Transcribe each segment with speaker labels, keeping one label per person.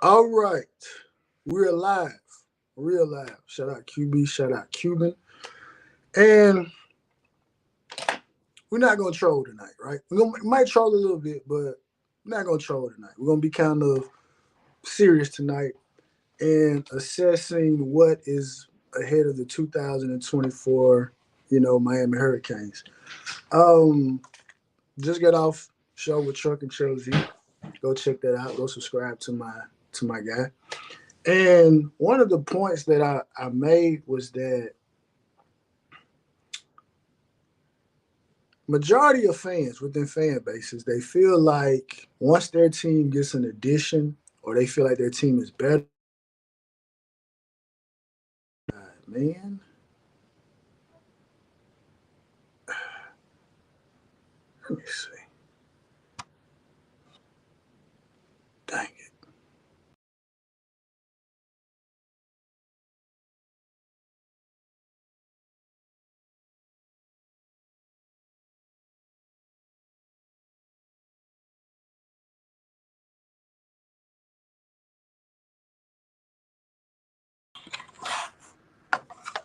Speaker 1: All right. We're live. Real live. Shout out QB, shout out Cuban. And we're not gonna troll tonight, right? We might troll a little bit, but we're not gonna troll tonight. We're gonna be kind of serious tonight and assessing what is ahead of the 2024, Miami Hurricanes. Um, just got off show with Truck and Chelsea. Go check that out. Go subscribe to my guy. And one of the points that I made was that majority of fans within fan bases, they feel like once their team gets an addition or they feel like their team is better, man, let me see. Dang it.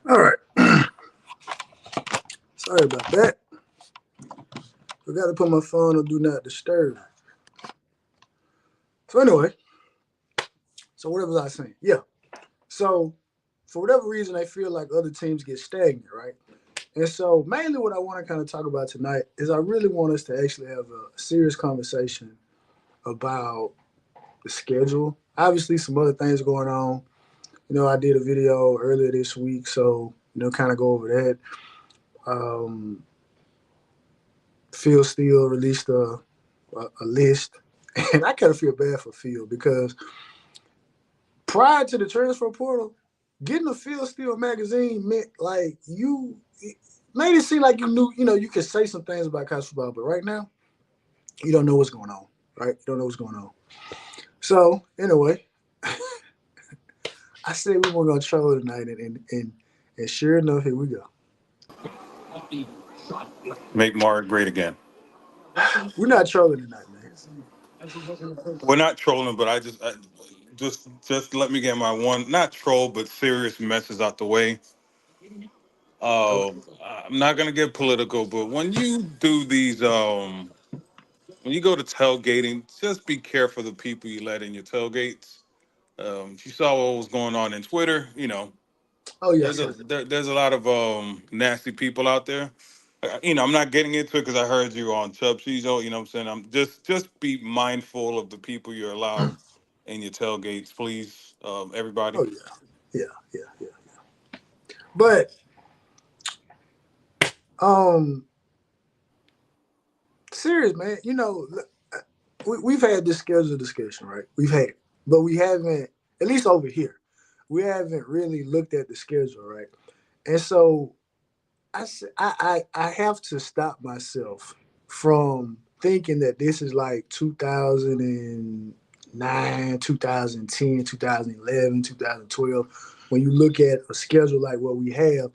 Speaker 1: All right. Sorry about that. Forgot to put my phone on do not disturb. So anyway, so whatever was I saying? Yeah. So for whatever reason, I feel like other teams get stagnant, right? And so mainly what I want to kind of talk about tonight is I really want us to actually have a serious conversation about the schedule. Obviously, some other things going on. I did a video earlier this week, so kind of go over that. Um, Phil Steele released a list, and I kind of feel bad for Phil because prior to the transfer portal, getting a Phil Steele magazine meant like it made it seem like you knew, you could say some things about college football, but right now, you don't know what's going on, right? You don't know what's going on. So anyway, I said we weren't gonna troll tonight, and sure enough, here we go.
Speaker 2: Make Mark great again.
Speaker 1: We're not trolling tonight, man.
Speaker 2: We're not trolling, but just let me get my one not troll but serious message out the way.
Speaker 1: Okay.
Speaker 2: I'm not gonna get political, but when you do these, when you go to tailgating, just be careful of the people you let in your tailgates. If you saw what was going on in Twitter,
Speaker 1: Oh yeah, I
Speaker 2: there's a
Speaker 1: saw that.
Speaker 2: there's a lot of nasty people out there. I'm not getting into it because I heard you on Chub Cheezo. You know what I'm saying? I'm just be mindful of the people you allow in your tailgates, please, everybody.
Speaker 1: Oh yeah, yeah, yeah, yeah. But um, serious man, we've had this schedule discussion, right? We've had it, but we haven't, at least over here, we haven't really looked at the schedule, right? And so I have to stop myself from thinking that this is like 2009, 2010, 2011, 2012. When you look at a schedule like what we have,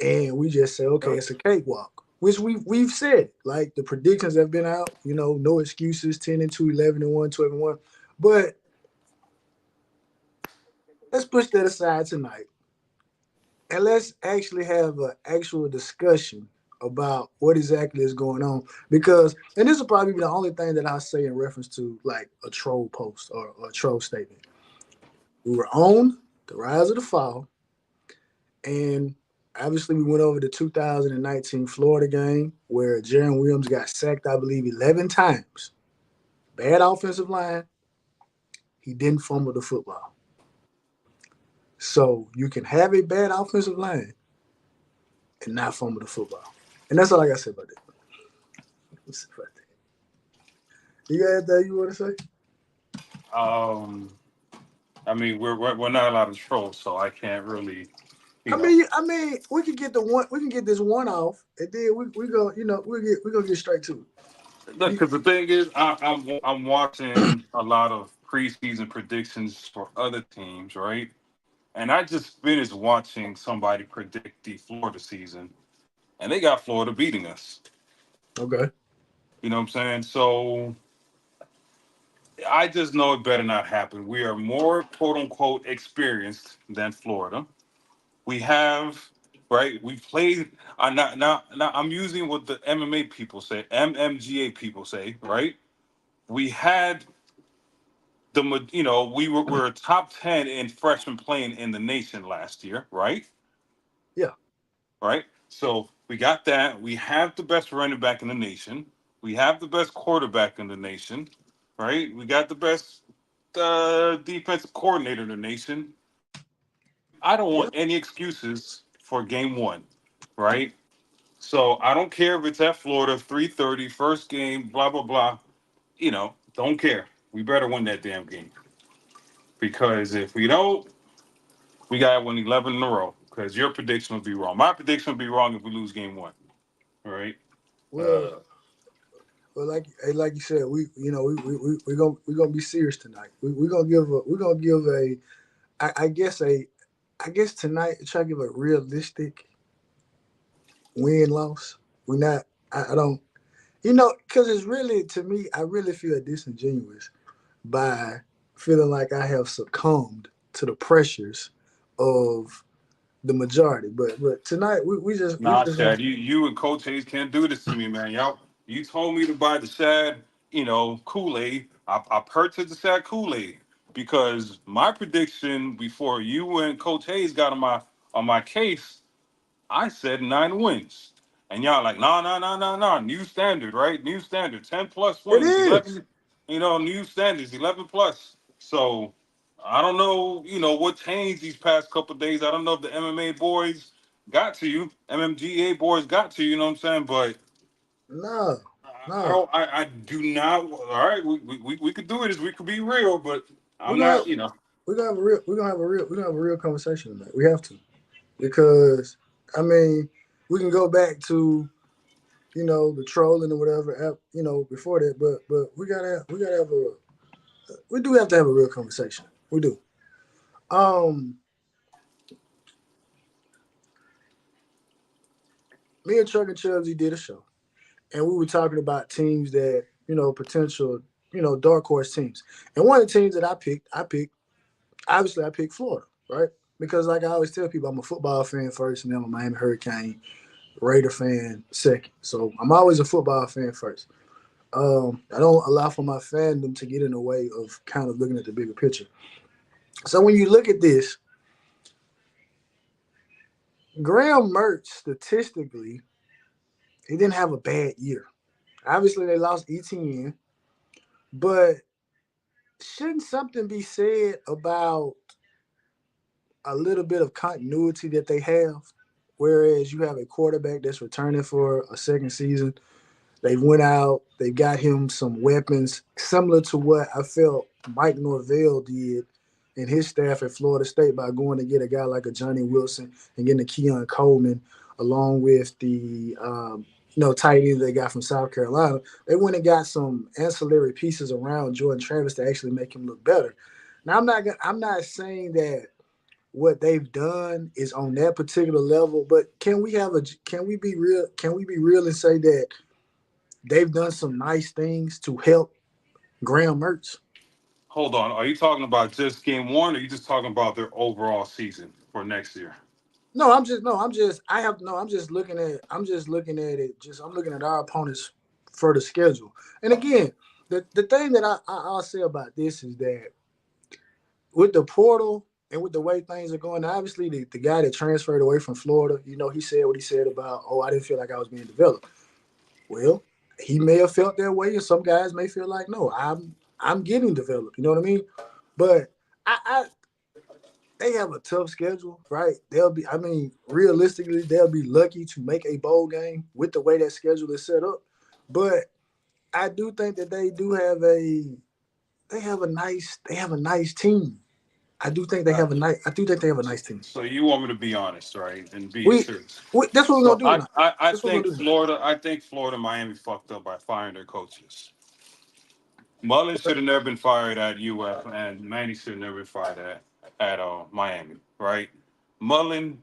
Speaker 1: and we just say, okay, it's a cakewalk, which we've said. Like the predictions have been out, no excuses, 10-2, 11-1, 12-1. But let's push that aside tonight and let's actually have an actual discussion about what exactly is going on. Because, and this will probably be the only thing that I say in reference to like a troll post or a troll statement. We were on the rise of the fall, and obviously we went over the 2019 Florida game where Jaron Williams got sacked, I believe, 11 times. Bad offensive line. He didn't fumble the football. So you can have a bad offensive line and not fumble the football. And that's all I got to say about that. You got anything you want to say?
Speaker 2: Um, I mean, we're not allowed to troll, so I can't really, you
Speaker 1: I
Speaker 2: know.
Speaker 1: mean, I mean, we can get the one. We can get this one off, and then we go. We gonna get straight to
Speaker 2: Look,
Speaker 1: it.
Speaker 2: because the thing is, I'm watching a lot of preseason predictions for other teams, right? And I just finished watching somebody predict the Florida season, and they got Florida beating us.
Speaker 1: Okay.
Speaker 2: You know what I'm saying? So I just know it better not happen. We are more quote unquote experienced than Florida. We have right. We played. Now. I'm using what the MMA people say, MMGA people say. Right. We had we were top 10 in freshman playing in the nation last year. Right.
Speaker 1: Yeah.
Speaker 2: Right. So we got that. We have the best running back in the nation. We have the best quarterback in the nation. Right. We got the best defensive coordinator in the nation. I don't want
Speaker 1: Yep.
Speaker 2: any excuses for game one, right? So I don't care if it's at Florida, 3:30, first game, blah blah blah. Don't care. We better win that damn game because if we don't, we got to win 11 in a row. Because your prediction will be wrong. My prediction will be wrong if we lose game one. All right.
Speaker 1: Well,
Speaker 2: Uh,
Speaker 1: well, like you said, we gonna be serious tonight. We gonna give a I guess tonight try to give a realistic win loss. We not. I don't. Because it's really to me, I really feel disingenuous by feeling like I have succumbed to the pressures of the majority. But tonight we
Speaker 2: Nah,
Speaker 1: just have
Speaker 2: Shad, you and Coach Hayes can't do this to me, man. Y'all, you told me to buy the Shad, Kool-Aid. I purchased the Shad Kool-Aid because my prediction before you and Coach Hayes got on my case, I said 9 wins. And y'all like, no, no, no, no, no. New standard, right? New standard. 10 plus
Speaker 1: it
Speaker 2: wins.
Speaker 1: is.
Speaker 2: 11, new standards, 11 plus. So I don't know, what changed these past couple of days. I don't know if the MMA boys got to you, MMGA boys got to you, you know what I'm saying? But
Speaker 1: No,
Speaker 2: I
Speaker 1: no.
Speaker 2: don't I do not all right, we could do it as we could be real, but
Speaker 1: We're
Speaker 2: I'm
Speaker 1: gonna have,
Speaker 2: not.
Speaker 1: we're gonna have a real conversation tonight. We have to because I mean we can go back to the trolling or whatever before that, but we gotta have a we do have to have a real conversation. We do. Um, Me and Chuck and Chubbsy did a show, and we were talking about teams that potential dark horse teams, and one of the teams that I picked obviously I picked Florida, right? Because like I always tell people, I'm a football fan first, and then I'm a Miami Hurricane Raider fan second. So I'm always a football fan first. I don't allow for my fandom to get in the way of kind of looking at the bigger picture. So when you look at this, Graham Mertz statistically, he didn't have a bad year. Obviously, they lost ETN, but shouldn't something be said about a little bit of continuity that they have? Whereas you have a quarterback that's returning for a second season. They went out, they got him some weapons similar to what I felt Mike Norvell did and his staff at Florida State by going to get a guy like a Johnny Wilson and getting a Keon Coleman along with the tight end they got from South Carolina. They went and got some ancillary pieces around Jordan Travis to actually make him look better. Now I'm not saying that what they've done is on that particular level, but can we be real and say that they've done some nice things to help Graham Mertz?
Speaker 2: Hold on. Are you talking about just game one, or are you just talking about their overall season for next year?
Speaker 1: No, I'm just no, I'm just I have no, I'm just looking at it. Just I'm looking at our opponents for the schedule. And again, the thing that I'll say about this is that with the portal and with the way things are going, obviously the guy that transferred away from Florida, he said what he said about, oh, I didn't feel like I was being developed. Well, he may have felt that way, and some guys may feel like, no, I'm getting developed. You know what I mean? But I they have a tough schedule, right? I mean, realistically, they'll be lucky to make a bowl game with the way that schedule is set up. But I do think that they have a nice team.
Speaker 2: Uh,
Speaker 1: I do think they have a nice team.
Speaker 2: so you want me to be honest, right, and be
Speaker 1: We,
Speaker 2: serious?
Speaker 1: that's what we're
Speaker 2: So
Speaker 1: gonna do
Speaker 2: I,
Speaker 1: tonight.
Speaker 2: I, I
Speaker 1: That's what we're
Speaker 2: think
Speaker 1: gonna do tonight.
Speaker 2: Florida, Miami fucked up by firing their coaches. Mullen should have never been fired at UF, and Manny should have never been fired at Miami, right? Mullen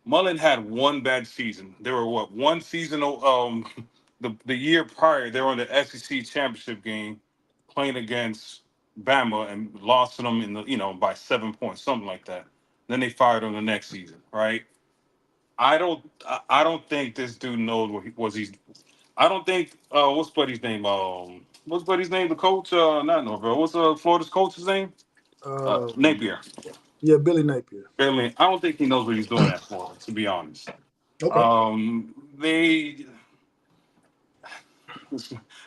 Speaker 2: Mullen had one bad season. They were what, one season, the year prior they were in the SEC championship game playing against Bama and lost to them in the by 7 points, something like that. Then they fired him the next season, right? I don't think this dude knows what was he's. I don't think what's Buddy's name? What's Buddy's name? The coach? Not Norvell. What's Florida's coach's name?
Speaker 1: Um,
Speaker 2: Napier.
Speaker 1: yeah, Billy Napier.
Speaker 2: Barely. I don't think he knows what he's doing at Florida, to be honest.
Speaker 1: Okay.
Speaker 2: They.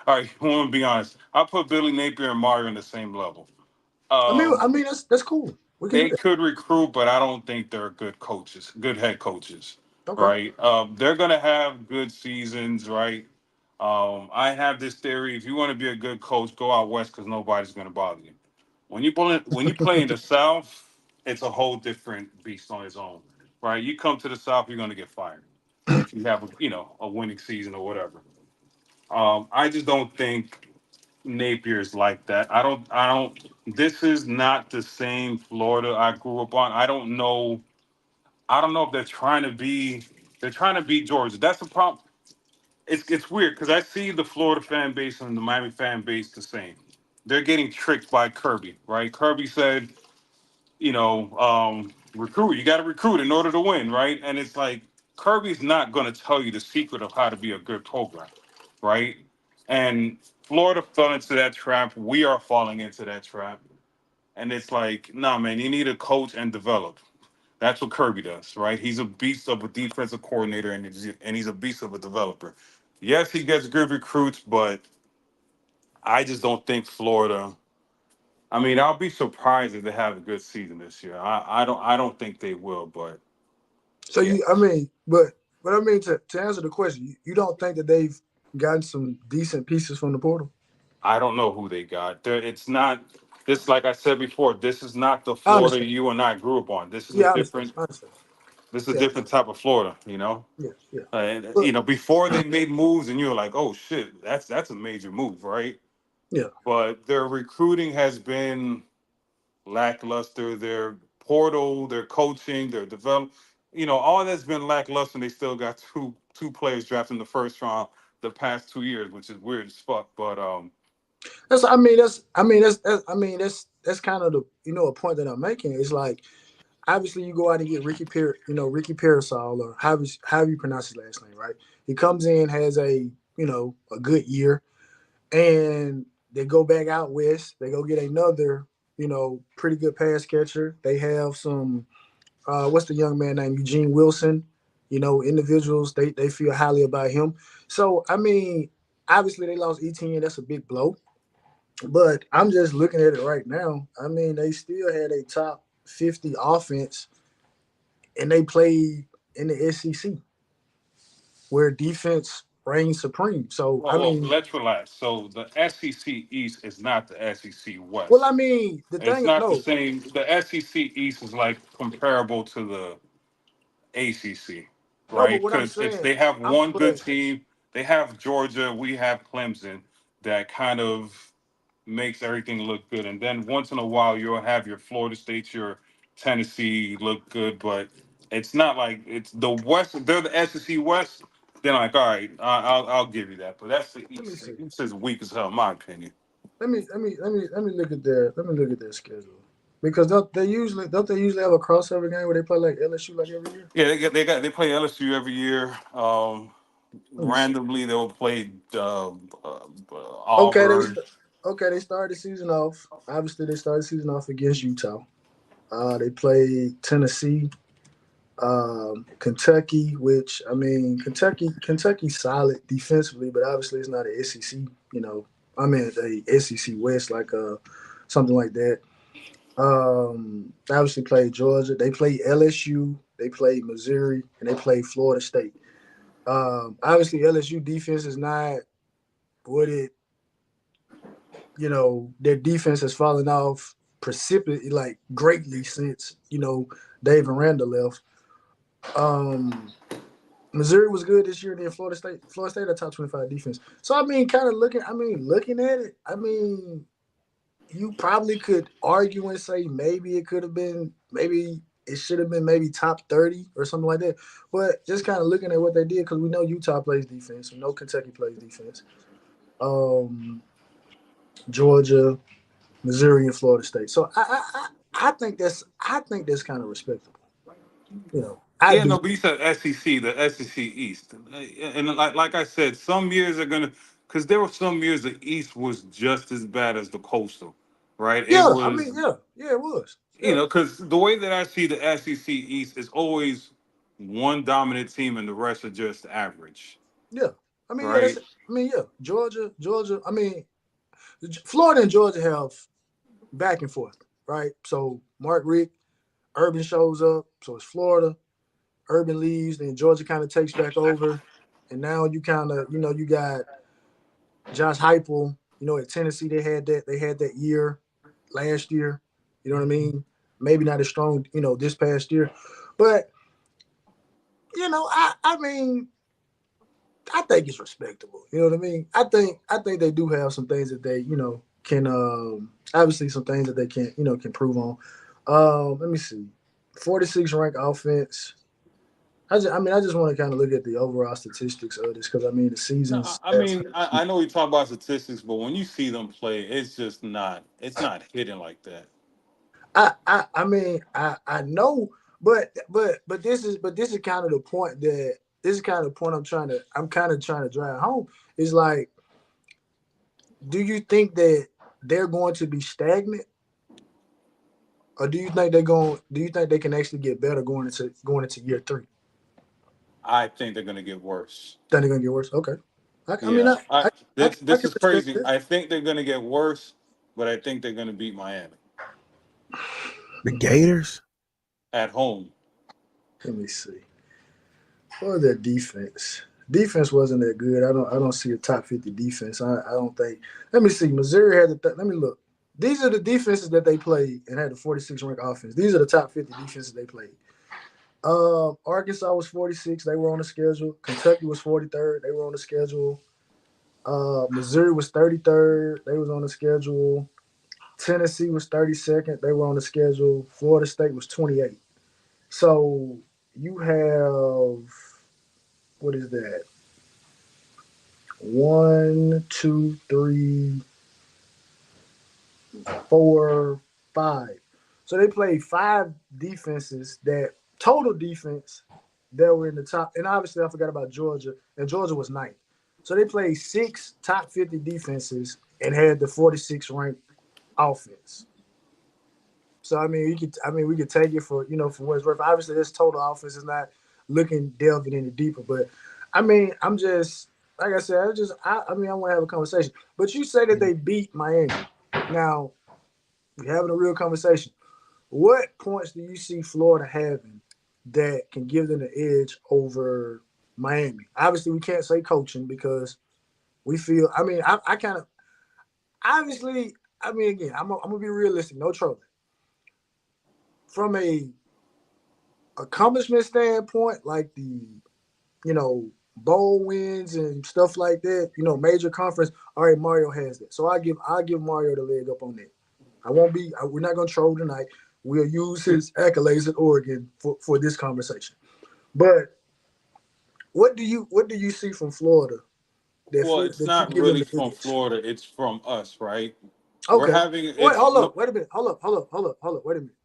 Speaker 2: All right, I want to be honest. I put Billy Napier and Mario in the same level.
Speaker 1: I
Speaker 2: Um,
Speaker 1: mean that's cool. We can do
Speaker 2: they
Speaker 1: that.
Speaker 2: could recruit, but I don't think they're good coaches, good head coaches,
Speaker 1: Okay.
Speaker 2: right? They're gonna have good seasons, right? I have this theory: if you want to be a good coach, go out west because nobody's gonna bother you. When you play in the South, it's a whole different beast on its own, right? You come to the South, you're gonna get fired if you have a winning season or whatever. I just don't think Napier's like that. I don't. This is not the same Florida I grew up on. I don't know. I don't know if they're trying to be. They're trying to beat Georgia. That's the problem. It's weird because I see the Florida fan base and the Miami fan base the same. They're getting tricked by Kirby, right? Kirby said, recruit. You got to recruit in order to win, right? And it's like Kirby's not going to tell you the secret of how to be a good program, right? And Florida fell into that trap. We are falling into that trap. And it's like, nah, man, you need to coach and develop. That's what Kirby does, right? He's a beast of a defensive coordinator and he's a beast of a developer. Yes, he gets good recruits, but I just don't think Florida. I mean, I'll be surprised if they have a good season this year. I don't think they will, but
Speaker 1: So
Speaker 2: yeah,
Speaker 1: I mean, but I mean to answer the question, you don't think that they've gotten some decent pieces from the portal?
Speaker 2: I don't know who they got. It's not this. Like I said before, this is not the
Speaker 1: I
Speaker 2: Florida
Speaker 1: understand.
Speaker 2: you and I grew up on. This is a
Speaker 1: Yeah, I understand.
Speaker 2: different.
Speaker 1: I understand.
Speaker 2: This is a
Speaker 1: Yeah,
Speaker 2: different type of Florida.
Speaker 1: yeah, yeah.
Speaker 2: And
Speaker 1: But
Speaker 2: before they made moves, and you're like, oh shit, that's a major move, right?
Speaker 1: yeah.
Speaker 2: But their recruiting has been lackluster. Their portal, their coaching, their develop, all that's been lackluster. And they still got two players drafted in the first round the past 2 years, which is weird as fuck. But
Speaker 1: That's kind of the a point that I'm making. It's like obviously you go out and get Ricky Parasol or how you pronounce his last name, right? He comes in, has a good year, and they go back out west. They go get another, pretty good pass catcher. They have some what's the young man named Eugene Wilson. Individuals they feel highly about him. So I mean, obviously they lost ETN. That's a big blow. But I'm just looking at it right now. I mean, they still had a top 50 offense, and they played in the SEC where defense reigns supreme. So I
Speaker 2: well,
Speaker 1: mean,
Speaker 2: let's relax. So the SEC East is not the SEC
Speaker 1: well,
Speaker 2: West.
Speaker 1: I mean, the
Speaker 2: It's
Speaker 1: thing
Speaker 2: not the
Speaker 1: no,
Speaker 2: same. The SEC East is like comparable to the ACC,
Speaker 1: no, but
Speaker 2: right?
Speaker 1: what I'm
Speaker 2: Because
Speaker 1: saying,
Speaker 2: they have
Speaker 1: I'm
Speaker 2: one good
Speaker 1: but
Speaker 2: team. They have Georgia. We have Clemson. That kind of makes everything look good. And then once in a while, you'll have your Florida State, your Tennessee look good. But it's not like it's the West. They're the SEC West. Then like, all right, I'll give you that. But that's the
Speaker 1: let me
Speaker 2: East.
Speaker 1: see.
Speaker 2: The East is weak as hell, in my opinion.
Speaker 1: Let me look at their schedule because don't they usually have a crossover game where they play like LSU like every year?
Speaker 2: Yeah, they play LSU every year.
Speaker 1: Let me see.
Speaker 2: Randomly, they'll play
Speaker 1: Okay,
Speaker 2: Auburn.
Speaker 1: they started the season off. Obviously, they started the season off against Utah. They played Tennessee, Kentucky, which I mean, Kentucky's solid defensively, but obviously it's not a SEC. I mean, a SEC West like something like that. Obviously played Georgia. They played LSU. They played Missouri, and they played Florida State. Obviously LSU defense is not what their defense has fallen off precipitously, like greatly since Dave Aranda left. Um, Missouri was good this year. Then Florida State, a top 25 defense. So I mean, kind of looking at it. I mean, you probably could argue and say maybe it could have been, maybe it should have been maybe top 30 or something like that. But just kind of looking at what they did, because we know Utah plays defense, we know Kentucky plays defense. Um, Georgia, Missouri, and Florida State. So I think that's kind of respectable. You know, I
Speaker 2: Yeah,
Speaker 1: do.
Speaker 2: no, but you said SEC, the SEC East, and like I said, some years are gonna, because there were some years the East was just as bad as the Coastal, right? It
Speaker 1: Yeah, I mean,
Speaker 2: was,
Speaker 1: yeah, it was.
Speaker 2: you
Speaker 1: Yeah,
Speaker 2: know, because the way that I see the SEC East is always one dominant team and the rest are just average,
Speaker 1: yeah. I mean, yeah, that's.
Speaker 2: right?
Speaker 1: I mean, yeah, Georgia. I mean, Florida and Georgia have back and forth, right? So Mark Rick, Urban shows up, so it's Florida. Urban leaves, then Georgia kind of takes back over, and now you kind of, you got Josh Heupel. At Tennessee they had that year last year. You know what I mean? Maybe not as strong, this past year, but I mean, I think it's respectable. You know what I mean? I think they do have some things that they can obviously some things that they can prove on. Let me see, 46 ranked offense. I just want to kind of look at the overall statistics of this because I mean the
Speaker 2: No,
Speaker 1: season
Speaker 2: I
Speaker 1: stats.
Speaker 2: mean, I know we talk about statistics, but when you see them play, it's not hitting like that.
Speaker 1: I know, but this is kind of the point that this is kind of the point I'm kind of trying to drive home. Is like, do you think that they're going to be stagnant, or do you think they can actually get better going into year three?
Speaker 2: I think they're gonna get worse.
Speaker 1: Think they're gonna get worse? Okay. I mean,
Speaker 2: Yeah,
Speaker 1: I
Speaker 2: this
Speaker 1: can
Speaker 2: is
Speaker 1: respect
Speaker 2: crazy.
Speaker 1: that.
Speaker 2: I think they're gonna get worse, but I think they're gonna beat Miami
Speaker 3: The Gators?
Speaker 2: at home.
Speaker 1: Let me see. What was their defense? Defense wasn't that good. I don't see a top 50 defense. I don't think. Let me see. Missouri had let me look. These are the defenses that they played and had the 46 ranked offense. These are the top 50 defenses they played. Arkansas was 46. They were on the schedule. Kentucky was 43rd. They were on the schedule. Missouri was 33rd. They was on the schedule. Tennessee was 32nd. They were on the schedule. Florida State was 28th. So you have, what is that? One, two, three, four, five. So they played five defenses that total defense that were in the top. And obviously, I forgot about Georgia, and Georgia was ninth. So they played six top 50 defenses and had the 46 ranked offense. So we could take it for what it's worth. Obviously, this total offense is not looking delving any deeper, but I'm just like I said, I want to have a conversation. But you say that they beat Miami. Now we're having a real conversation. What points do you see Florida having that can give them the edge over Miami? Obviously, we can't say coaching because we feel. I kind of obviously. Again, I'm gonna be realistic. No trolling. From a accomplishment standpoint, like the bowl wins and stuff like that, major conference. All right, Mario has that, so I give Mario the leg up on that. I won't be. We're not gonna troll tonight. We'll use his accolades at Oregon for this conversation. But what do you see from Florida
Speaker 2: Well, it's
Speaker 1: that you
Speaker 2: not
Speaker 1: give them
Speaker 2: really
Speaker 1: the
Speaker 2: from
Speaker 1: edge?
Speaker 2: Florida; it's from us, right? We're
Speaker 1: Okay.
Speaker 2: having
Speaker 1: Wait,
Speaker 2: it's
Speaker 1: hold
Speaker 2: no,
Speaker 1: up. Wait a minute. Hold up. Wait a minute.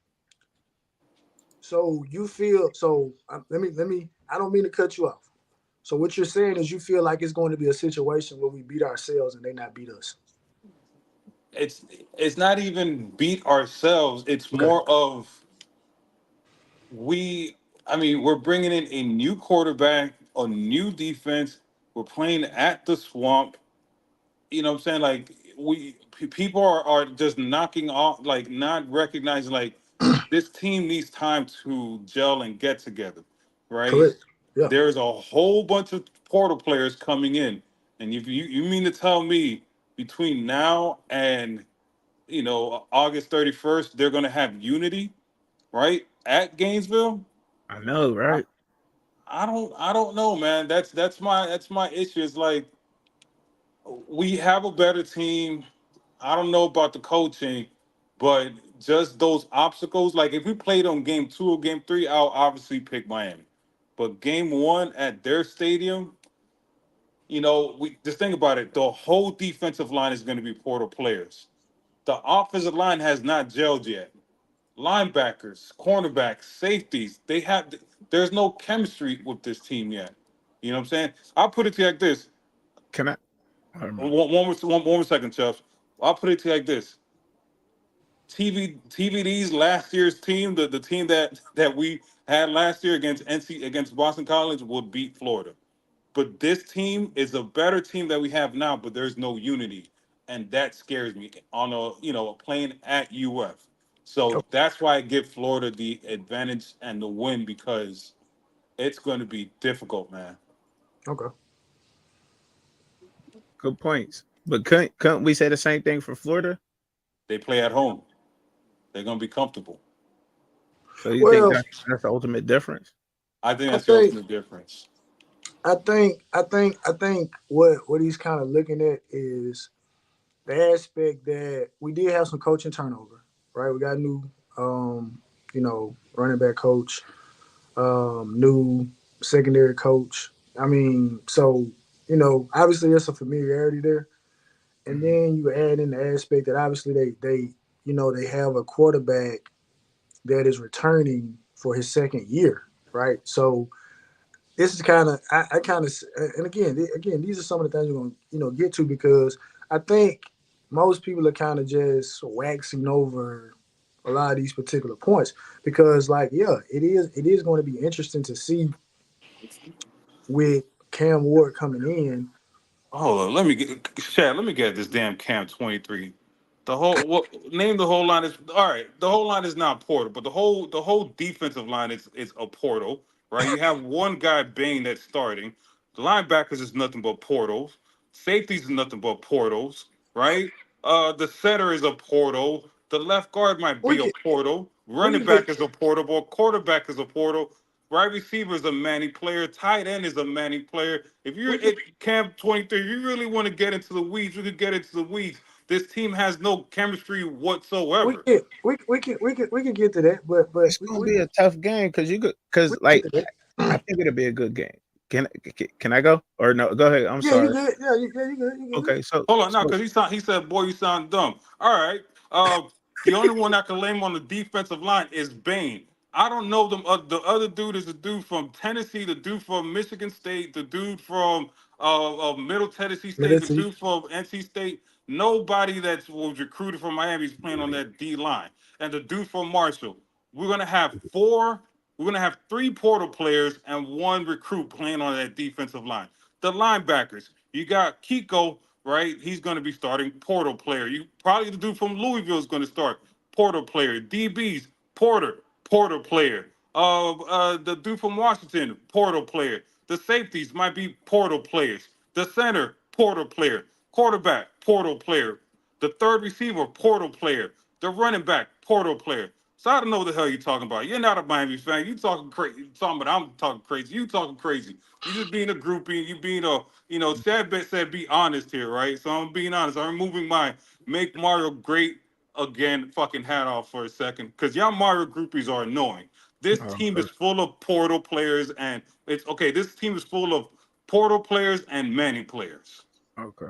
Speaker 1: So you feel so? Let me. I don't mean to cut you off. So what you're saying is you feel like it's going to be a situation where we beat ourselves and they not beat us.
Speaker 2: it's it's not even beat ourselves. It's
Speaker 1: Okay.
Speaker 2: more of we. I mean, we're bringing in a new quarterback, a new defense. We're playing at the Swamp. You know what I'm saying? Like people are just knocking off, like not recognizing like this team needs time to gel and get together, right?
Speaker 1: Correct. Yeah.
Speaker 2: There's a whole bunch of portal players coming in, and if you mean to tell me between now and August 31st they're going to have unity, right, at Gainesville?
Speaker 3: I know,
Speaker 2: I,
Speaker 3: right?
Speaker 2: I don't know, man. That's my issue. It's like we have a better team. I don't know about the coaching, but just those obstacles. Like if we played on game two or game three, I'll obviously pick Miami. But game one at their stadium, you know, we just think about it. The whole defensive line is going to be portal players. The offensive line has not gelled yet. Linebackers, cornerbacks, safeties, there's no chemistry with this team yet. You know what I'm saying? I'll put it to you like this.
Speaker 3: Can I don't know.
Speaker 2: One more second, Chubbs. I'll put it to you like this. TVD's last year's team, the team that we had last year against Boston College would beat Florida. But this team is a better team that we have now, but there's no unity. And that scares me on playing at UF. So that's why I give Florida the advantage and the win because it's going to be difficult, man.
Speaker 1: Okay.
Speaker 3: Good points. But couldn't we say the same thing for Florida?
Speaker 2: They play at home. They're going to be comfortable.
Speaker 3: So you think
Speaker 1: Well,
Speaker 3: that's the ultimate difference?
Speaker 2: I think
Speaker 1: I
Speaker 2: that's the
Speaker 1: think
Speaker 2: ultimate difference.
Speaker 1: I think what he's kind of looking at is the aspect that we did have some coaching turnover, right? We got a new, running back coach, new secondary coach. I mean, so obviously there's some familiarity there, and then you add in the aspect that obviously they have a quarterback that is returning for his second year, right? So this is kind of I kind of and again these are some of the things we're going to get to because I think most people are kind of just waxing over a lot of these particular points because it is going to be interesting to see with Cam Ward coming in.
Speaker 2: Hold on, let me get this damn Cam 23. Name the whole line is all right. The whole line is not portal, but the whole defensive line is a portal, right? You have one guy Bain that's starting. The linebackers is nothing but portals. Safeties is nothing but portals, right? The center is a portal. The left guard might
Speaker 1: We
Speaker 2: be a
Speaker 1: can
Speaker 2: portal.
Speaker 1: we
Speaker 2: Running
Speaker 1: can get
Speaker 2: back is a portable. Quarterback is a portal. Wide receiver is a Manny player. Tight end is a Manny player. If you're
Speaker 1: we can
Speaker 2: at Camp 23, you really want to get into the weeds, you could get into the weeds. This team has no chemistry
Speaker 1: we
Speaker 2: whatsoever.
Speaker 1: can we can get to that, but
Speaker 3: It's gonna be a tough game because
Speaker 1: we can
Speaker 3: like
Speaker 1: get to
Speaker 3: I
Speaker 1: that.
Speaker 3: think it'll be a good game. Can I go or no? Go ahead. I'm
Speaker 1: Yeah, you
Speaker 3: sorry.
Speaker 1: good. Yeah, you good. You good.
Speaker 3: Okay, so
Speaker 2: Hold on, now,
Speaker 3: so
Speaker 2: because he said, boy, you sound dumb. All right. The only one I can name on the defensive line is Bain. I don't know them. The other dude is a dude from Tennessee, the dude from Michigan State, the dude from Middle Tennessee State, the
Speaker 1: Medici.
Speaker 2: dude from NC State. Nobody that was recruited from Miami is playing on that D line. And the dude from Marshall. We're gonna have four. We're gonna have three portal players and one recruit playing on that defensive line. The linebackers. You got Kiko, right? He's going to be starting portal player. You probably the dude from Louisville is going to start portal player. DBs portal player. The dude from Washington portal player. The safeties might be portal players. The center portal player. Quarterback portal player. The third receiver portal player. The running back portal player. So I don't know what the hell you're talking about. You're not a Miami fan. You talking crazy. Talking about I'm talking crazy. You talking crazy. You just being a groupie. You being a Sad Bet said be honest here, right? So I'm being honest. I'm removing my make Mario great again fucking hat off for a second. Cause y'all Mario groupies are annoying. This team
Speaker 3: okay,
Speaker 2: is full of portal players and it's okay. This team is full of portal players and Manning players.
Speaker 3: okay.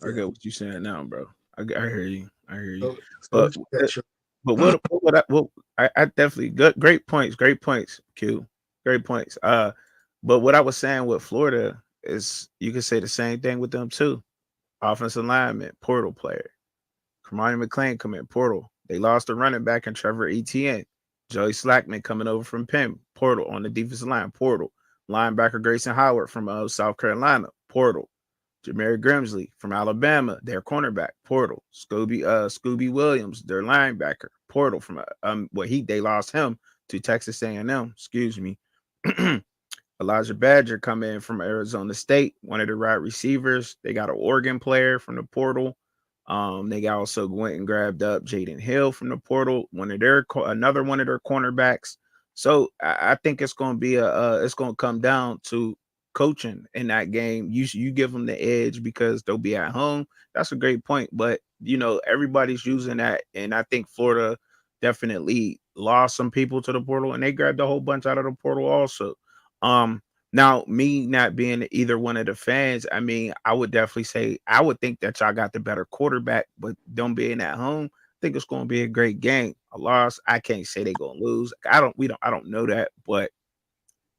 Speaker 3: I
Speaker 1: Yeah.
Speaker 3: get what you're saying now, bro. I hear you. I hear you.
Speaker 1: So
Speaker 3: But
Speaker 1: what you got, Sean?
Speaker 3: but I definitely good great points, Q. Great points. But what I was saying with Florida is you can say the same thing with them too. Offensive lineman, portal player. Kamani McLean come in, portal. They lost a running back in Trevor Etienne. Joey Slackman coming over from Penn, portal on the defensive line, portal. Linebacker Grayson Howard from South Carolina, portal. Jameer Grimsley from Alabama, their cornerback, portal. Scooby Williams, their linebacker, portal from they lost him to Texas A&M, excuse me. Elijah Badger come in from Arizona State, one of the wide receivers. They got an Oregon player from the portal. They also went and grabbed up Jaden Hill from the portal, another one of their cornerbacks. So I think it's going to be it's going to come down to coaching in that game. You give them the edge because they'll be at home. That's a great point, but everybody's using that, and I think Florida definitely lost some people to the portal, and they grabbed a whole bunch out of the portal also. Now, me not being either one of the fans, I mean, I would definitely say I would think that y'all got the better quarterback, but them being at home, I think it's going to be a great game. A loss, I can't say they're going to lose. I don't know that, but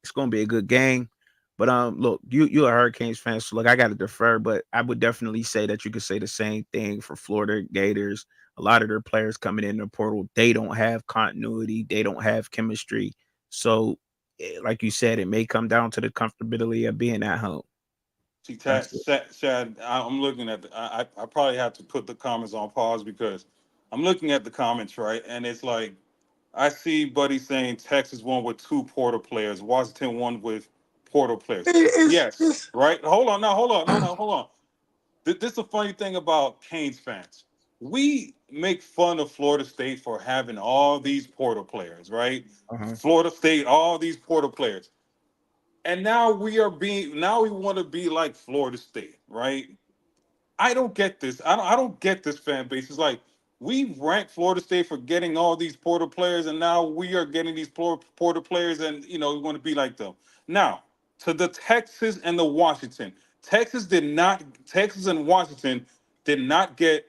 Speaker 3: it's going to be a good game. But look, you a Hurricanes fan, so look, I got to defer, but I would definitely say that you could say the same thing for Florida Gators. A lot of their players coming in the portal, they don't have continuity, they don't have chemistry. So, like you said, it may come down to the comfortability of being at home.
Speaker 2: See,
Speaker 3: That's it.
Speaker 2: Chad, I'm looking at I probably have to put the comments on pause because I'm looking at the comments, right? And it's like, I see Buddy saying Texas won with two Porter players, Washington won with Porter players. Yes,
Speaker 1: It's
Speaker 2: right? Hold on, now, hold on, no, hold on. This is a funny thing about Canes fans. We make fun of Florida State for having all these Porter players, right?
Speaker 3: Uh-huh.
Speaker 2: Florida State, all these Porter players. And now we want to be like Florida State, right? I don't get this. I don't get this fan base. It's like we rank Florida State for getting all these Porter players, and now we are getting these Porter players, and we want to be like them. Now, to the Texas and the Washington. Texas and Washington did not get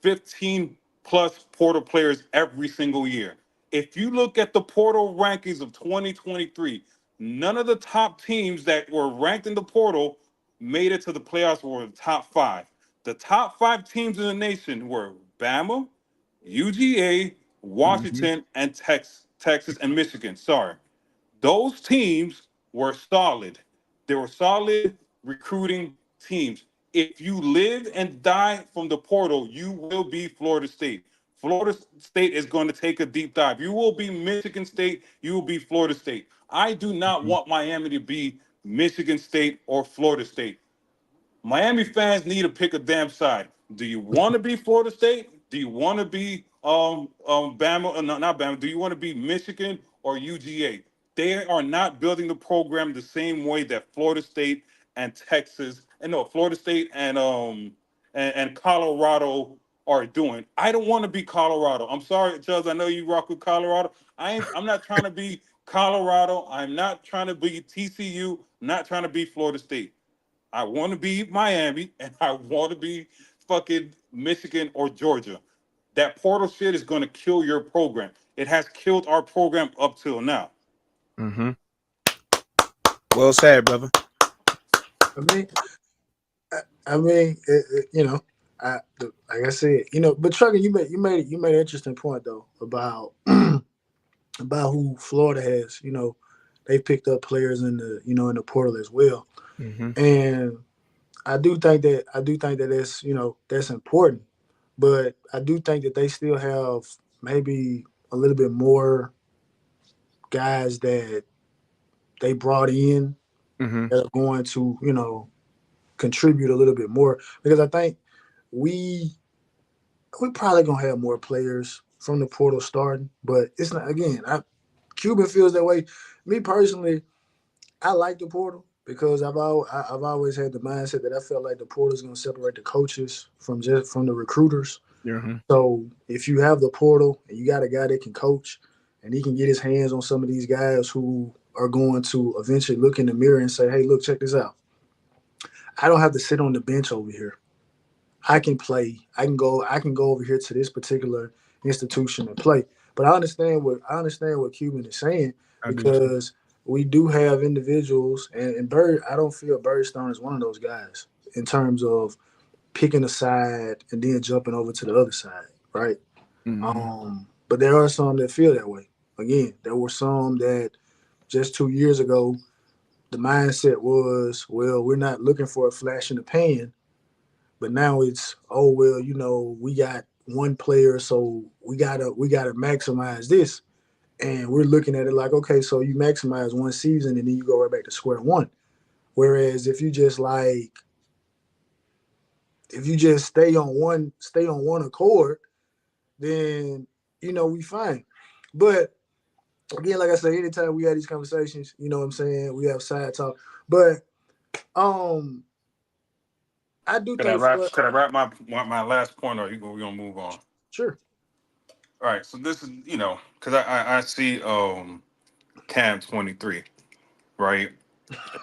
Speaker 2: 15 plus portal players every single year. If you look at the portal rankings of 2023, none of the top teams that were ranked in the portal made it to the playoffs or the top five. The top five teams in the nation were Bama, UGA,
Speaker 3: Hmm.
Speaker 2: Washington, and Texas and Michigan. Sorry. Those teams were solid. They were solid recruiting teams. If you live and die from the portal, you will be Florida State. Florida State is going to take a deep dive. You will be Michigan State. You will be Florida State. I do not want Miami to be Michigan State or Florida State. Miami fans need to pick a damn side. Do you want to be Florida State? Do you want to be Bama? No, not Bama. Do you want to be Michigan or UGA? They are not building the program the same way that Florida State and Texas and no Florida State and Colorado are doing. I don't want to be Colorado. I'm sorry, Charles. I know you rock with Colorado. I'm not trying to be Colorado. I'm not trying to be TCU. I'm not trying to be Florida State. I want to be Miami and I want to be fucking Michigan or Georgia. That portal shit is going to kill your program. It has killed our program up till now.
Speaker 3: Hmm. Well said, brother.
Speaker 1: I mean, like I said, but Trucker, you made an interesting point though about about who Florida has. They picked up players in the portal as well,
Speaker 3: Hmm.
Speaker 1: and I do think that that's important, but I do think that they still have maybe a little bit more guys that they brought in
Speaker 3: Hmm.
Speaker 1: that are going to contribute a little bit more because I think we we probably gonna have more players from the portal starting, but it's not again. Cuban feels that way. Me personally, I like the portal because I've always had the mindset that I felt like the portal is gonna separate the coaches from the recruiters.
Speaker 3: Hmm.
Speaker 1: So if you have the portal and you got a guy that can coach and he can get his hands on some of these guys who are going to eventually look in the mirror and say, "Hey, look, check this out. I don't have to sit on the bench over here. I can play. I can go over here to this particular institution and play." But I understand what Cuban is saying
Speaker 3: I do too.
Speaker 1: because we do have individuals and Bird. I don't feel Birdstone is one of those guys in terms of picking a side and then jumping over to the other side, right?
Speaker 3: Hmm.
Speaker 1: But there are some that feel that way. Again, there were some that just 2 years ago the mindset was, well, we're not looking for a flash in the pan. But now it's, oh well, we got one player, so we gotta maximize this. And we're looking at it like, okay, so you maximize one season and then you go right back to square one. Whereas if you just stay on one accord, then we fine. But again, like I said, anytime we have these conversations, you know what I'm saying, we have side talk. But um I do
Speaker 2: Can I
Speaker 1: think
Speaker 2: wrap?
Speaker 1: Floyd,
Speaker 2: Can I wrap my last point, or we gonna move on?
Speaker 1: sure.
Speaker 2: All right. So this is because I see Cam 23, right?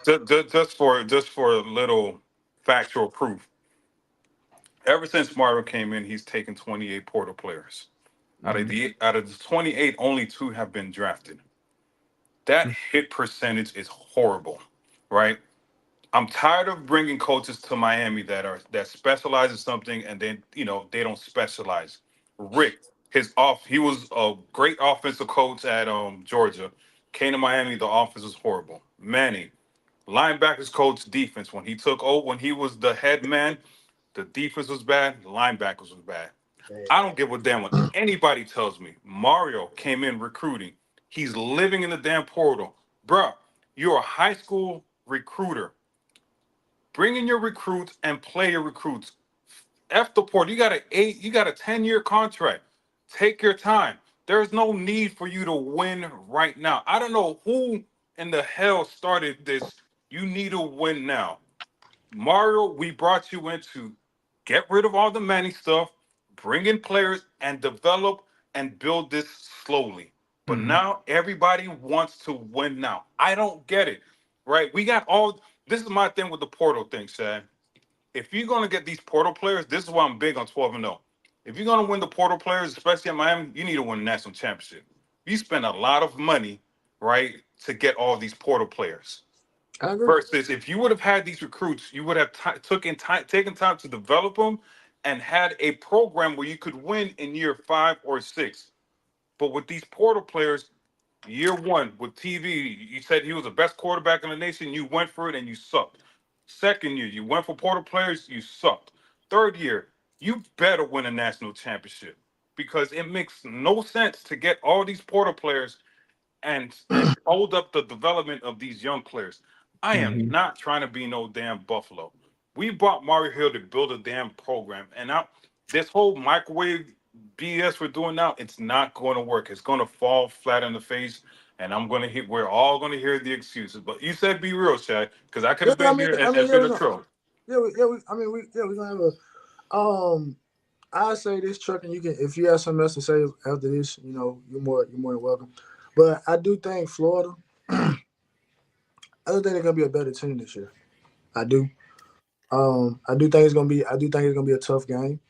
Speaker 2: Just for a little factual proof. Ever since Mario came in, he's taken 28 portal players.
Speaker 3: Mhm.
Speaker 2: Out of the 28, only two have been drafted. That hit percentage is horrible, right? I'm tired of bringing coaches to Miami that specialize in something and then they don't specialize. Rick, he was a great offensive coach at Georgia. Came to Miami, the offense was horrible. Manny, linebackers coach defense. When he was the head man, the defense was bad, the linebackers was bad. I don't give a damn what anybody tells me. Mario came in recruiting. He's living in the damn portal. Bruh, you're a high school recruiter. Bring in your recruits and play your recruits. F the portal. You got a 10-year contract. Take your time. There's no need for you to win right now. I don't know who in the hell started this. You need to win now. Mario, we brought you in to get rid of all the Manny stuff, bring in players, and develop and build this slowly. But
Speaker 3: Mhm.
Speaker 2: now everybody wants to win now. I don't get it, right? We got all this is my thing with the portal thing, Shad. If you're gonna get these portal players, this is why I'm big on 12 and 0. If you're gonna win the portal players, especially at Miami, you need to win a national championship. You spend a lot of money, right, to get all these portal players.
Speaker 1: I agree.
Speaker 2: Versus if you would have had these recruits, you would have taken time to develop them and had a program where you could win in year 5 or 6. But with these portal players, year one with TV, you said he was the best quarterback in the nation. You went for it and you sucked. Second year, you went for portal players, you sucked. Third year, you better win a national championship because it makes no sense to get all these portal players and hold up the development of these young players. I am
Speaker 3: Mhm.
Speaker 2: not trying to be no damn Buffalo. We bought Mario Hill to build a damn program, and now this whole microwave BS we're doing now, it's not going to work. It's going to fall flat in the face, and I'm going to hear. We're all going to hear the excuses. But you said be real, Shaq, because I could
Speaker 1: Yeah,
Speaker 2: have been here and
Speaker 1: yeah,
Speaker 2: been
Speaker 1: we
Speaker 2: a
Speaker 1: gonna,
Speaker 2: troll.
Speaker 1: we're gonna have a I say this, Chuck, and you can if you have something else to say after this, you're more than welcome. But I do think Florida, I do think they're gonna be a better team this year. I do. I do think it's gonna be a tough game.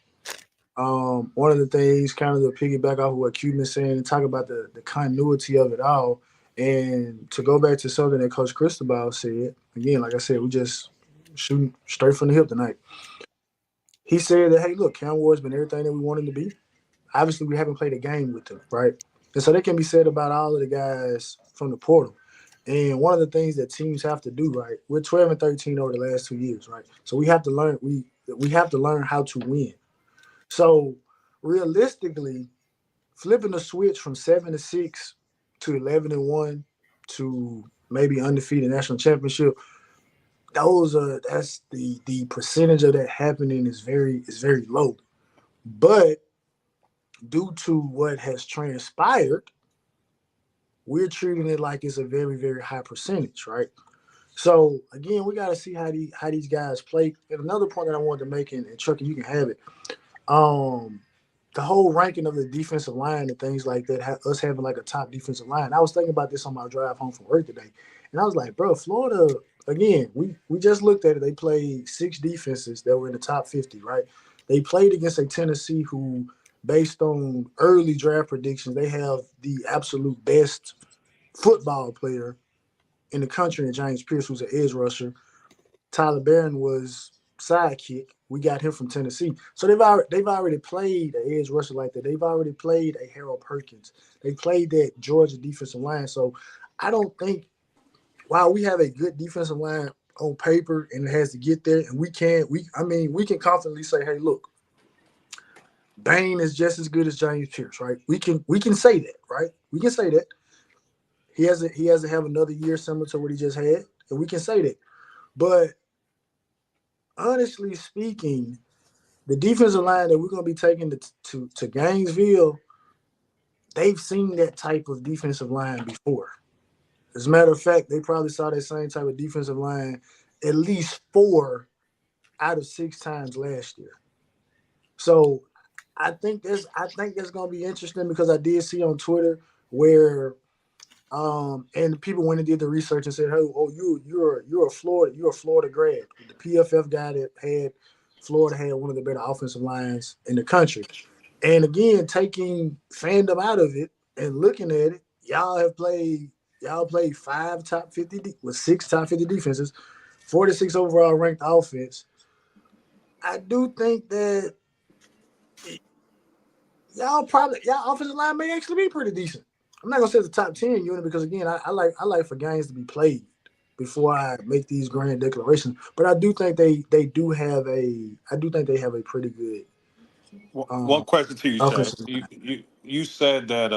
Speaker 1: One of the things, kind of to piggyback off of what Cuban saying and talk about the continuity of it all, and to go back to something that Coach Cristobal said again, like I said, we just shooting straight from the hip tonight. He said that, hey, look, Cam Ward's been everything that we want him to be. Obviously, we haven't played a game with them, right? And so that can be said about all of the guys from the portal. And one of the things that teams have to do, right? We're 12 and 13 over the last 2 years, right? So we have to learn we have to learn how to win. So realistically, flipping the switch from 7-6 to 11-1 to maybe undefeated national championship, that's the percentage of that happening is very low. But due to what has transpired, we're treating it like it's a very, very high percentage, right? So again, we got to see how these guys play. And another point that I wanted to make, and Chucky, you can have it. Um, the whole ranking of the defensive line and things like that, us having like a top defensive line. I was thinking about this on my drive home from work today, and I was like, bro, Florida. Again, we just looked at it. They played 6 defenses that were in the top 50, right? They played against a Tennessee who, based on early draft predictions, they have the absolute best football player in the country in James Pierce, who's an edge rusher. Tyler Barron was sidekick. We got him from Tennessee. So they've already played an edge rusher like that. They've already played a Harold Perkins. They played that Georgia defensive line. So I don't think while we have a good defensive line on paper and it has to get there, and we can confidently say, hey, look, Bain is just as good as James Pierce, right? We can say that, right? We can say that. He has to have another year similar to what he just had, and we can say that. But honestly speaking, the defensive line that we're going to be taking to Gainesville, they've seen that type of defensive line before. As a matter of fact, they probably saw that same type of defensive line at least 4 out of 6 times last year. So I think that's going to be interesting because I did see on Twitter where And people went and did the research and said, "Hey, oh, you're a Florida grad." The PFF guy that had Florida had one of the better offensive lines in the country. And again, taking fandom out of it and looking at it, y'all played 6 top 50 defenses, 46 overall ranked offense. I do think that y'all offensive line may actually be pretty decent. I'm not gonna say it's a top 10 unit because again, I like for games to be played before I make these grand declarations. But I do think they have a pretty good
Speaker 2: One question to you, Chad.
Speaker 1: offensive line.
Speaker 2: You said that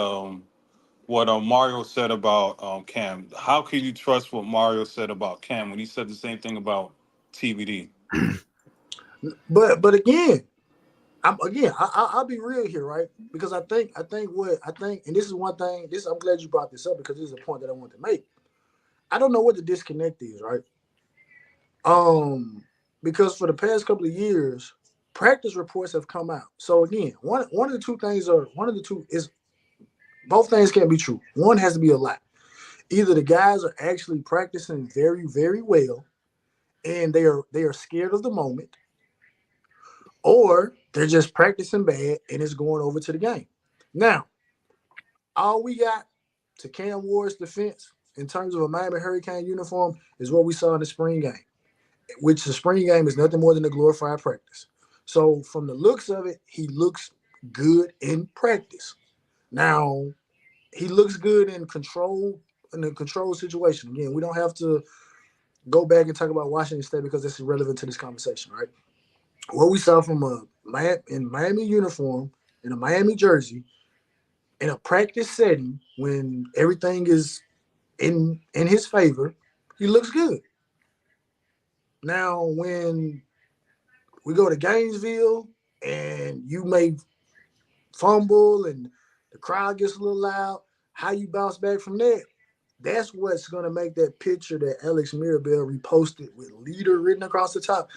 Speaker 2: what Mario said about Cam. How can you trust what Mario said about Cam when he said the same thing about TBD?
Speaker 1: But again, I'll be real here, right? Because I think, and this is one thing. I'm glad you brought this up because this is a point that I want to make. I don't know what the disconnect is, right? Because for the past couple of years, practice reports have come out. So again, one of the two is both things can't be true. One has to be a lie. Either the guys are actually practicing very, very well, and they are scared of the moment, or they're just practicing bad and it's going over to the game. Now, all we got to Cam Ward's defense in terms of a Miami Hurricane uniform is what we saw in the spring game, which the spring game is nothing more than a glorified practice. So from the looks of it, he looks good in practice. Now, he looks good in a control situation. Again, we don't have to go back and talk about Washington State because it's irrelevant to this conversation, right? What we saw from a Miami uniform in a Miami jersey in a practice setting when everything is in his favor, he looks good. Now, when we go to Gainesville and you may fumble and the crowd gets a little loud, how you bounce back from that? That's what's going to make that picture that Alex Mirabel reposted with leader written across the top.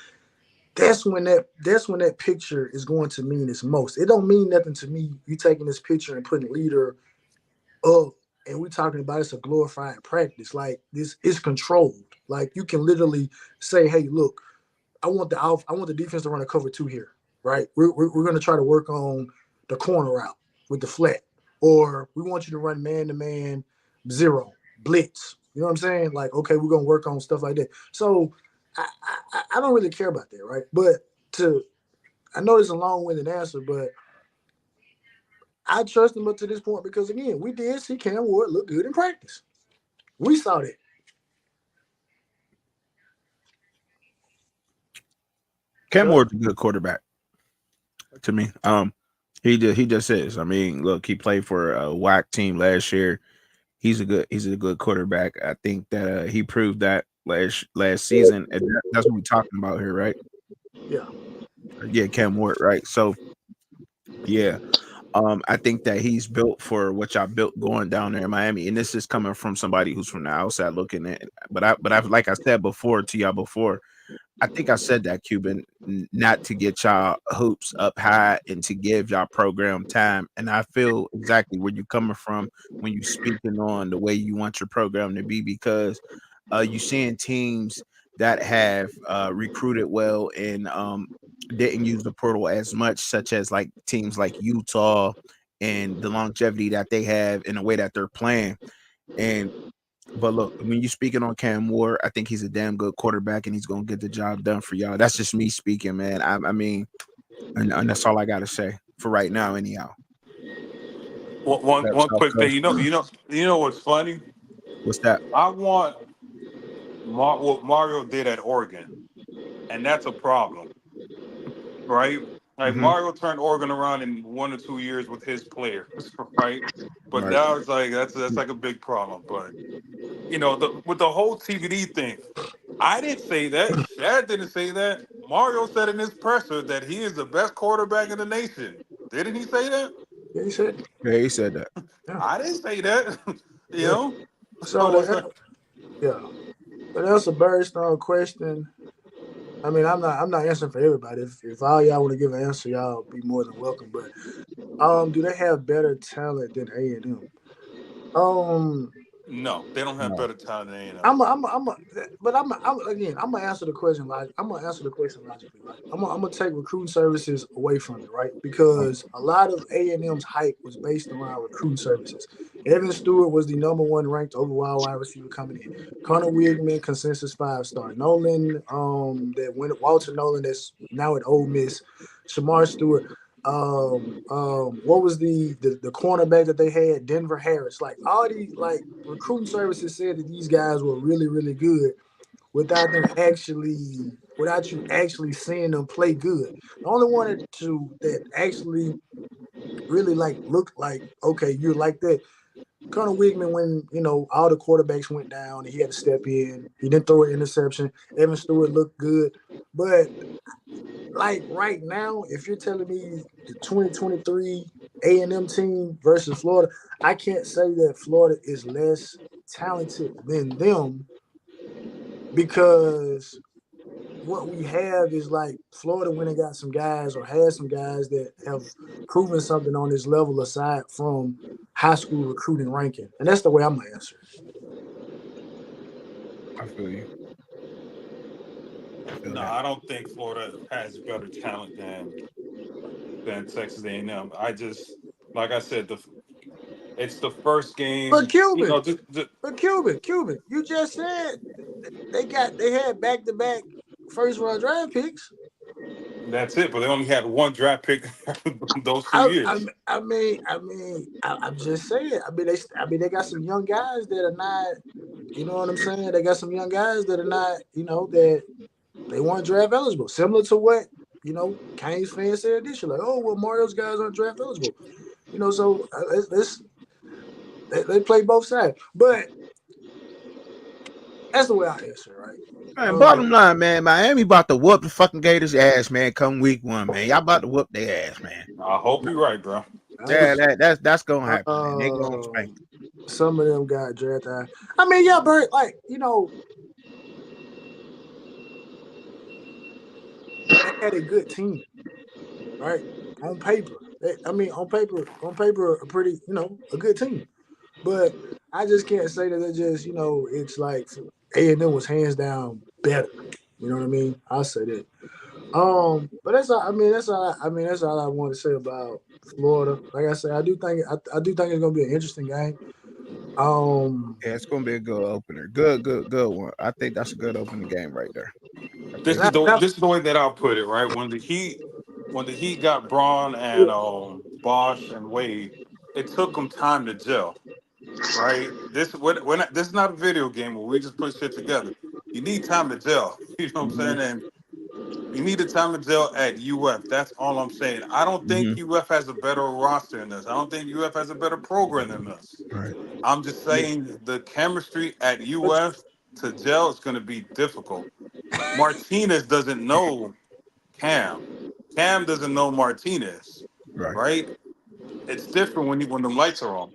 Speaker 1: That's when that picture is going to mean its most. It don't mean nothing to me. You taking this picture and putting leader up, and we talking about it's a glorified practice. Like this is controlled. Like you can literally say, "Hey, look, I want the defense to run a cover 2 here, right? We're going to try to work on the corner route with the flat, or we want you to run man-to-man zero blitz. You know what I'm saying? Like, okay, we're going to work on stuff like that. So I don't really care about that, right? But I know it's a long-winded answer, but I trust him up to this point because, again, we did see Cam Ward look good in practice. We saw that.
Speaker 3: Cam Ward's a good quarterback to me. He just is. I mean, look, he played for a WAC team last year. He's a good quarterback. I think that he proved that last season. And that's what we're talking about here, right? Yeah, Cam Ward, right? So, yeah. I think that he's built for what y'all built going down there in Miami, and this is coming from somebody who's from the outside looking at it. But I've like I said before to y'all before, I think I said that, Cuban, not to get y'all hoops up high and to give y'all program time. And I feel exactly where you're coming from when you're speaking on the way you want your program to be, because you're seeing teams that have recruited well and didn't use the portal as much, such as like teams like Utah and the longevity that they have in the way that they're playing. But look, when you're speaking on Cam Ward, I think he's a damn good quarterback and he's going to get the job done for y'all. That's just me speaking, man. I mean, and that's all I got to say for right now, anyhow.
Speaker 2: One quick thing, you know what's funny?
Speaker 3: What's that?
Speaker 2: I want what Mario did at Oregon, and that's a problem, right? Like Mario turned Oregon around in 1 or 2 years with his players, right? But now it's like that's like a big problem. But with the whole TVD thing, I didn't say that. Shad didn't say that. Mario said in his presser that he is the best quarterback in the nation. Didn't he say that?
Speaker 1: Yeah, he said.
Speaker 3: Yeah, he said that.
Speaker 1: Yeah.
Speaker 2: I didn't say that. you know.
Speaker 1: So but that's a Birdstone question. I mean, I'm not answering for everybody. If all y'all want to give an answer, y'all be more than welcome. But do they have better talent than A&M?
Speaker 2: No, they don't have
Speaker 3: No.
Speaker 2: better talent than A&M.
Speaker 1: I'm gonna answer the question. I'm gonna answer the question logically. Right? I'm gonna take recruiting services away from it, right? Because a lot of A&M's hype was based around recruiting services. Evan Stewart was the #1 ranked overall wide receiver coming in. Connor Wigman, consensus 5-star. Nolan, that went Walter Nolan, that's now at Ole Miss. Shamar Stewart. What was the cornerback that they had? Denver Harris. Like all these recruiting services said that these guys were really, really good without you actually seeing them play good. The only one that actually really looked like, okay, you're like that. Connor Wigman, when all the quarterbacks went down, he had to step in. He didn't throw an interception. Evan Stewart looked good, but right now, if you're telling me the 2023 A&M team versus Florida, I can't say that Florida is less talented than them because what we have is Florida went and got some guys or had some guys that have proven something on this level aside from high school recruiting ranking. And that's the way I'm going to answer it.
Speaker 3: I feel you.
Speaker 2: No, I don't think Florida has better talent than Texas A&M. Like I said, it's the first game.
Speaker 1: But Cuban,
Speaker 2: Cuban,
Speaker 1: you just said they had back-to-back first-round draft picks.
Speaker 2: That's it. But they only had one draft pick those 2 years.
Speaker 1: I'm just saying. They got some young guys that are not. You know what I'm saying? They got some young guys that are not. That they weren't draft eligible. Similar to what Canes fans said this year. Like, oh well, Mario's guys aren't draft eligible. So they play both sides. But that's the way I answer, right?
Speaker 3: Man, bottom line, man, Miami about to whoop the fucking Gators' ass, man. Come week 1, man. Y'all about to whoop their ass, man.
Speaker 2: I hope you're right, bro.
Speaker 3: Yeah, that's gonna happen, man. They gonna spank.
Speaker 1: Some of them got drafted. I mean, yeah, Bert, they had a good team, right? On paper. On paper, a pretty, a good team. But I just can't say that it's just, it's like A&M was hands down better. You know what I mean? I'll say that. But that's all. That's all I want to say about Florida. Like I said, I do think it's gonna be an interesting game.
Speaker 3: Yeah, it's gonna be a good opener. Good one. I think that's a good opening game right there.
Speaker 2: This is the way that I'll put it, right? When the Heat got Braun and Bosch and Wade, it took them time to gel, right? This is not a video game where we just put shit together. You need time to gel. You know what I'm saying? And you need the time to gel at UF. That's all I'm saying. I don't think UF has a better roster than us. I don't think UF has a better program than us.
Speaker 3: Right.
Speaker 2: I'm just saying the chemistry at UF to gel is going to be difficult. Martinez doesn't know Cam. Cam doesn't know Martinez. Right? It's different when the lights are on.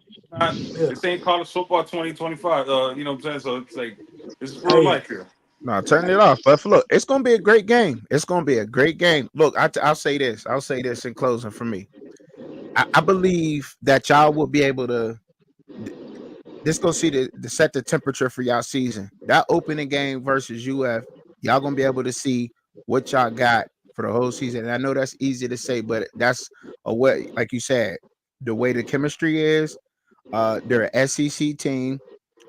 Speaker 2: This ain't college football 2025. You know what I'm saying? So it's like this is real life here.
Speaker 3: No, turn it off. But look, it's gonna be a great game. It's gonna be a great game. Look, I'll say this. I'll say this in closing for me. I believe that y'all will be able to. This gonna see the set the temperature for y'all season. That opening game versus UF, y'all gonna be able to see what y'all got for the whole season. And I know that's easy to say, but that's a way, like you said, the way the chemistry is. They're an SEC team.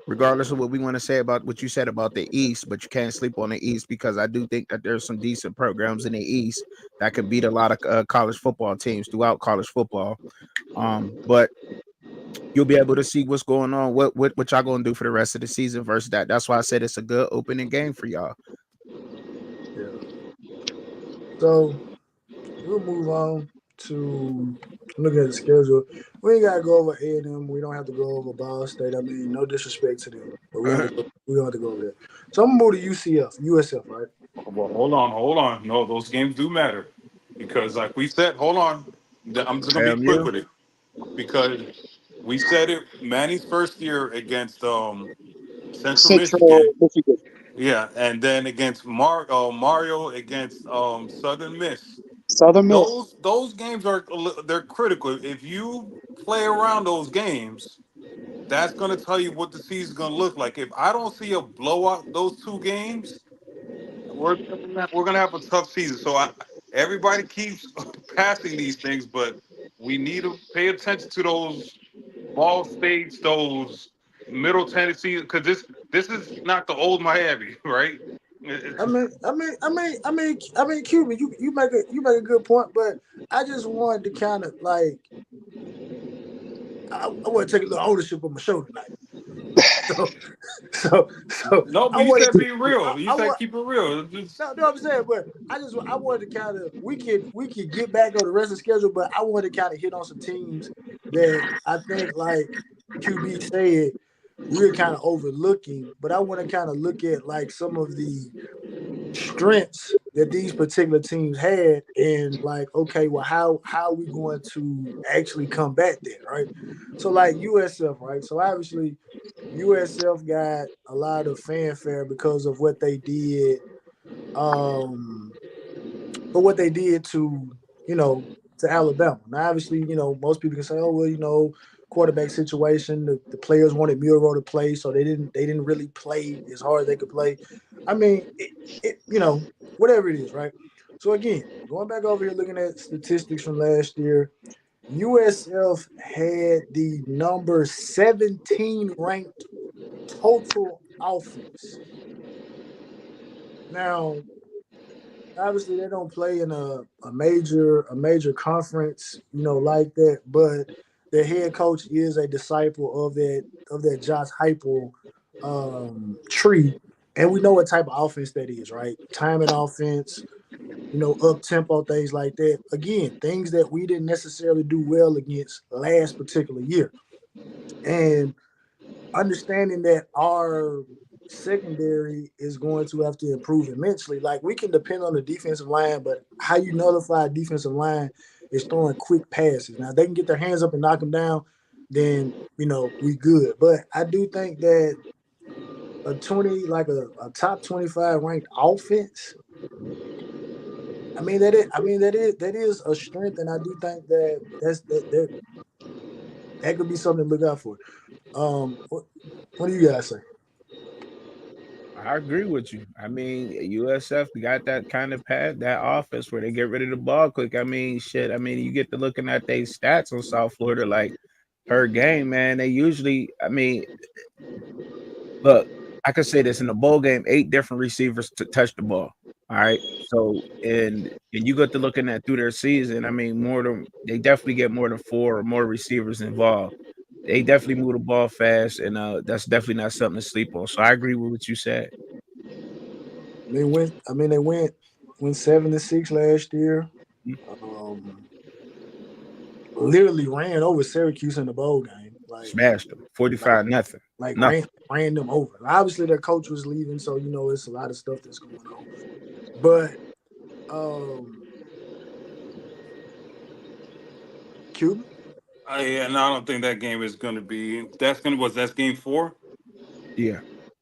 Speaker 3: Regardless of what we want to say about what you said about the East, but you can't sleep on the East because I do think that there's some decent programs in the East that could beat a lot of college football teams throughout college football. But you'll be able to see what's going on, what y'all gonna do for the rest of the season versus that. That's why I said it's a good opening game for y'all.
Speaker 1: Yeah. So we'll move on to looking at the schedule. We ain't gotta go over A&M. We don't have to go over Ball State. I mean, no disrespect to them, but we don't have to go over there. So I'm gonna move to USF, right?
Speaker 2: Well, hold on. No, those games do matter because, like we said, hold on. I'm just gonna be quick with it because we said it. Manny's first year against Central Michigan. Yeah, and then against Mario against Southern Miss. Those games they're critical. If you play around those games, that's going to tell you what the season's going to look like. If I don't see a blowout those two games, we're gonna have a tough season. So everybody keeps passing these things, but we need to pay attention to those ball states, those Middle Tennessee, because this is not the old Miami, right?
Speaker 1: Cuban, you make a good point, but I just wanted to kind of like I want to take a little ownership on my show tonight. So
Speaker 2: No,
Speaker 1: I
Speaker 2: but you
Speaker 1: wanted
Speaker 2: said
Speaker 1: to,
Speaker 2: be real. You
Speaker 1: I
Speaker 2: said
Speaker 1: want
Speaker 2: keep it real. Just,
Speaker 1: no, I'm saying, but I wanted to kind of we could get back on the rest of the schedule, but I wanted to kind of hit on some teams that I think like QB said we're kind of overlooking, but I want to kind of look at like some of the strengths that these particular teams had and like okay well how are we going to actually combat that, right? So like USF, right? So obviously USF got a lot of fanfare because of what they did um for what they did to to Alabama. Now obviously most people can say oh well quarterback situation, the players wanted Muro to play so they didn't really play as hard as they could play. I mean whatever it is, right? So again, going back over here looking at statistics from last year, USF had the number 17 ranked total offense. Now obviously they don't play in a major conference, like that. But their head coach is a disciple of that Josh Heupel tree, and we know what type of offense that is, right? Timing offense, up tempo things like that. Again, things that we didn't necessarily do well against last particular year, and understanding that our secondary is going to have to improve immensely. Like we can depend on the defensive line, but how you nullify a defensive line is throwing quick passes. Now they can get their hands up and knock them down, then we good. But I do think that a top 25 ranked offense. That is a strength, and I do think that could be something to look out for. What do you guys say?
Speaker 3: I agree with you. I mean, USF got that kind of pad, that offense where they get rid of the ball quick. I mean, shit. I mean, you get to looking at their stats on South Florida, like per game, man. They usually, I mean, look, I could say this in the bowl game, 8 different receivers to touch the ball. All right. So and you got to looking at through their season. I mean, they definitely get more than 4 or more receivers involved. They definitely move the ball fast, and that's definitely not something to sleep on. So I agree with what you said.
Speaker 1: They went 7-6 last year.
Speaker 3: Mhm.
Speaker 1: Um, Literally ran over Syracuse in the bowl game.
Speaker 3: Smashed them,
Speaker 1: Like
Speaker 3: 45-0.
Speaker 1: like
Speaker 3: Nothing.
Speaker 1: ran them over. Obviously their coach was leaving, so it's a lot of stuff that's going on. But Cuban,
Speaker 2: and I don't think that game is going to be. That's game 4.
Speaker 3: Yeah.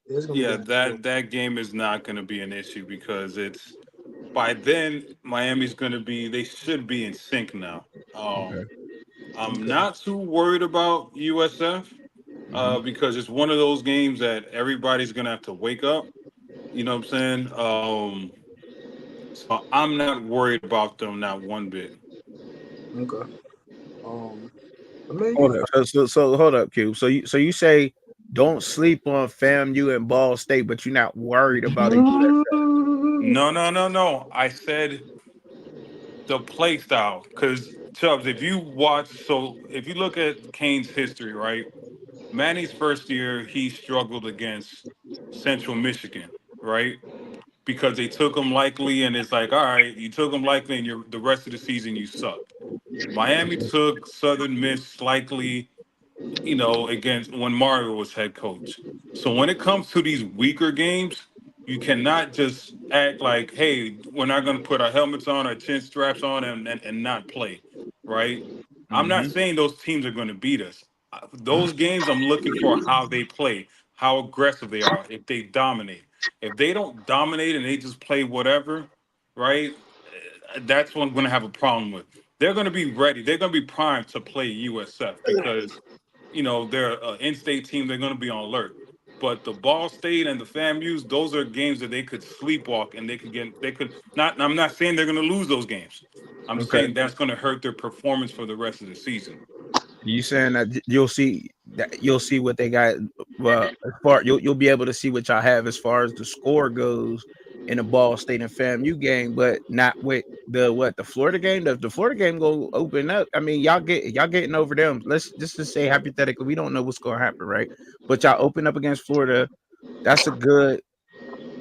Speaker 1: it's gonna be
Speaker 2: Yeah,
Speaker 1: game 4.
Speaker 2: that game is not going to be an issue because it's by then Miami's going to be. They should be in sync now.
Speaker 3: Okay.
Speaker 2: I'm
Speaker 1: Okay.
Speaker 2: not too worried about USF
Speaker 3: Mhm.
Speaker 2: because it's one of those games that everybody's going to have to wake up. You know what I'm saying? So I'm not worried about them, not one bit.
Speaker 1: Okay. Um, I mean,
Speaker 3: Hold up. So hold up, Q. So you say don't sleep on FAMU and Ball State, but you're not worried about a USF.
Speaker 2: No, no, no, no. I said the play style because Chubbs, if you look at Kane's history, right? Manny's first year, he struggled against Central Michigan, right? Because they took him likely, and it's like, all right, you took him likely, and the rest of the season you sucked. Miami took Southern Miss likely, against when Mario was head coach. So when it comes to these weaker games, you cannot just act like, hey, we're not going to put our helmets on, our chin straps on, and not play, right? I'm not
Speaker 3: Mm-hmm.
Speaker 2: saying those teams are going to beat us. Those games, I'm looking for how they play, how aggressive they are, if they dominate. If they don't dominate and they just play whatever, right? That's what I'm going to have a problem with. They're going to be ready. They're going to be primed to play USF because they're an in-state team. They're going to be on alert. But the Ball State and the FAMU's, those are games that they could sleepwalk and they could not. I'm not saying they're going to lose those games. I'm just
Speaker 3: Okay.
Speaker 2: saying that's going to hurt their performance for the rest of the season.
Speaker 3: You saying that you'll see what they got. Well, as far you'll be able to see what y'all have as far as the score goes in the Ball State and FAMU game, but not with the Florida game. The Florida game go open up. I mean, y'all getting over them. Let's just to say hypothetically, we don't know what's going to happen, right? But y'all open up against Florida. That's a good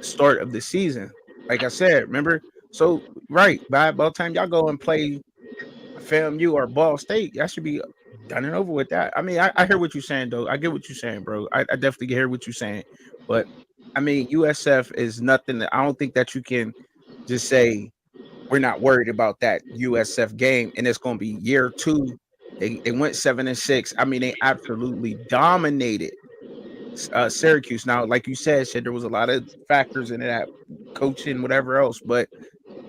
Speaker 3: start of the season. Like I said, remember. So right by the time y'all go and play FAMU or Ball State, y'all should be done and over with that. I mean, I hear what you're saying, though. I get what you're saying, bro. I definitely hear what you're saying. But I mean, USF is nothing. I don't think that you can just say we're not worried about that USF game, and it's going to be year 2. They went 7-6. I mean, they absolutely dominated Syracuse. Now, like you said, there was a lot of factors in that, coaching, whatever else, but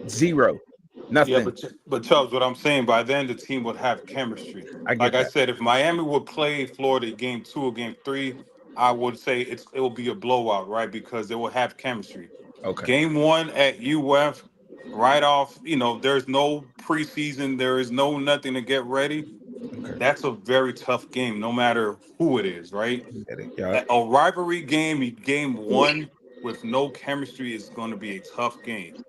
Speaker 3: zero.
Speaker 2: Yeah,
Speaker 3: Nothing.
Speaker 2: but Chubbs, what I'm saying, by then the team would have chemistry.
Speaker 3: I get
Speaker 2: Like I
Speaker 3: that.
Speaker 2: said, if Miami would play Florida game 2 or game 3, I would say it will be a blowout, right? Because they will have chemistry.
Speaker 3: Okay.
Speaker 2: Game 1 at UF, right off, there's no preseason, there is no nothing to get ready.
Speaker 3: Okay.
Speaker 2: That's a very tough game, no matter who it is, right?
Speaker 3: Yeah.
Speaker 2: A rivalry game 1 with no chemistry is going to be a tough game,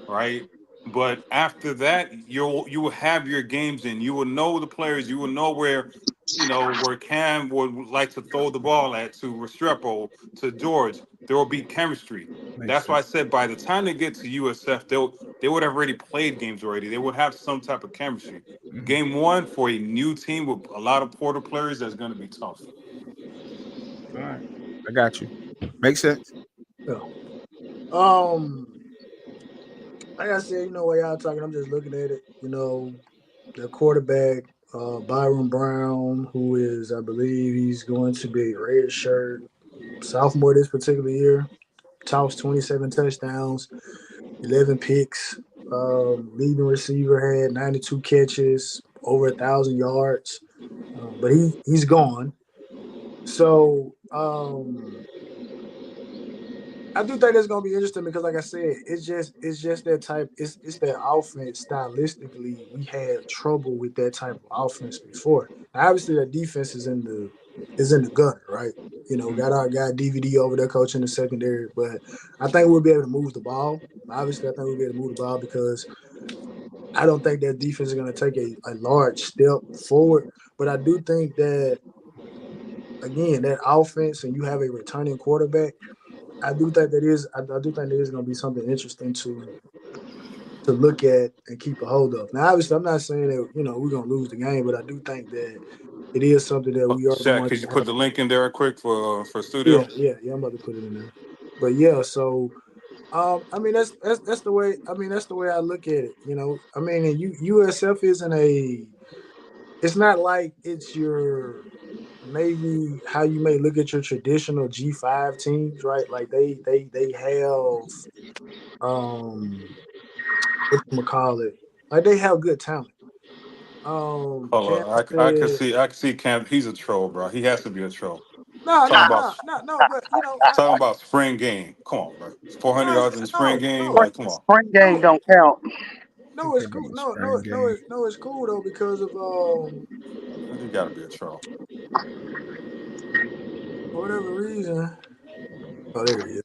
Speaker 2: right? But after that, you will have your games and you will know the players. You will know where Cam would like to throw the ball at, to Restrepo, to George. There will be chemistry. That's why I said by the time they get to USF, they would have already played games already. They would have some type of chemistry.
Speaker 3: Mhm.
Speaker 2: Game 1 for a new team with a lot of portal players, that's going to be tough.
Speaker 3: All right, I got you. Makes sense.
Speaker 1: Yeah. Like I said, while y'all talking, I'm just looking at it. The quarterback, Byron Brown, who is, I believe, he's going to be a red shirt sophomore this particular year. Tossed 27 touchdowns, 11 picks. Leading receiver, had 92 catches, over 1,000 yards. But he's gone. So I do think it's gonna be interesting because, like I said, it's just that type. It's that offense stylistically. We had trouble with that type of offense before. Now, obviously, the defense is in the gutter, right? Got our guy DVD over there coaching the secondary, but I think we'll be able to move the ball. Obviously, I think we'll be able to move the ball because I don't think that defense is going to take a large step forward. But I do think that, again, that offense and you have a returning quarterback, I do think there is going to be something interesting to look at and keep a hold of. Now, obviously, I'm not saying that we're going to lose the game, but I do think that it is something that we are
Speaker 2: Shaq,
Speaker 1: going
Speaker 2: could you
Speaker 1: to
Speaker 2: put
Speaker 1: have.
Speaker 2: the link in there quick for studio?
Speaker 1: Yeah. I'm about to put it in there. But yeah, so I mean that's the way. I mean that's the way I look at it. I mean, and USF isn't a. It's not like it's your maybe how you may look at your traditional G5 teams, right? Like they have what you call it? Like they have good talent.
Speaker 2: Hold
Speaker 1: Cam
Speaker 2: on, I can
Speaker 1: said,
Speaker 2: see Cam. He's a troll, bro. He has to be a troll.
Speaker 1: no,
Speaker 2: Talking
Speaker 1: no,
Speaker 2: about
Speaker 1: no, no, no, but
Speaker 2: talking about spring game. Come on, bro. 400
Speaker 1: no,
Speaker 2: yards in the spring
Speaker 1: no,
Speaker 2: game.
Speaker 1: no,
Speaker 2: Like, come on.
Speaker 4: Spring game
Speaker 1: no,
Speaker 4: don't count.
Speaker 1: no, it's cool. No, it's cool though because of
Speaker 2: He got to be a troll.
Speaker 1: for whatever reason. Oh, there he is.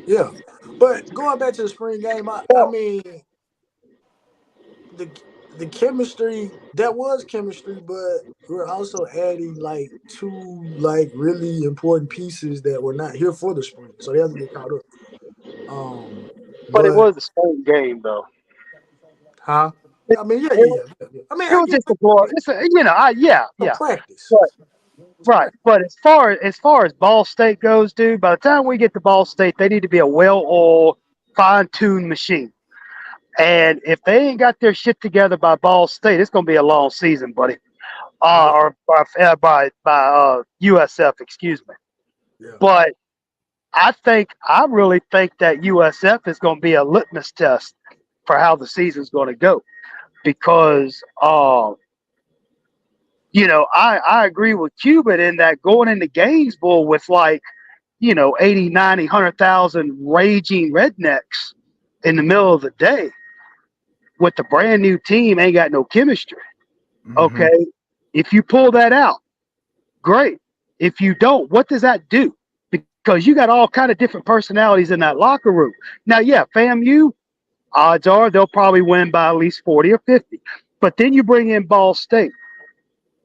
Speaker 1: Yeah, but going back to the spring game, I mean the chemistry, that was chemistry, but we're also adding like 2 like really important pieces that were not here for the spring, so they have to get caught up.
Speaker 4: But it
Speaker 1: But
Speaker 4: was a spring game, though.
Speaker 1: huh?
Speaker 4: It,
Speaker 1: I mean, yeah.
Speaker 4: it,
Speaker 1: I mean,
Speaker 4: it was just a floor. It's
Speaker 1: a
Speaker 4: yeah.
Speaker 1: practice.
Speaker 4: But right. But as far as Ball State goes, dude, by the time we get to Ball State, they need to be a well-oiled, fine-tuned machine. And if they ain't got their shit together by Ball State, it's gonna be a long season, buddy.
Speaker 1: Yeah.
Speaker 4: Or by USF, excuse me.
Speaker 1: Yeah.
Speaker 4: But I really think that USF is going to be a litmus test for how the season's going to go, because I agree with Cuban in that going into Gainesville with 80, 90, 100,000 raging rednecks in the middle of the day with the brand new team ain't got no chemistry.
Speaker 3: Mhm.
Speaker 4: Okay. If you pull that out, great. If you don't, what does that do? Because you got all kind of different personalities in that locker room. Now, yeah, FAMU, odds are they'll probably win by at least 40 or 50. But then you bring in Ball State,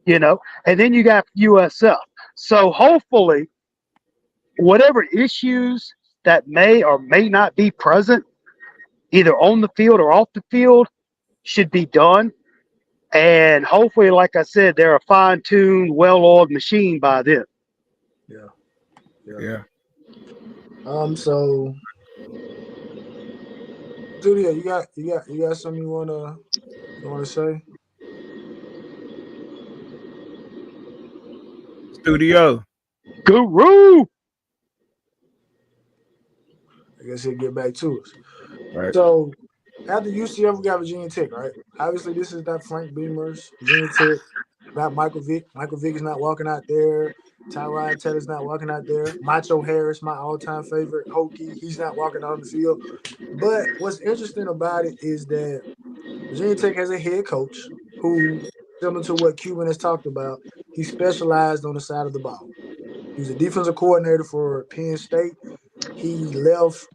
Speaker 4: and then you got USF. So hopefully, whatever issues that may or may not be present, either on the field or off the field, should be done. And hopefully, like I said, they're a fine-tuned, well-oiled machine by then.
Speaker 3: Yeah.
Speaker 1: So Studio, you got something you wanna say?
Speaker 3: Studio.
Speaker 4: Guru!
Speaker 1: I guess he'll get back to us.
Speaker 3: Right.
Speaker 1: So after UCF, we got Virginia Tech, right? Obviously, this is not Frank Beamer's Virginia Tech, not Michael Vick. Michael Vick is not walking out there. Tyrod Taylor's not walking out there. Macho Harris, my all-time favorite Hokie, he's not walking out on the field. But what's interesting about it is that Virginia Tech has a head coach who, similar to what Cuban has talked about, he specialized on the side of the ball. He was a defensive coordinator for Penn State. He left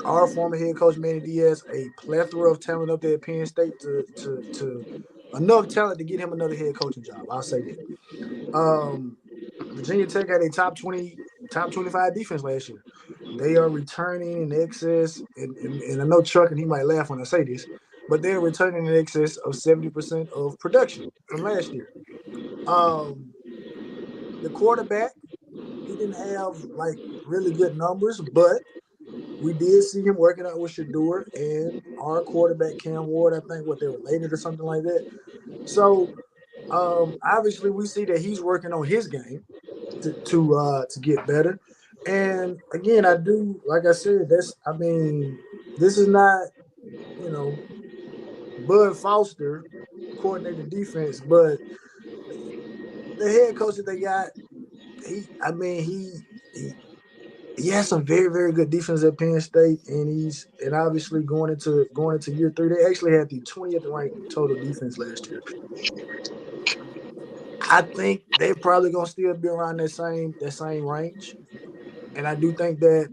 Speaker 1: our former head coach Manny Diaz a plethora of talent up there at Penn State to enough talent to get him another head coaching job. I'll say that. Virginia Tech had a top 25 defense last year. They are returning in excess, and I know Chuck and he might laugh when I say this, but they are returning in excess of 70% of production from last year. The quarterback, he didn't have really good numbers, but we did see him working out with Shador and our quarterback Cam Ward. I think they were related or something like that. So obviously we see that he's working on his game to get better. And again, I do, like I said, this is not, Bud Foster coordinating defense, but the head coach that they got, he has some very, very good defense at Penn State, and obviously going into year 3, they actually had the 20th ranked total defense last year. I think they're probably gonna still be around that same range, and I do think that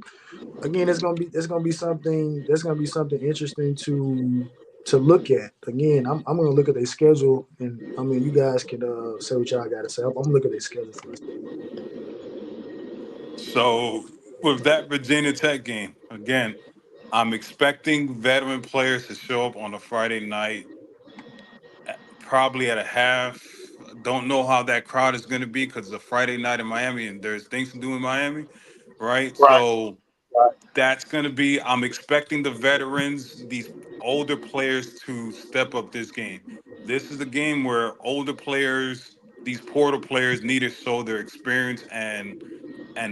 Speaker 1: again it's gonna be something interesting to look at. Again, I'm gonna look at their schedule, and you guys can say what y'all got to say. I'm gonna look at their schedule first.
Speaker 2: So with that Virginia Tech game, again, I'm expecting veteran players to show up on a Friday night, probably at a half. Don't know how that crowd is going to be because it's a Friday night in Miami and there's things to do in Miami, right?
Speaker 4: Right.
Speaker 2: So that's going to be, I'm expecting the veterans, these older players to step up this game. This is a game where older players, these portal players need to show their experience and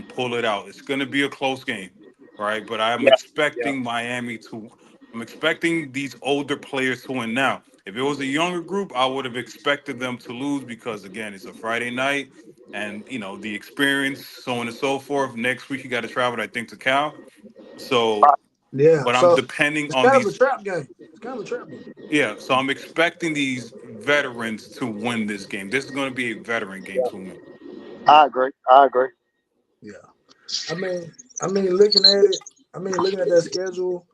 Speaker 2: pull it out. It's going to be a close game, right? But I'm expecting Miami to. I'm expecting these older players to win. Now, if it was a younger group, I would have expected them to lose because again, it's a Friday night, and the experience, so on and so forth. Next week, you got to travel, I think, to Cal. So,
Speaker 1: Yeah,
Speaker 2: but I'm
Speaker 1: so
Speaker 2: depending
Speaker 1: it's
Speaker 2: on
Speaker 1: kind of a
Speaker 2: these.
Speaker 1: trap game. It's kind of a trap game.
Speaker 2: Yeah, so I'm expecting ththese veterans to win this game. This is going to be a veteran game to win.
Speaker 4: I agree.
Speaker 1: Yeah, I mean, looking at it, looking at that schedule,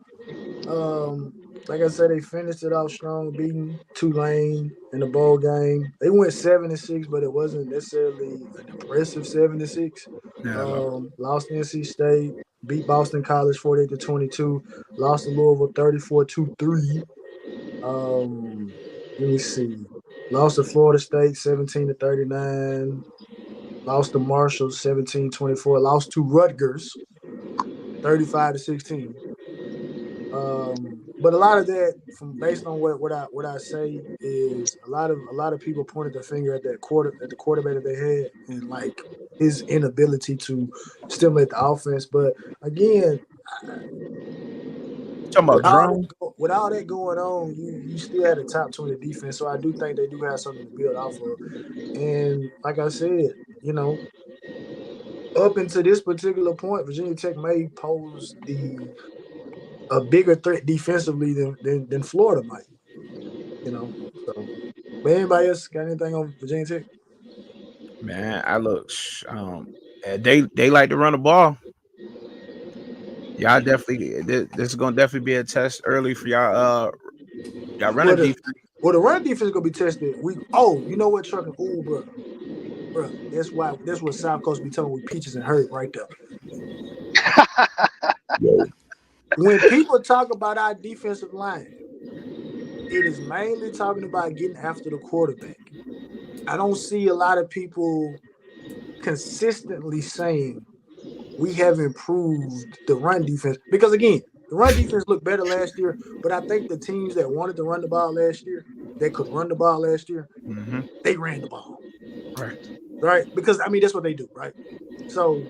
Speaker 1: like I said, they finished it off strong, beating Tulane in the bowl game. They went 7-6, but it wasn't necessarily an impressive 7-6.
Speaker 3: Yeah.
Speaker 1: Lost to NC State, beat Boston College 48-22, lost to Louisville 34-3. Let me see. Lost to Florida State 17-39. Lost to Marshall 17-24. Lost to Rutgers 35-16. But a lot of that, from based on what I say, is a lot of people pointed the finger at the quarterback that they had and his inability to stimulate the offense. But again,
Speaker 3: talking about drone?
Speaker 1: with all that going on, you still had a top 20 defense. So I do think they do have something to build off of. And like I said, you know, up until this particular point, Virginia Tech may pose a bigger threat defensively than Florida might. You know, so. But anybody else got anything on Virginia Tech?
Speaker 3: Man, they like to run the ball. Y'all definitely this is gonna definitely be a test early for y'all running defense.
Speaker 1: Well, the running defense is gonna be tested. You know what, Trucking? Ooh, bro. That's what South Coast be telling we peaches and hurt right there. When people talk about our defensive line, it is mainly talking about getting after the quarterback. I don't see a lot of people consistently saying we have improved the run defense, because again, the run defense looked better last year, but I think the teams that wanted to run the ball last year, that could run the ball last year, they ran the ball. Right? Because, I mean, that's what they do, right? So,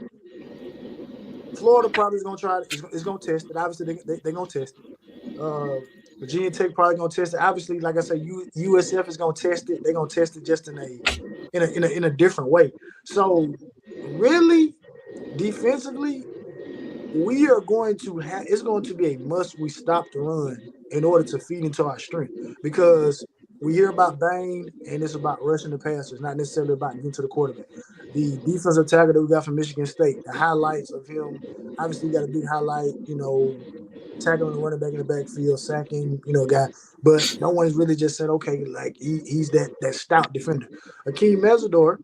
Speaker 1: Florida probably is going to try it. It's going to test it. Obviously, they're going to test it. Virginia Tech probably going to test it. Obviously, like I said, USF is going to test it. They're going to test it just in a different way. So, really, defensively, we are going to have – it's going to be a must we stop the run in order to feed into our strength, because we hear about Bain, and it's about rushing the passer. It's not necessarily about getting to the quarterback. The defensive tackle that we got from Michigan State, the highlights of him, obviously you got a big highlight, you know, tackling the running back in the backfield, sacking, you know, guy. But no one's really just said, okay, like he's that stout defender. Akeem Mesidor,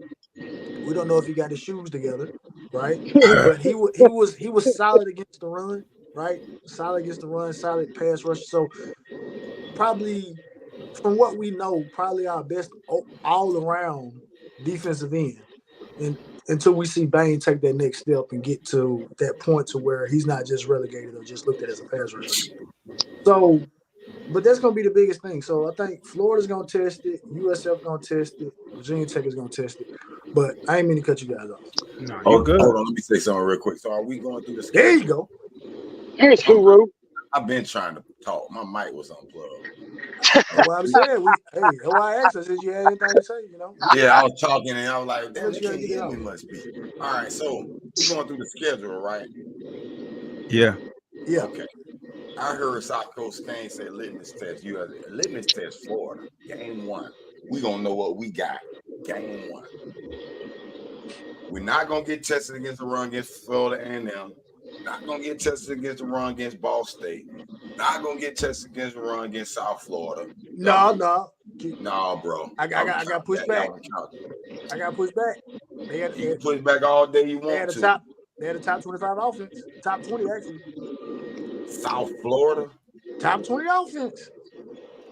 Speaker 1: we don't know if he got his shoes together, right? But he was solid against the run, right? Solid against the run, solid pass rush. So probably, from what we know, probably our best all-around defensive end, and until we see Bain take that next step and get to that point to where he's not just relegated or just looked at as a pass rusher. So, but that's going to be the biggest thing. So I think Florida's going to test it, USF going to test it, Virginia Tech is going to test it. But I ain't mean to cut you guys off.
Speaker 3: No,
Speaker 5: Hold on, let me say something real quick. So are we going through the schedule?
Speaker 1: There you go.
Speaker 4: Here's Guru.
Speaker 5: I've been trying to talk. My mic was unplugged.
Speaker 1: That's what I'm saying. That's why I asked. I said, you had anything to say, you know?
Speaker 5: Yeah, I was talking and I was like, damn, they
Speaker 1: You gotta
Speaker 5: can't
Speaker 1: get it
Speaker 5: hear
Speaker 1: out.
Speaker 5: me much. All right, so we're going through the schedule, right?
Speaker 3: Yeah.
Speaker 5: Okay. I heard South Coast Kane say litmus test. You have a litmus test Florida. Game 1. We're going to know what we got. Game 1. We're not going to get tested against the run against Florida A&M. Not going to get tested against the run against Ball State. Not going to get tested against the run against South Florida.
Speaker 1: No.
Speaker 5: No, bro.
Speaker 1: I got pushed back. I got pushed back.
Speaker 5: You can push back all day you want to.
Speaker 1: They had a top 25 offense. Top 20, actually.
Speaker 5: South Florida?
Speaker 1: Top 20 offense.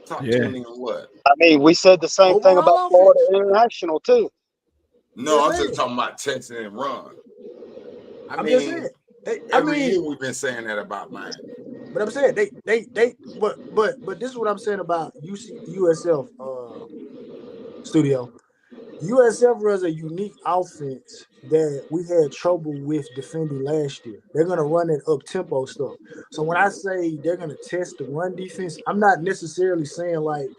Speaker 5: Top 20 in what?
Speaker 4: I mean, we said the same thing about
Speaker 1: Overall
Speaker 4: Florida International, too.
Speaker 5: No, I'm just talking about testing and run. I mean,
Speaker 1: just saying.
Speaker 5: Every year we've been saying that about Miami.
Speaker 1: But I'm saying but this is what I'm saying about USF studio. USF runs a unique offense that we had trouble with defending last year. They're gonna run that up tempo stuff. So when I say they're gonna test the run defense, I'm not necessarily saying like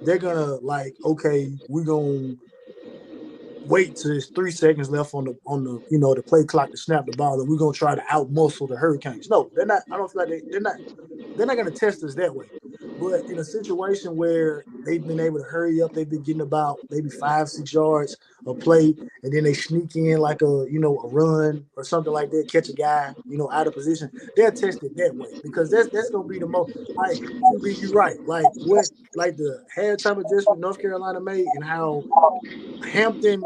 Speaker 1: they're gonna like, okay, we're gonna wait till there's 3 seconds left on the the play clock to snap the ball, and we're gonna try to outmuscle the Hurricanes. No, they're not. I don't feel like they're not gonna test us that way. But in a situation where they've been able to hurry up, they've been getting about maybe 5-6 yards a play, and then they sneak in like a run or something like that, catch a guy out of position. They're tested that way because that's gonna be the most. Like you're right. Like what the halftime adjustment North Carolina made and how Hampton,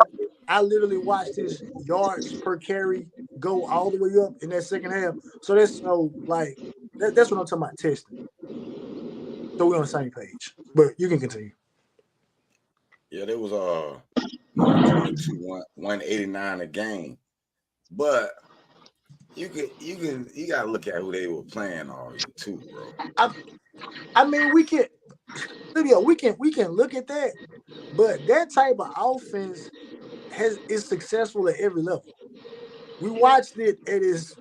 Speaker 1: I literally watched his yards per carry go all the way up in that second half. So that's that's what I'm talking about testing. So we're on the same page. But you can continue.
Speaker 5: Yeah, there was 189 a game. But you gotta look at who they were playing all year too, bro.
Speaker 1: I mean we can look at that, but that type of offense is successful at every level. We watched it at his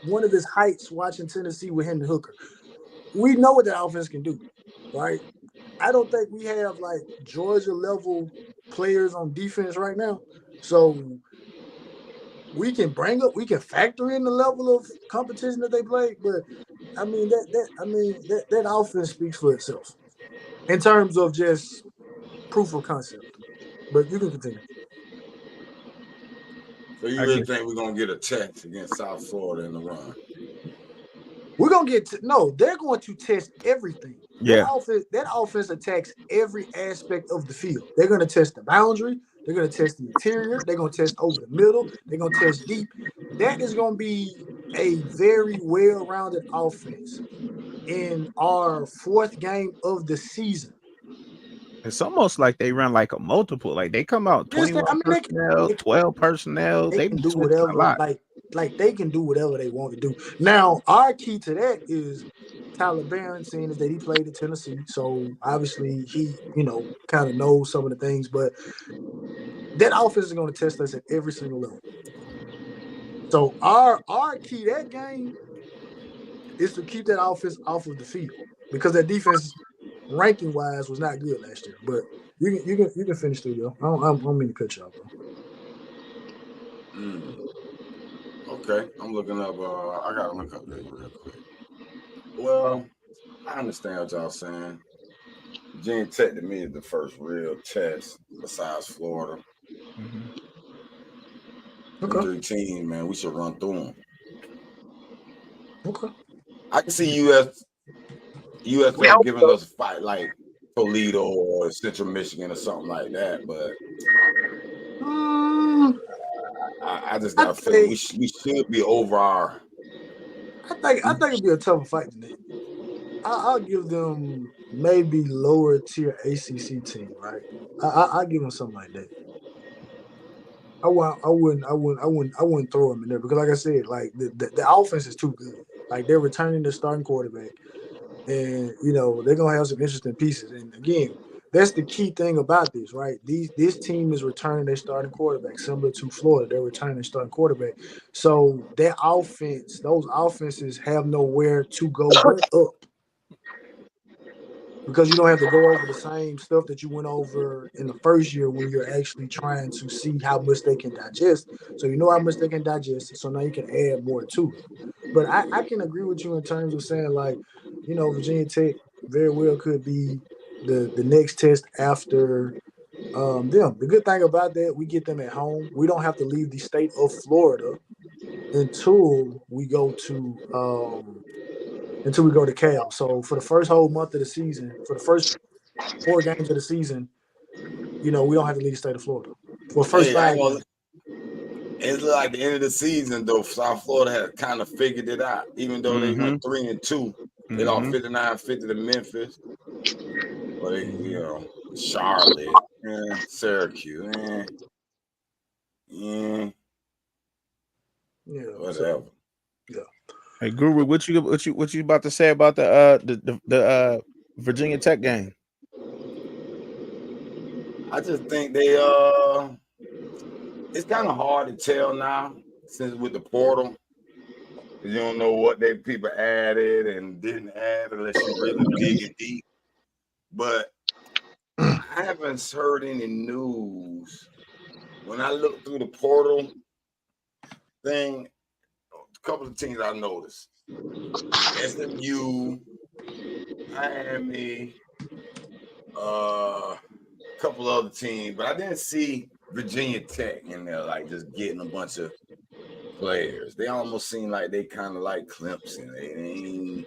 Speaker 1: one of his heights watching Tennessee with Hendon Hooker. We know what that offense can do, right? I don't think we have like Georgia level players on defense right now. So we can factor in the level of competition that they play, but I mean that offense speaks for itself in terms of just proof of concept. But you can continue.
Speaker 5: So you really think we're gonna get a test against South Florida in the run?
Speaker 1: We're gonna they're going to test everything.
Speaker 3: Yeah.
Speaker 1: That offense attacks every aspect of the field. They're gonna test the boundary, they're gonna test the interior, they're gonna test over the middle, they're gonna test deep. That is gonna be a very well-rounded offense in our fourth game of the season.
Speaker 3: It's almost like they run like a multiple. Like they come out 21 personnel, 12 personnel.
Speaker 1: They can do whatever. Like they can do whatever they want to do. Now, our key to that is Tyler Barron, seeing as that he played at Tennessee. So obviously he, kind of knows some of the things, but that offense is going to test us at every single level. So our key to that game is to keep that offense off of the field because that defense ranking wise was not good last year. But you can finish through, yo. I don't mean to cut you off, bro.
Speaker 5: Okay, I'm looking up. I gotta look up this real quick. Well, I understand what y'all saying. Virginia Tech to me is the first real test besides Florida.
Speaker 1: Okay.
Speaker 5: 3 teams, man, we should run through them.
Speaker 1: Okay.
Speaker 5: I can see USF giving us a fight like Toledo or Central Michigan or something like that, but I just got a feeling we should be over our.
Speaker 1: I think it'd be a tougher fight than that. I'll give them maybe lower tier ACC team, right? I'll give them something like that. I wouldn't throw them in there because, like I said, like the offense is too good. Like they're returning their starting quarterback, and they're gonna have some interesting pieces. And again, that's the key thing about this, right? This team is returning their starting quarterback, similar to Florida. They're returning their starting quarterback. So those offenses have nowhere to go but up. Because you don't have to go over the same stuff that you went over in the first year when you're actually trying to see how much they can digest. So you know how much they can digest. So now you can add more to it. But I can agree with you in terms of saying, like, Virginia Tech very well could be the next test after them. The good thing about that, we get them at home. We don't have to leave the state of Florida until we go to Cal. So for the first whole month of the season, for the first 4 games of the season, we don't have to leave the state of Florida. For the first 5 games.
Speaker 5: It's like the end of the season, though. South Florida had kind of figured it out, even though they went 3-2. They lost 59-50 to Memphis. But Charlotte, Syracuse, whatever.
Speaker 1: Yeah.
Speaker 3: Hey Guru, what you about to say about the Virginia Tech game?
Speaker 5: I just think they it's kind of hard to tell now since with the portal. You don't know what people added and didn't add unless you really dig it deep. But I haven't heard any news. When I look through the portal thing, a couple of teams I noticed. SMU, Miami, a couple other teams, but I didn't see Virginia Tech in there, like just getting a bunch of players. They almost seem like they kind of like Clemson. They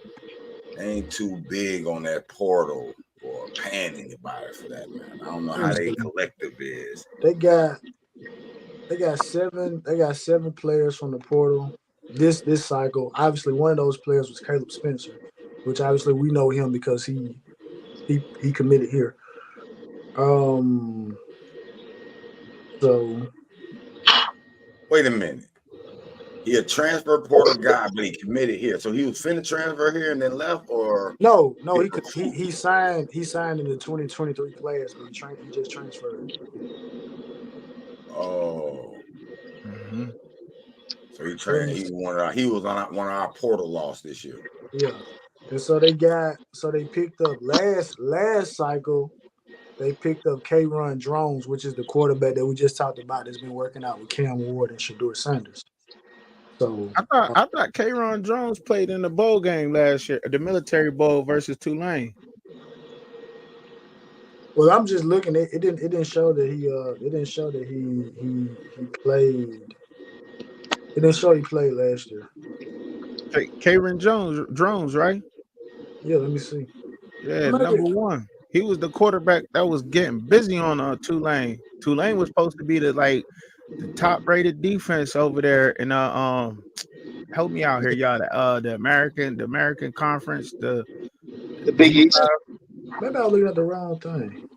Speaker 5: ain't too big on that portal or paying anybody for that, man. I don't know how they collective is.
Speaker 1: They got 7 players from the portal this cycle. Obviously, one of those players was Caleb Spencer, which obviously we know him because he committed here. So
Speaker 5: wait a minute. He a transfer portal guy, but he committed here. So he was finna transfer here and then left, or
Speaker 1: no, he signed in the 2023 class, but he just transferred.
Speaker 5: Oh. So he He was on one of our portal loss this year.
Speaker 1: Yeah. And so they picked up last cycle, they picked up K-Ron Drones, which is the quarterback that we just talked about that's been working out with Cam Ward and Shedeur Sanders. So
Speaker 3: I thought K-Ron Jones played in the bowl game last year, the Military Bowl versus Tulane.
Speaker 1: well, I'm just looking at it. Didn't show that he played. It didn't show he played last year.
Speaker 3: K-Ron Jones, right?
Speaker 1: Yeah, let me see.
Speaker 3: Yeah,
Speaker 1: Maybe.
Speaker 3: number one. He was the quarterback that was getting busy on Tulane. Tulane was supposed to be the top rated defense over there in help me out here, y'all. The American Conference,
Speaker 4: The Big East.
Speaker 1: Maybe I was looking at the wrong thing.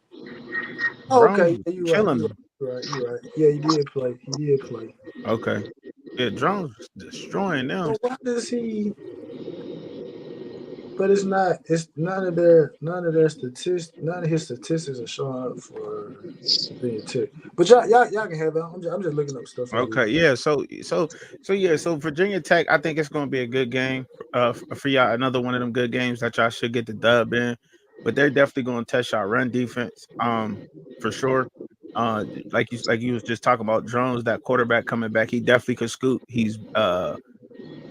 Speaker 1: Oh,
Speaker 3: Browns
Speaker 1: okay,
Speaker 3: was
Speaker 1: yeah, you're
Speaker 3: killing
Speaker 1: right.
Speaker 3: them.
Speaker 1: You're right. Yeah, he did play.
Speaker 3: Okay. Yeah, Jones was destroying them.
Speaker 1: But why does he? But it's not. It's none of their statistics. None of his statistics are showing up for Virginia Tech. But y'all can have it. I'm just looking up stuff.
Speaker 3: Okay, yeah. So Virginia Tech, I think it's going to be a good game for y'all. Another one of them good games that y'all should get the dub in. But they're definitely going to test y'all run defense, for sure. Like you was just talking about Jones, that quarterback coming back, he definitely could scoot. He's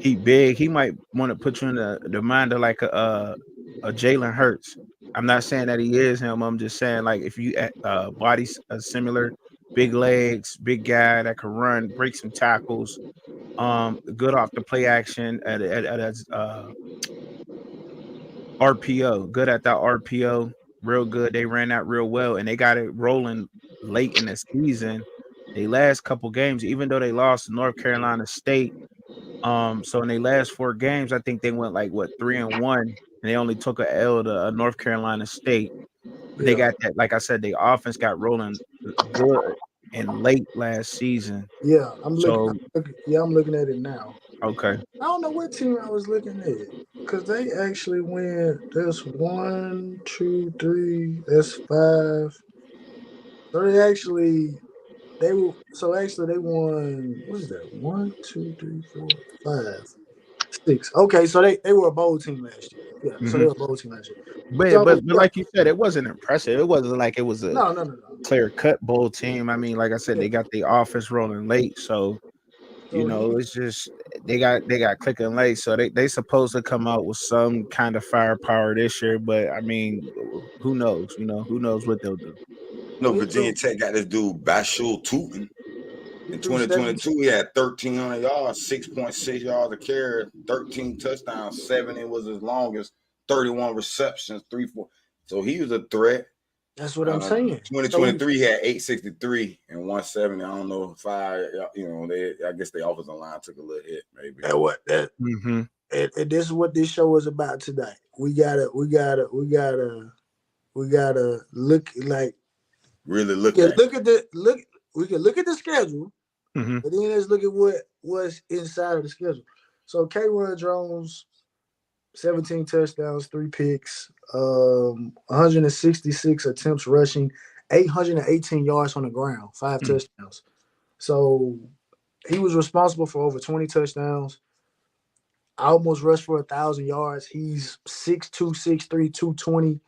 Speaker 3: he big. He might want to put you in the mind of like a Jalen Hurts. I'm not saying that he is him. I'm just saying like if you bodies similar, big legs, big guy that can run, break some tackles, good off the play action at RPO, good at that RPO, real good. They ran that real well, and they got it rolling late in the season. They last couple games, even though they lost to North Carolina State. So in their last 4 games, I think they went 3-1, and they only took a L to North Carolina State. But they got that, like I said, the offense got rolling good and late last season.
Speaker 1: Yeah, I'm looking at it now.
Speaker 3: Okay.
Speaker 1: I don't know what team I was looking at because they actually win. There's 1, 2, 3. That's 5. So they won. What is that? 1, 2, 3, 4, 5, 6. Okay, so they were a bowl team last year. Yeah, so they were a bowl team last year.
Speaker 3: But like you said, it wasn't impressive. It wasn't like it was a
Speaker 1: no.
Speaker 3: clear cut bowl team. I mean, like I said, they got the offense rolling late, so it's just they got clicking late. So they supposed to come out with some kind of firepower this year, but I mean, who knows? Who knows what they'll do.
Speaker 5: Virginia Tech got this dude Bashul Tootin. In 2022, he had 1,300 yards, 6.6 yards a carry, 13 touchdowns, 7 it was his longest, 31 receptions, 3-4. So he was a threat.
Speaker 1: That's what I'm saying.
Speaker 5: 2023 he had 863 and 170. I don't know if I guess the offensive line took a little hit, maybe.
Speaker 1: And this is what this show is about today. We gotta look like
Speaker 5: really look
Speaker 1: at
Speaker 5: it.
Speaker 1: We can look at the schedule, but then let's look at what's inside of the schedule. So K-Ron Jones, 17 touchdowns, 3 picks, 166 attempts rushing, 818 yards on the ground, 5 touchdowns. So he was responsible for over 20 touchdowns. I almost rushed for 1,000 yards. He's 6'2", 6'3", 220.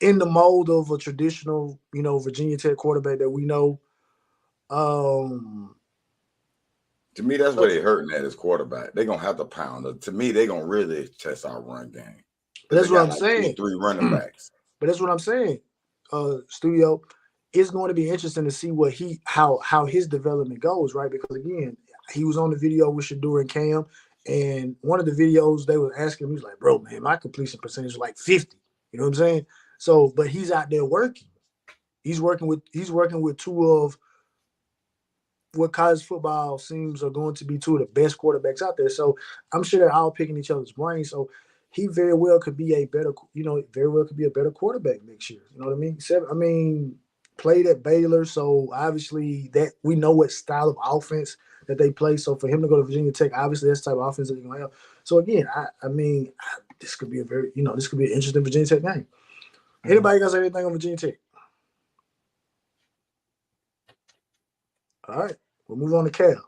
Speaker 1: In the mold of a traditional, Virginia Tech quarterback that we know.
Speaker 5: To me, that's where they're hurting at as quarterback. They're going to have to pound it. To me, they're going to really test our run game.
Speaker 1: But that's what I'm saying.
Speaker 5: 3 running backs.
Speaker 1: But that's what I'm saying, Studio. It's going to be interesting to see what how his development goes, right? Because, again, he was on the video with Shedeur and Cam, and one of the videos they were asking him, he was like, bro, man, my completion percentage is like 50. You know what I'm saying? So, but he's out there working. He's working with 2 of what college football seems are going to be 2 of the best quarterbacks out there. So I'm sure they're all picking each other's brains. So he very well could be a better quarterback next year. You know what I mean? Played at Baylor, so obviously that we know what style of offense that they play. So for him to go to Virginia Tech, obviously that's the type of offense that they're gonna have. So again, this could be an interesting Virginia Tech game. Anybody got to say anything on Virginia Tech? All right, we'll move on to Cal.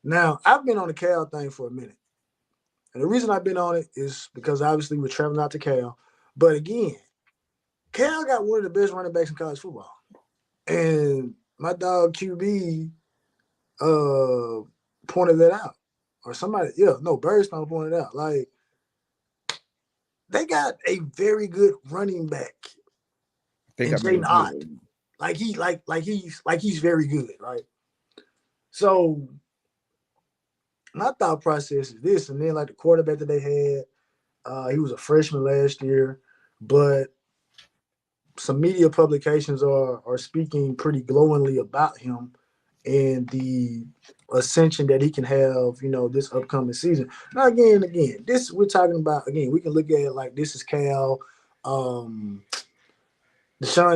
Speaker 1: Now, I've been on the Cal thing for a minute. And the reason I've been on it is because obviously we're traveling out to Cal. But again, Cal got one of the best running backs in college football. And my dog QB pointed that out. Or somebody, Birdstone pointed out. Like, they got a very good running back.
Speaker 3: I think
Speaker 1: in
Speaker 3: I made
Speaker 1: Jaden Ott. He's very good, right? So my thought process is this, and then like the quarterback that they had, he was a freshman last year, but some media publications are speaking pretty glowingly about him and the ascension that he can have, this upcoming season. Now again, this we're talking about again. We can look at it like this is Cal. Deshaun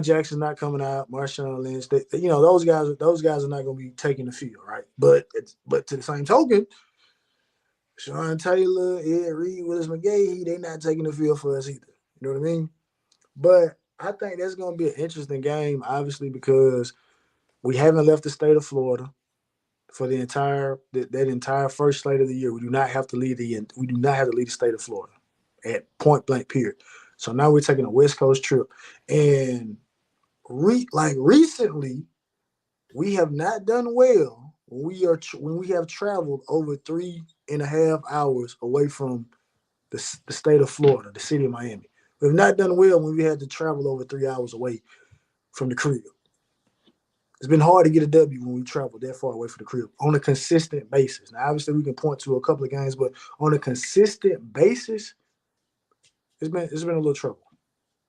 Speaker 1: Jackson's not coming out. Marshawn Lynch, those guys are not going to be taking the field, right? But to the same token, Sean Taylor, Ed Reed, Willis McGahee, they not taking the field for us either. You know what I mean? But I think that's going to be an interesting game, obviously, because we haven't left the state of Florida for the entire that entire first slate of the year. We do not have to leave the state of Florida at point blank period. So now we're taking a West Coast trip, and recently, we have not done well when we have traveled over 3.5 hours away from the state of Florida, the city of Miami. We have not done well when we had to travel over 3 hours away from the crib. It's been hard to get a W when we travel that far away from the crib on a consistent basis. Now, obviously, we can point to a couple of games, but on a consistent basis, it's been a little trouble.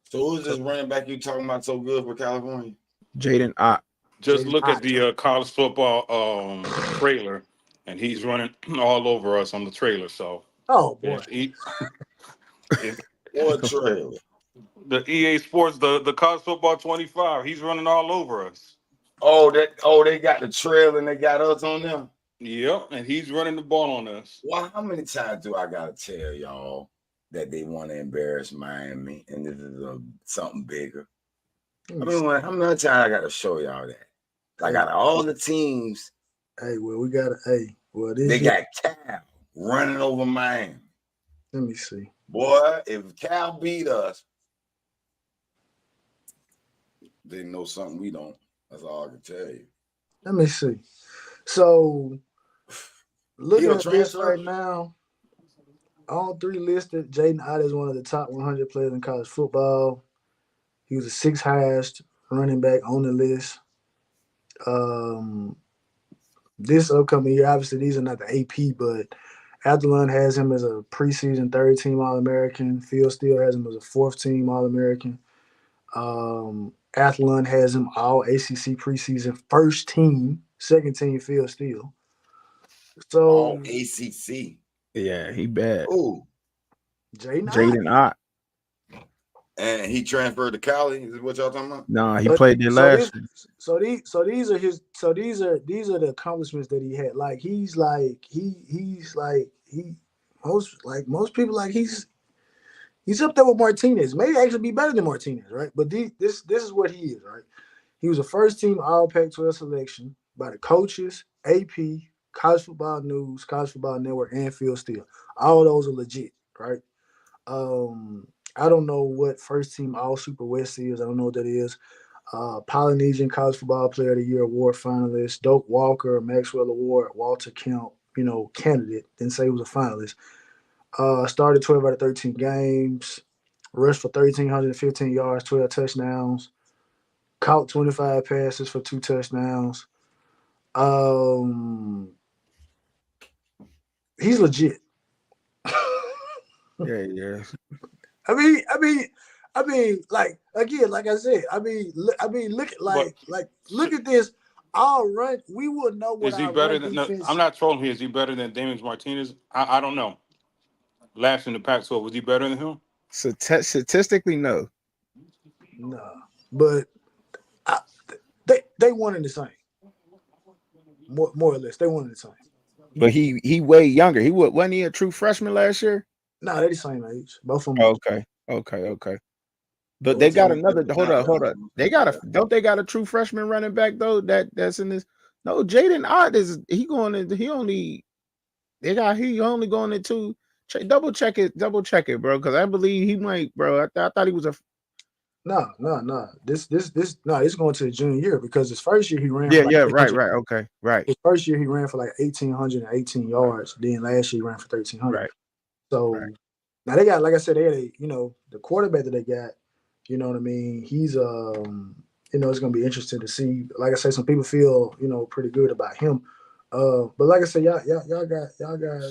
Speaker 5: So who's this running back you talking about so good for California?
Speaker 3: Jaden Ott.
Speaker 2: Just look at the college football trailer, and he's running all over us on the trailer. So,
Speaker 1: oh boy,
Speaker 5: What trailer?
Speaker 2: The EA Sports, the college football 25, he's running all over us.
Speaker 5: They got the trail and they got us on them.
Speaker 2: Yep, and he's running the ball on us.
Speaker 5: Well, how many times do I gotta tell y'all that they want to embarrass Miami and this is something bigger? I mean, how many times I gotta show y'all that? I got all the teams.
Speaker 1: Hey, well, we got
Speaker 5: they got Cal running over Miami.
Speaker 1: Let me see.
Speaker 5: Boy, if Cal beat us, they know something we don't. That's all I can tell you.
Speaker 1: Let me see. So, looking at this right now, all three listed, Jaden Ott is one of the top 100 players in college football. He was the sixth highest running back on the list. This upcoming year, obviously, these are not the AP, but Athlon has him as a preseason third-team All-American. Phil Steele has him as a fourth-team All-American. Athlon has him all ACC preseason first team, second team Phil Steele. So
Speaker 5: all ACC.
Speaker 3: Yeah, he bad.
Speaker 5: Oh,
Speaker 3: Jaden Ott.
Speaker 5: And he transferred to Cali. Is what y'all talking about?
Speaker 3: No, he played there last year.
Speaker 1: So these are the accomplishments that he had. Like most people, like he's up there with Martinez. Maybe actually be better than Martinez, right? But this is what he is, right? He was a first team All Pac-12 selection by the coaches, AP, College Football News, College Football Network, and Phil Steele. All those are legit, right? I don't know what first team All Super West is. I don't know what that is. Polynesian College Football Player of the Year award finalist, Doak Walker, Maxwell Award, Walter Kemp, candidate. Didn't say he was a finalist. Started 12 out of 13 games, rushed for 1,315 yards, 12 touchdowns, caught 25 passes for 2 touchdowns. He's legit.
Speaker 3: Yeah.
Speaker 1: I mean, like again, like I said, look at this. All right, we will know what.
Speaker 2: Is he better than? No, I'm not trolling here. Is he better than Damian Martinez? I don't know. Last in the Pac-12, was he better than him?
Speaker 3: Statistically, no.
Speaker 1: No, but they wanted the same. More or less, they wanted the same.
Speaker 3: But he way younger. Wasn't he a true freshman last year?
Speaker 1: No, they're the same age. Both of them.
Speaker 3: Okay. But they got another. Hold up. Don't they got a true freshman running back though? That's in this. No, Jaden Ott he going into he only going into double check it, bro. Because I believe he might, bro. I thought he was a
Speaker 1: No. This it's going to the junior year because his first year he ran
Speaker 3: yeah,
Speaker 1: for like
Speaker 3: yeah,
Speaker 1: 800.
Speaker 3: right, okay, right,
Speaker 1: His first year he ran for like 1,818 yards. Then last year he ran for 1,300.
Speaker 3: right.
Speaker 1: So now they got, like I said, they had the quarterback that they got. You know what I mean? He's it's gonna be interesting to see. Like I said, some people feel pretty good about him. But like I said, y'all guys.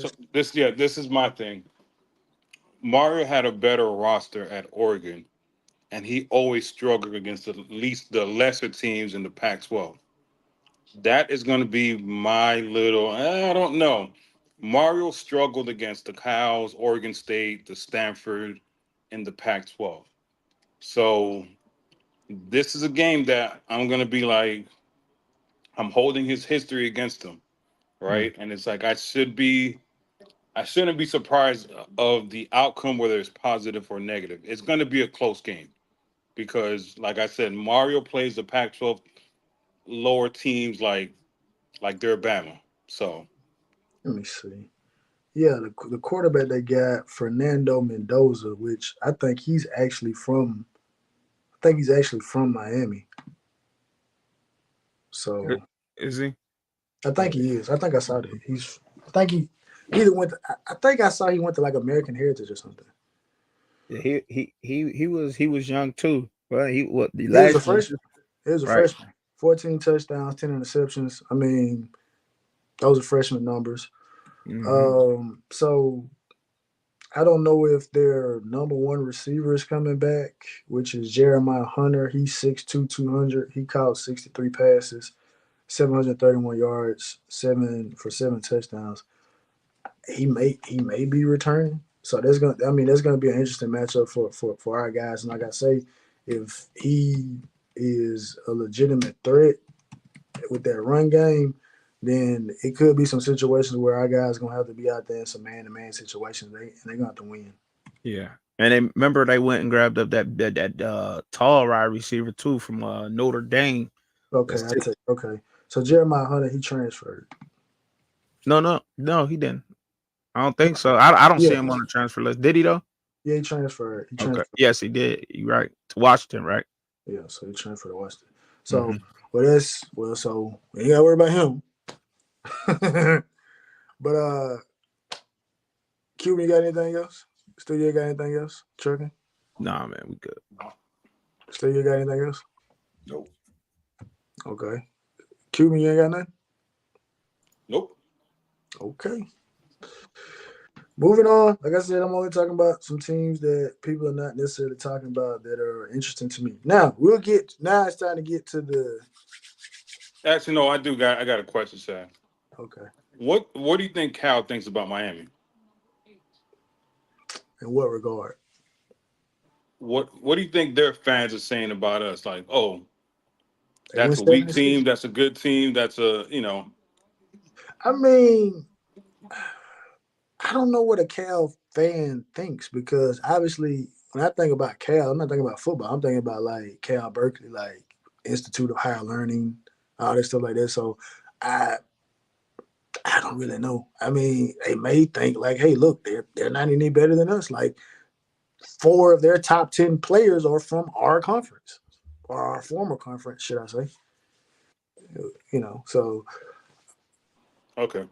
Speaker 2: So this is my thing. Mario had a better roster at Oregon, and he always struggled against at least the lesser teams in the Pac-12. That is going to be my little. I don't know. Mario struggled against the Cows, Oregon State, the Stanford, in the Pac-12. So this is a game that I'm going to be like, I'm holding his history against him, right? And it's like I shouldn't be surprised of the outcome, whether it's positive or negative. It's going to be a close game because, like I said, Mario plays the Pac-12 lower teams like they're Bama. So
Speaker 1: Let me see. Yeah, the quarterback they got, Fernando Mendoza, which I think he's actually from. I think he's actually from Miami. So
Speaker 3: Is he?
Speaker 1: I think he is. I think I saw that. I think he either went. I think I saw he went to like American Heritage or something.
Speaker 3: Yeah, he was young too. Well, the
Speaker 1: He was a
Speaker 3: last year,
Speaker 1: freshman. He was a
Speaker 3: right?
Speaker 1: freshman. 14 touchdowns, 10 interceptions. I mean, those are freshman numbers.
Speaker 3: Mm-hmm.
Speaker 1: So I don't know if their number one receiver is coming back, which is Jeremiah Hunter. He's 6'2", 200. He caught 63 passes, 731 yards, 7 touchdowns. He may be returning. So that's gonna be an interesting matchup for our guys. And like I say, if he is a legitimate threat with that run game, then it could be some situations where our guys gonna have to be out there in some man-to-man situations. They're gonna have to win.
Speaker 3: Yeah, and they went and grabbed up that tall wide receiver too from Notre Dame.
Speaker 1: Okay, okay. So Jeremiah Hunter, he transferred.
Speaker 3: No, he didn't. I don't think so. I don't see
Speaker 1: Yeah,
Speaker 3: him on the transfer list. Did he though?
Speaker 1: yeah, he transferred.
Speaker 3: Okay. Yes, he did. You right. To Washington, right?
Speaker 1: Yeah, so he transferred to Washington.
Speaker 3: Mm-hmm.
Speaker 1: So so we ain't gotta worry about him. But Cuban, you got anything else? Studio got anything else? Trucking?
Speaker 3: Nah, man, we good.
Speaker 1: Studio got anything else?
Speaker 5: Nope.
Speaker 1: Okay. Cuban, you ain't got nothing?
Speaker 2: nope.
Speaker 1: Okay. Moving on. Like I said, I'm only talking about some teams that people are not necessarily talking about that are interesting to me. Now it's time to get to the
Speaker 2: Actually, no, I got a question, Shaq.
Speaker 1: okay.
Speaker 2: What do you think Cal thinks about Miami?
Speaker 1: In what regard?
Speaker 2: What do you think their fans are saying about us? Like, oh,
Speaker 1: They went
Speaker 2: that's a weak
Speaker 1: 76.
Speaker 2: team, that's a good team, that's a
Speaker 1: I mean, I don't know what a Cal fan thinks because obviously when I think about Cal, I'm not thinking about football. I'm thinking about like Cal Berkeley, like Institute of Higher Learning, all this stuff like that. So I don't really know. I mean, they may think like, hey, look, they're not any better than us. Like 4 of their top 10 players are from our conference or our former conference, should I say? So
Speaker 2: okay.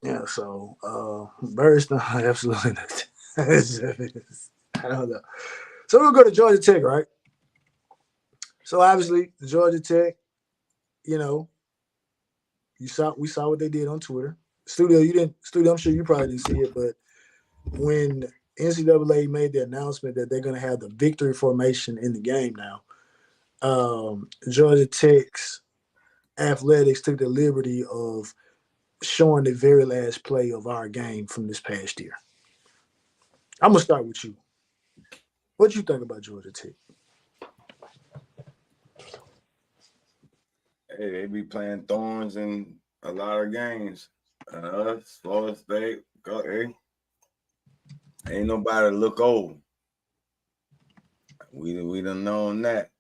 Speaker 1: yeah. So Birds, no, absolutely not. I don't know. So we'll go to Georgia Tech, right? So obviously, the Georgia Tech, we saw what they did on Twitter. Studio, I'm sure you probably didn't see it, but when NCAA made the announcement that they're going to have the victory formation in the game now, Georgia Tech's athletics took the liberty of showing the very last play of our game from this past year. I'm going to start with you. What do you think about Georgia Tech?
Speaker 5: Hey, they be playing thorns in a lot of games. Us, Florida State, hey, ain't nobody look old. We done known that.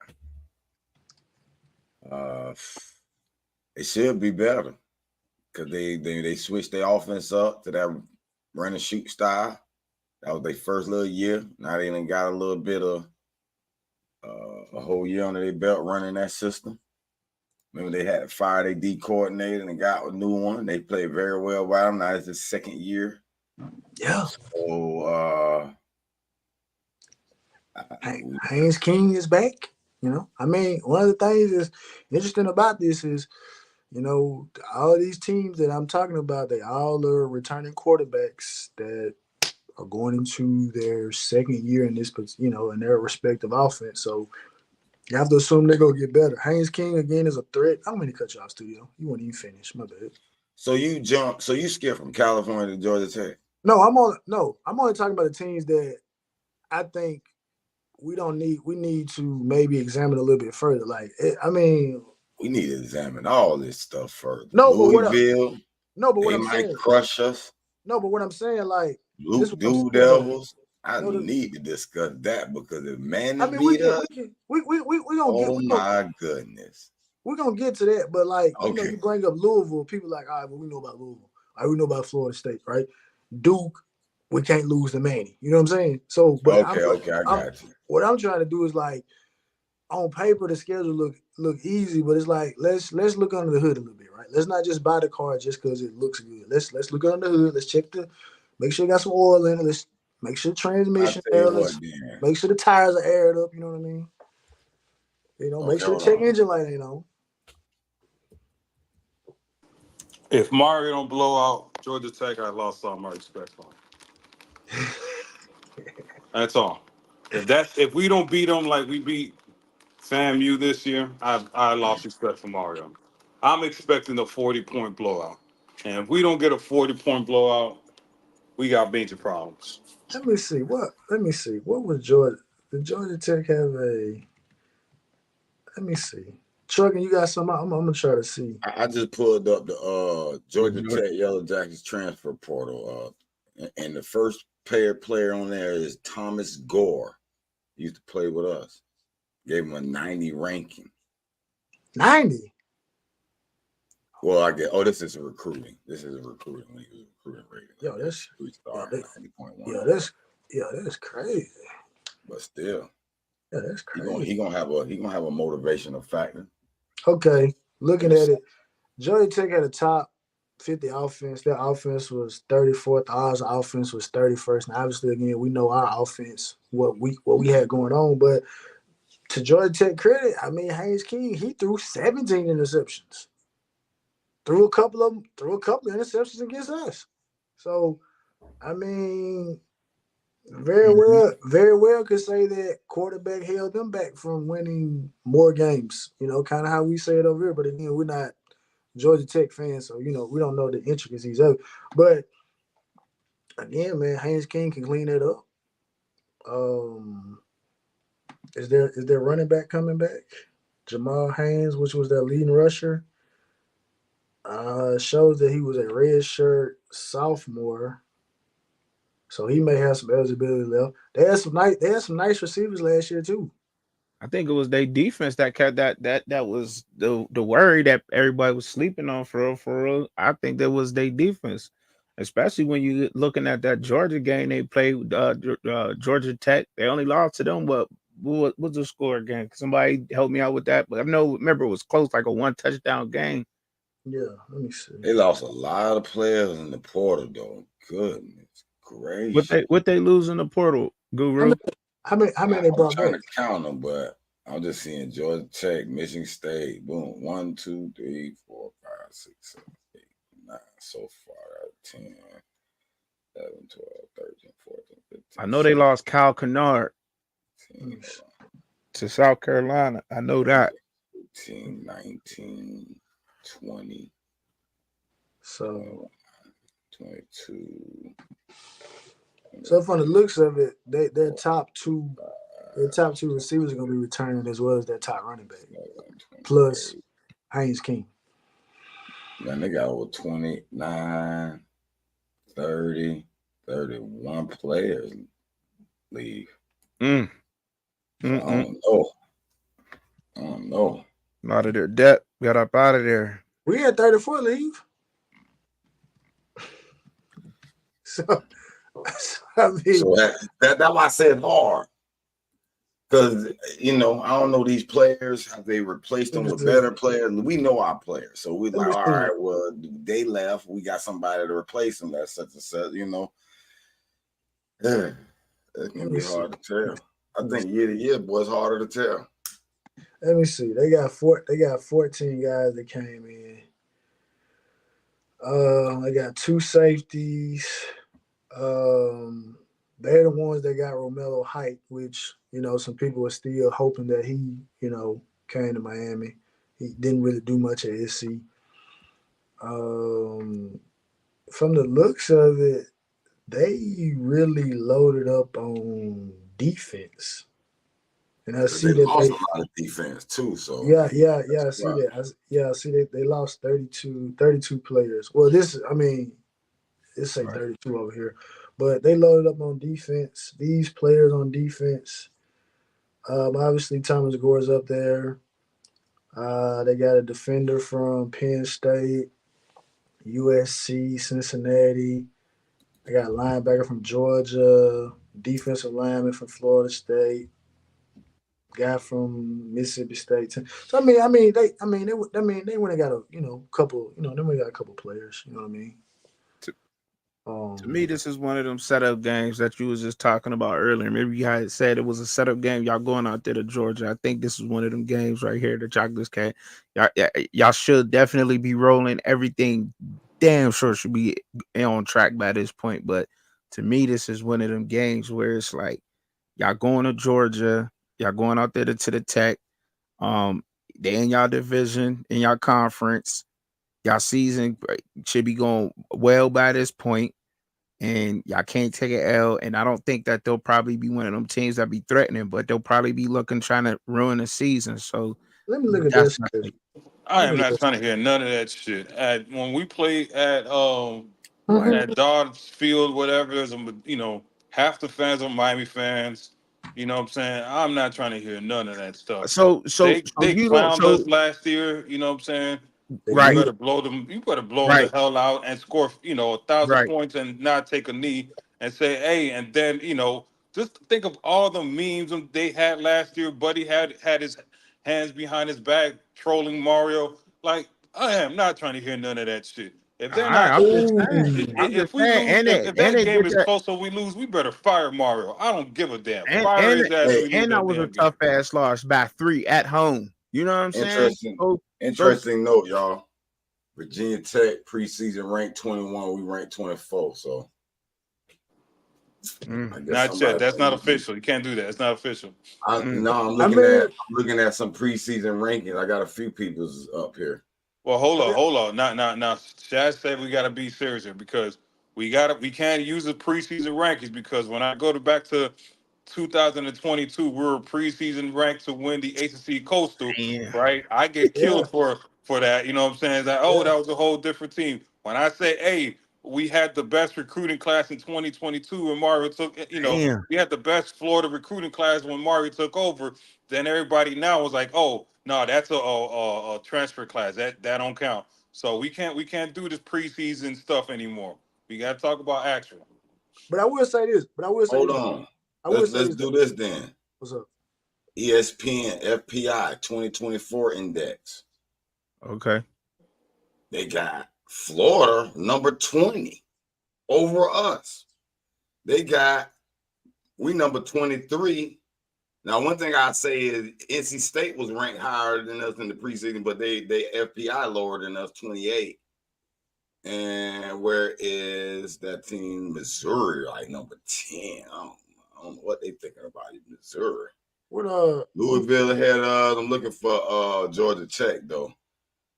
Speaker 5: It should be better because they switched their offense up to that run and shoot style. That was their first little year. Now they done got a little bit of a whole year under their belt running that system. Remember, they had to fire their D coordinator and got a new one. They played very well by them. Now it's the second year.
Speaker 1: Yeah.
Speaker 5: So
Speaker 1: Haynes King is back. You know, I mean, one of the things is interesting about this is, you know, all these teams that I'm talking about, they all are returning quarterbacks that are going into their second year in this, you know, in their respective offense. So you have to assume they're gonna get better. Haynes King again is a threat. I'm gonna cut you off, studio. You won't even finish. My bad.
Speaker 5: So you skip from California to Georgia Tech.
Speaker 1: No, I'm only talking about the teams that I think we need to maybe examine a little bit further. Like, I mean,
Speaker 5: we need to examine all this stuff further.
Speaker 1: No,
Speaker 5: Louisville,
Speaker 1: but what
Speaker 5: they
Speaker 1: I'm
Speaker 5: might
Speaker 1: saying,
Speaker 5: crush us.
Speaker 1: No, but what I'm saying, like,
Speaker 5: Luke Blue Devils. I need to discuss that because if Manning beat us,
Speaker 1: we gonna
Speaker 5: my goodness,
Speaker 1: we're gonna get to that. But like,
Speaker 5: okay.
Speaker 1: You know, you bring up Louisville, people like, all right, well, we know about Louisville. All right, we know about Florida State, right? Duke, we can't lose to Manning. You know what I'm saying? So, but
Speaker 5: I got you.
Speaker 1: What I'm trying to do is, like, on paper the schedule look easy, but it's like let's look under the hood a little bit, right? Let's not just buy the car just because it looks good. Let's look under the hood. Let's check make sure you got some oil in it. Let's make sure the transmission, make sure the tires are aired up. You know what I mean? You know, make sure the check engine light ain't on.
Speaker 2: If Mario don't blow out Georgia Tech, I lost all my respect for him. That's all. If we don't beat them like we beat FAMU this year, I lost respect for Mario. I'm expecting a 40-point blowout. And if we don't get a 40-point blowout, we got major problems.
Speaker 1: Let me see. What was Georgia? Did Georgia Tech have a? Let me see. Trucking, you got something? I'm gonna try to see.
Speaker 5: I just pulled up the Georgia Tech Yellow Jackets transfer portal, and the first player on there is Thomas Gore. He used to play with us. Gave him a 90 ranking.
Speaker 1: 90.
Speaker 5: Well, I get. This is recruiting. This is a recruiting. When he was recruiting rating.
Speaker 1: Yo, that's
Speaker 5: 90.1.
Speaker 1: That's crazy.
Speaker 5: But still,
Speaker 1: yeah, that's crazy.
Speaker 5: He gonna have a motivational factor.
Speaker 1: Okay, looking at it, Georgia Tech had a top 50 offense. Their offense was 34th. Ours offense was 31st. And obviously, again, we know our offense, what we had going on. But to Georgia Tech credit, I mean, Haynes King, he threw 17 interceptions. Threw a couple of interceptions against us. So, I mean, very well could say that quarterback held them back from winning more games. You know, kind of how we say it over here. But again, we're not Georgia Tech fans, so, you know, we don't know the intricacies of it. But again, man, Haynes King can clean it up. Is there running back coming back? Jamal Haynes, which was their leading rusher, shows that he was a redshirt sophomore, so he may have some eligibility left. They had some nice receivers last year too.
Speaker 3: I think it was their defense that kept that was the worry that everybody was sleeping on for real. I think that was their defense, especially when you looking at that Georgia game they played Georgia Tech. They only lost to them. What was the score again? Somebody help me out with that. But remember it was close, like a 1-touchdown game.
Speaker 1: Yeah, let me see.
Speaker 5: They lost a lot of players in the portal, though. Goodness gracious.
Speaker 3: What they lose in the portal, Guru?
Speaker 1: How many they brought back?
Speaker 5: I'm trying to count them, but I'm just seeing Georgia Tech, Michigan State, boom, 1, 2, 3, 4, 5, 6, 7, 8, 9 so far. 10, 11, 12, 13, 14, 15.
Speaker 3: I know they lost Kyle Kennard
Speaker 5: 15,
Speaker 3: to South Carolina. I know that.
Speaker 5: 18, 19, 20.
Speaker 1: So
Speaker 5: 22.
Speaker 1: So from the looks of it, their top two receivers are going to be returning as well as their top running back, plus Haynes King.
Speaker 5: Man, they got over 29, 30, 31 players leave. I don't know.
Speaker 3: Out of their depth, got up out of there.
Speaker 1: We had 34 leave. So I mean,
Speaker 5: So that's why I said hard. Because I don't know these players. Have they replaced them with better players? We know our players, so we like, all right. Well, they left. We got somebody to replace them. That's such and such. Yeah, it can be hard to tell. I think year to year, boy, it's harder to tell.
Speaker 1: Let me see. They got 14 guys that came in. They got 2 safeties. They're the ones that got Romello Height, which some people are still hoping that he came to Miami. He didn't really do much at SC. From the looks of it, they really loaded up on defense. And I see
Speaker 5: they
Speaker 1: that
Speaker 5: lost a lot of defense too. So
Speaker 1: I see that. I see they lost 32 players. Well, let's say 32 over here. But they loaded up on defense. These players on defense. Obviously Thomas Gore's up there. They got a defender from Penn State, USC, Cincinnati. They got a linebacker from Georgia, defensive lineman from Florida State, guy from Mississippi State. So they went and got a couple. They went and got a couple players. You know what I mean?
Speaker 3: To me, this is one of them setup games that you was just talking about earlier. Maybe you had said it was a setup game. Y'all going out there to Georgia. I think this is one of them games right here that y'all just can't. Y'all should definitely be rolling. Everything damn sure should be on track by this point. But to me, this is one of them games where it's like y'all going to Georgia. Y'all going out there to the Tech. They in y'all division, in y'all conference. Y'all season should be going well by this point, and y'all can't take an L. And I don't think that they'll probably be one of them teams that be threatening, but they'll probably be trying to ruin the season. So
Speaker 1: let me look at this.
Speaker 2: I am not trying to hear none of that shit. When we played at Dodge Field, whatever, there's half the fans are Miami fans. You know what I'm saying? I'm not trying to hear none of that stuff. They clowned us last year. You know what I'm saying?
Speaker 3: Right.
Speaker 2: You better blow them. You better blow the hell out and score 1,000 points and not take a knee and say, hey, and then just think of all the memes they had last year. Buddy had his hands behind his back trolling Mario. Like, I am not trying to hear none of that shit. If they're not, if we lose, if that game is close or we lose, we better fire Mario. I don't give a damn. Fire his ass.
Speaker 3: And that was a tough ass loss by 3 at home. You know what I'm saying?
Speaker 5: Interesting note, y'all. Virginia Tech preseason ranked 21. We ranked 24. So
Speaker 2: not yet. That's not official. You can't do that. It's not official.
Speaker 5: I'm looking at some preseason rankings. I got a few people's up here.
Speaker 2: Well, hold on. Now, Shaz said we got to be serious here because we can't use the preseason rankings because when I go back to 2022, we were preseason ranked to win the ACC Coastal, right? I get killed for that. You know what I'm saying? That was a whole different team. When I say, hey, we had the best recruiting class in 2022 when Mario took, we had the best Florida recruiting class when Mario took over. Then everybody now was like, oh, no, that's a transfer class. That don't count. So we can't do this preseason stuff anymore. We got to talk about actual.
Speaker 1: But I will say this.
Speaker 5: Hold on. Let's do this then.
Speaker 1: What's up?
Speaker 5: ESPN FPI 2024 index.
Speaker 3: Okay.
Speaker 5: They got Florida number 20 over us. We number 23. Now, one thing I'd say is NC State was ranked higher than us in the preseason, but they FPI lower than us, 28. And where is that team? Missouri, like number 10. I don't know what they thinking about in Missouri. Louisville had I'm looking for Georgia Tech though.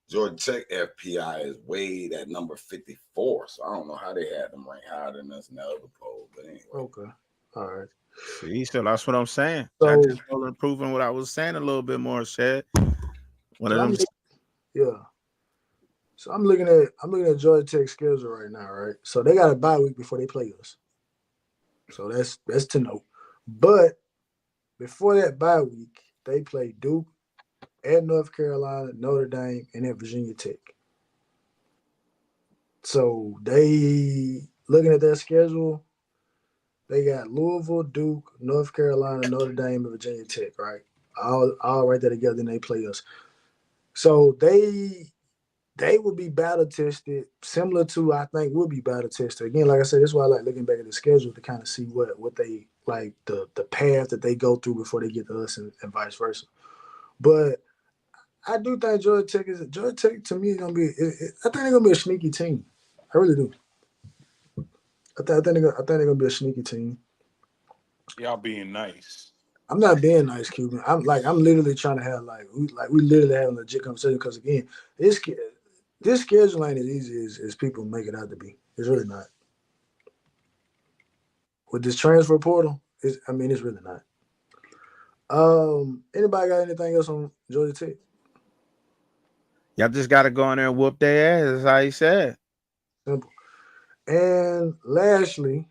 Speaker 5: Georgia Tech FPI is weighed at number 54, so I don't know how they had them ranked higher than us in the other poll. But anyway.
Speaker 1: Okay. All right.
Speaker 3: See, so that's what I'm saying.
Speaker 1: So,
Speaker 3: I just improving what I was saying a little bit more, Shad. One of them.
Speaker 1: Yeah. So I'm looking at Georgia Tech's schedule right now, right? So they got a bye week before they play us. So that's to note. But before that bye week, they play Duke, at North Carolina, Notre Dame, and at Virginia Tech. So they looking at their schedule, they got Louisville, Duke, North Carolina, Notre Dame, and Virginia Tech, right? All right there together, and they play us. So they will be battle tested, similar to I think will be battle tested. Again, like I said, that's why I like looking back at the schedule to kind of see what they like the path that they go through before they get to us and vice versa. But I do think Georgia Tech to me is gonna be. I think they're gonna be a sneaky team. I really do. I think they're gonna be a sneaky team.
Speaker 2: Y'all being nice.
Speaker 1: I'm not being nice, Cuban. I'm literally trying to have we literally having a legit conversation because again, this schedule ain't as easy as people make it out to be. It's really not. With this transfer portal, it's really not. Anybody got anything else on Georgia Tech?
Speaker 3: Y'all just got to go in there and whoop their ass. That's how he said.
Speaker 1: Simple. And lastly,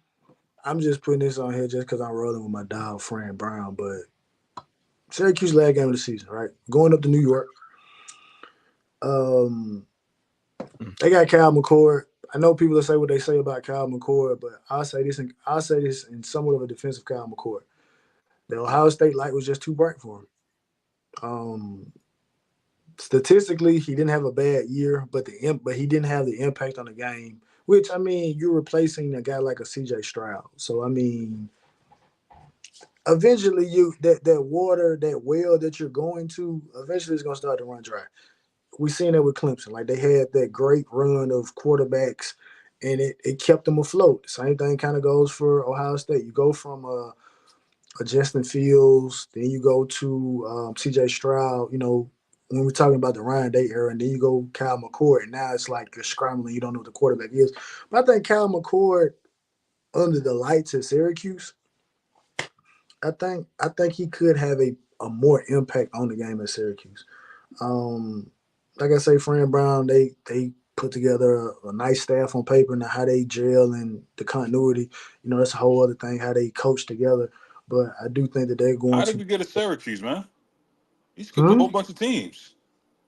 Speaker 1: I'm just putting this on here just because I'm rolling with my dog, Fran Brown. But Syracuse last game of the season, right? Going up to New York. They got Kyle McCord. I know people will say what they say about Kyle McCord, but I'll say this in somewhat of a defense of Kyle McCord. The Ohio State light was just too bright for him. Statistically, he didn't have a bad year, but he didn't have the impact on the game. Which you're replacing a guy like a CJ Stroud. So eventually that water, that well that you're going to, eventually it's gonna start to run dry. We seen that with Clemson. Like they had that great run of quarterbacks, and it kept them afloat. Same thing kind of goes for Ohio State. You go from a Justin Fields, then you go to C.J. Stroud. When we're talking about the Ryan Day era, and then you go Kyle McCord, and now it's like you're scrambling. You don't know what the quarterback is. But I think Kyle McCord under the lights at Syracuse, I think he could have a more impact on the game at Syracuse. Like I say, Fran Brown, they put together a nice staff on paper. Now how they gel and the continuity, that's a whole other thing. How they coach together, but I do think that they're going
Speaker 2: How did
Speaker 1: to.
Speaker 2: we get a Syracuse, man? You skipped a
Speaker 1: Hmm?
Speaker 2: whole bunch of teams.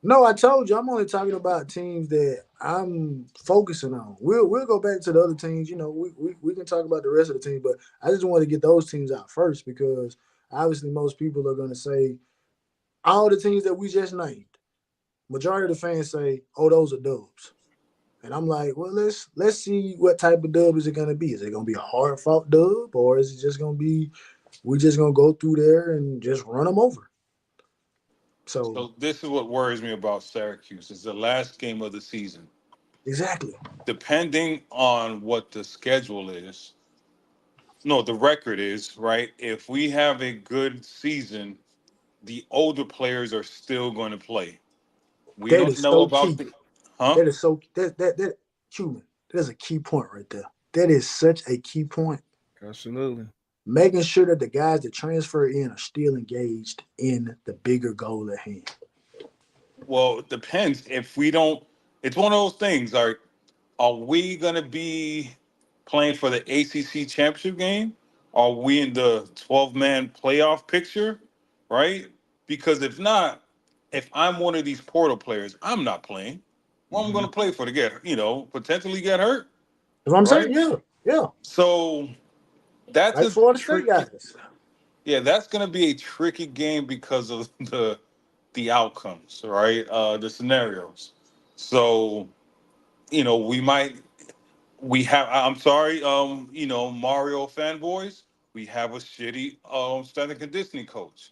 Speaker 1: No, I told you I'm only talking about teams that I'm focusing on. We'll go back to the other teams. We can talk about the rest of the team, but I just want to get those teams out first because obviously most people are going to say all the teams that we just named. Majority of the fans say, "Oh, those are dubs," and I'm like, "Well, let's see what type of dub is it going to be. Is it going to be a hard fought dub, or is it just going to be we just going to go through there and just run them over?" So
Speaker 2: So this is what worries me about Syracuse. It's the last game of the season.
Speaker 1: exactly,
Speaker 2: Depending on what the schedule is, no, the record is, right? If we have a good season, the older players are still going to play. We
Speaker 1: that
Speaker 2: don't
Speaker 1: is
Speaker 2: know
Speaker 1: so
Speaker 2: about
Speaker 1: key.
Speaker 2: the, huh?
Speaker 1: That is so that Cuban. That's a key point right there. That is such a key point.
Speaker 3: Absolutely.
Speaker 1: Making sure that the guys that transfer in are still engaged in the bigger goal at hand.
Speaker 2: Well, it depends. If we don't, it's one of those things. Are we going to be playing for the ACC championship game? Are we in the 12-man playoff picture? Right? Because if not, if I'm one of these portal players, I'm not playing. Well, I'm going
Speaker 1: Mm-hmm.
Speaker 2: to play for to get, potentially get hurt.
Speaker 1: That's what I'm saying.
Speaker 2: Right?
Speaker 1: Yeah.
Speaker 2: So that's
Speaker 1: Like
Speaker 2: a
Speaker 1: Florida State
Speaker 2: tricky.
Speaker 1: guys.
Speaker 2: Yeah, that's going to be a tricky game because of the outcomes, right? The scenarios. So we might we have. I'm sorry, Mario fanboys. We have a shitty strength and conditioning coach.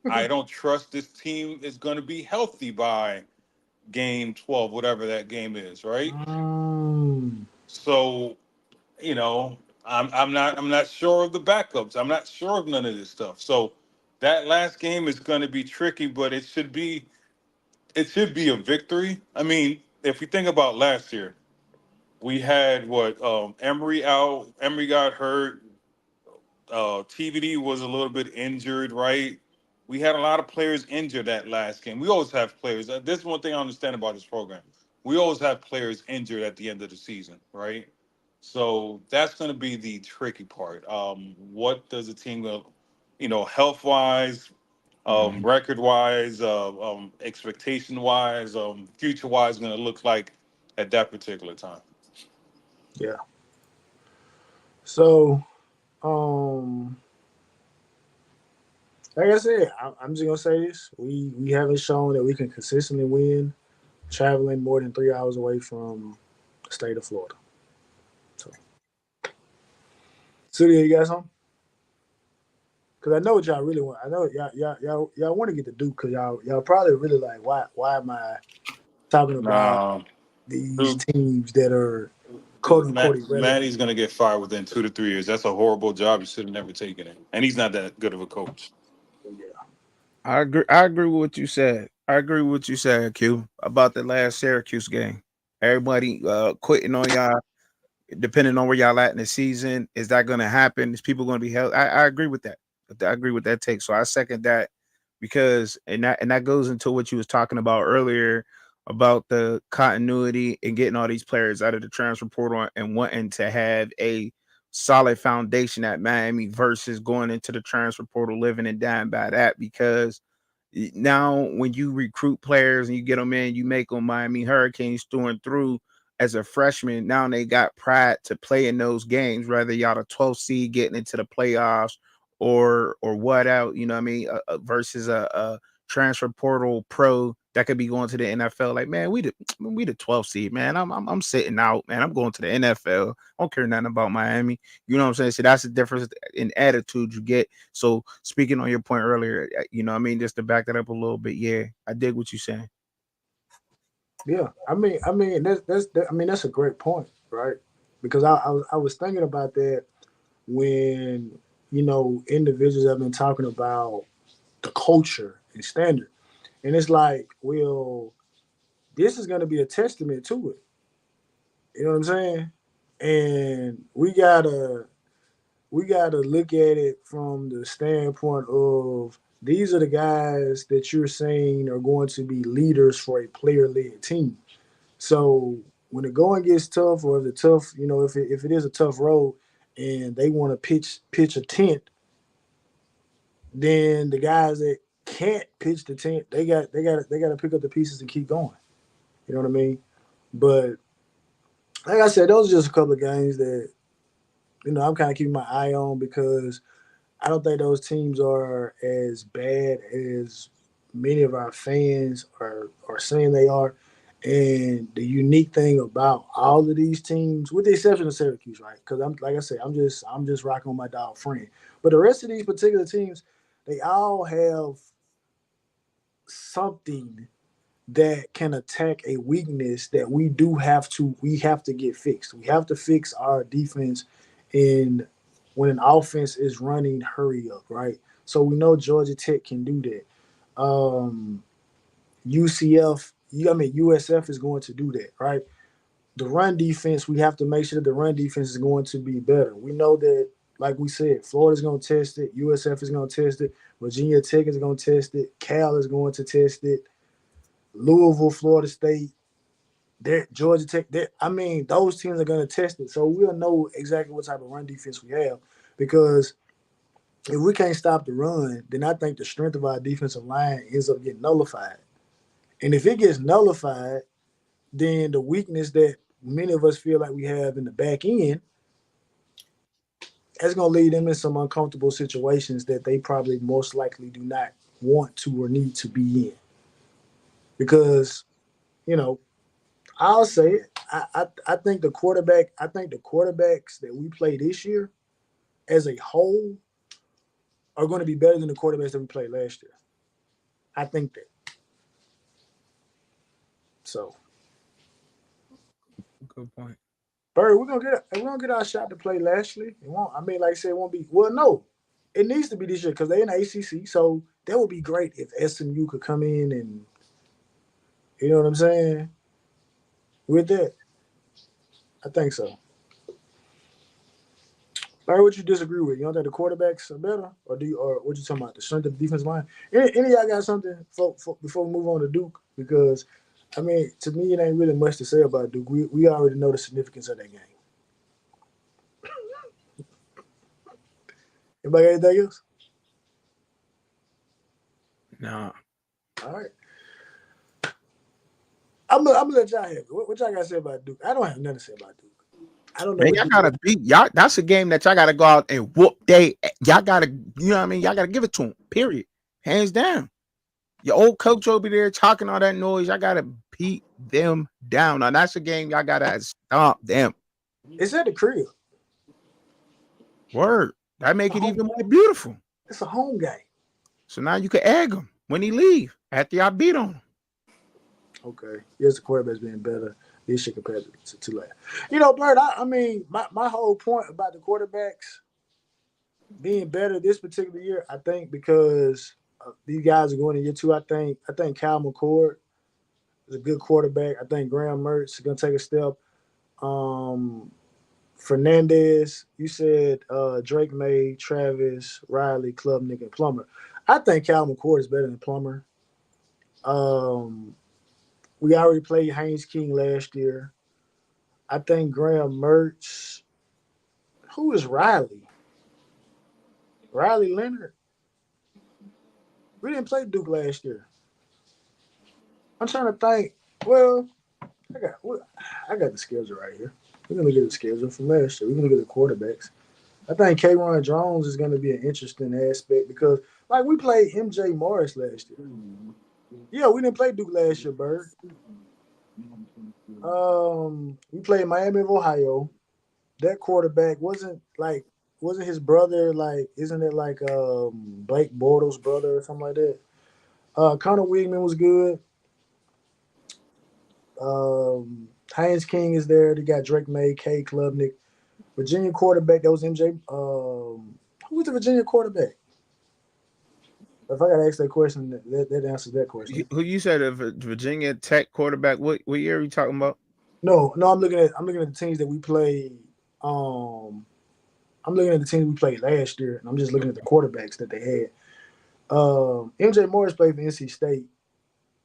Speaker 2: I don't trust this team is going to be healthy by game 12, whatever that game is, right?
Speaker 1: Mm.
Speaker 2: So I'm not sure of the backups. I'm not sure of none of this stuff. So that last game is going to be tricky, but it should be a victory. I mean, if we think about last year, we had what Emery out. Emery got hurt. TVD was a little bit injured, right? We had a lot of players injured that last game. We always have players. This is one thing I understand about this program. We always have players injured at the end of the season, right? So that's going to be the tricky part. What does the team go, health wise, record wise, expectation wise, future wise, going to look like at that particular time?
Speaker 1: Yeah. So, like I said, I'm just gonna say this: we haven't shown that we can consistently win traveling more than 3 hours away from the state of Florida. So, Celia, you got something? Because I know what y'all really want. I know y'all want to get the Duke because y'all probably really like why am I talking about
Speaker 2: Nah,
Speaker 1: these
Speaker 2: dude,
Speaker 1: teams that are quote unquote irrelevant?
Speaker 2: Manny's gonna get fired within 2 to 3 years. That's a horrible job. You should have never taken it. And he's not that good of a coach.
Speaker 1: Yeah.
Speaker 3: I agree. I agree with what you said. I agree with what you said, Q, about the last Syracuse game. Everybody quitting on y'all, depending on where y'all at in the season. Is that going to happen? Is people going to be held? I agree with that. I agree with that take. So I second that because and that goes into what you was talking about earlier about the continuity and getting all these players out of the transfer portal and wanting to have a solid foundation at Miami versus going into the transfer portal living and dying by that because now when you recruit players and you get them in, you make them Miami Hurricanes through and through as a freshman. Now they got pride to play in those games, whether y'all the 12th seed getting into the playoffs or what out, you know what I mean, versus a transfer portal pro that could be going to the NFL. Like, man, we the 12th seed, man. I'm sitting out, man. I'm going to the NFL. I don't care nothing about Miami. You know what I'm saying? So that's the difference in attitude you get. So speaking on your point earlier, you know what I mean, just to back that up a little bit, yeah, I dig what you're saying.
Speaker 1: Yeah, that's a great point, right? Because I was thinking about that when individuals have been talking about the culture and standard, and it's like, well, this is going to be a testament to it. You know what I'm saying? And we gotta look at it from the standpoint of these are the guys that you're saying are going to be leaders for a player-led team. So when the going gets tough, or if the tough, if it is a tough road, and they want to pitch a tent, then the guys that can't pitch the tent, they got to pick up the pieces and keep going. You know what I mean? But like I said, those are just a couple of games that I'm kind of keeping my eye on because I don't think those teams are as bad as many of our fans are saying they are. And the unique thing about all of these teams, with the exception of Syracuse, right? Because I'm like I said, I'm just rocking with my dog friend. But the rest of these particular teams, they all have something that can attack a weakness that we have to get fixed. We have to fix our defense in when an offense is running hurry up, right? So we know Georgia Tech can do that. USF is going to do that, right? The run defense, we have to make sure that the run defense is going to be better. We know that, like we said, Florida's going to test it, USF is going to test it, Virginia Tech is going to test it, Cal is going to test it, Louisville, Florida State, Georgia Tech. Those teams are going to test it. So we'll know exactly what type of run defense we have because if we can't stop the run, then I think the strength of our defensive line ends up getting nullified. And if it gets nullified, then the weakness that many of us feel like we have in the back end, that's going to lead them in some uncomfortable situations that they probably most likely do not want to or need to be in. Because, I'll say it. I think the quarterbacks that we play this year as a whole are going to be better than the quarterbacks that we played last year. I think that. So,
Speaker 3: Good point.
Speaker 1: Bird, we're gonna get our shot to play Lashley. It won't. Like I said, it won't be. Well, no, it needs to be this year because they're in the ACC. So that would be great if SMU could come in and, you know what I'm saying. With that, I think so. Bird, what you disagree with? You don't think the quarterbacks are better, or what you talking about? The strength of the defensive line. Any of y'all got something before we move on to Duke? Because to me, it ain't really much to say about Duke. We already know the significance of that game. Anybody got anything else?
Speaker 3: No.
Speaker 1: All right. I'm gonna let y'all have it. What y'all got to say about Duke? I don't have nothing to say about Duke. I don't know.
Speaker 3: Man,
Speaker 1: What
Speaker 3: y'all
Speaker 1: he,
Speaker 3: gotta beat y'all. That's a game that y'all gotta go out and whoop. Y'all gotta, you know what I mean? Y'all gotta give it to them. Period. Hands down. Your old coach over there talking all that noise. Y'all gotta beat them down. Now that's a game y'all gotta stomp them.
Speaker 1: it's at the crib.
Speaker 3: Word. That make
Speaker 1: It's a
Speaker 3: it
Speaker 1: home,
Speaker 3: even more beautiful.
Speaker 1: it's a home game.
Speaker 3: So now you can egg him when he leave after y'all beat on him.
Speaker 1: Okay. Yes, the quarterback's being better this year compared to last. You know, Bird, I mean, my whole point about the quarterbacks being better this particular year, I think because these guys are going to year two. I think Kyle McCord is a good quarterback. I think Graham Mertz is going to take a step. Fernandez, you said Drake May, Travis, Riley, Klubnik, and Plummer. I think Kyle McCord is better than Plummer. We already played Haynes King last year. I think Graham Mertz. Who is Riley? Riley Leonard. We didn't play Duke last year. I'm trying to think. Well, I got the schedule right here. We're gonna get the schedule from last year. We're gonna get the quarterbacks. I think K'Ron Jones is gonna be an interesting aspect because, like, we played MJ Morris last year. Yeah, we didn't play Duke last year, Bird. We played Miami of Ohio. That quarterback wasn't his brother like isn't it like Blake Bortles' brother or something like that? Connor Wigman was good. Haynes King is there. They got Drake May, K Klubnik. Virginia quarterback, that was MJ. Who was the Virginia quarterback? If I gotta ask that question, that answers that question.
Speaker 3: Who you said a Virginia Tech quarterback? What year are you talking about?
Speaker 1: No, I'm looking at the teams that we played. I'm looking at the teams we played last year, and I'm just looking at the quarterbacks that they had. MJ Morris played for NC State.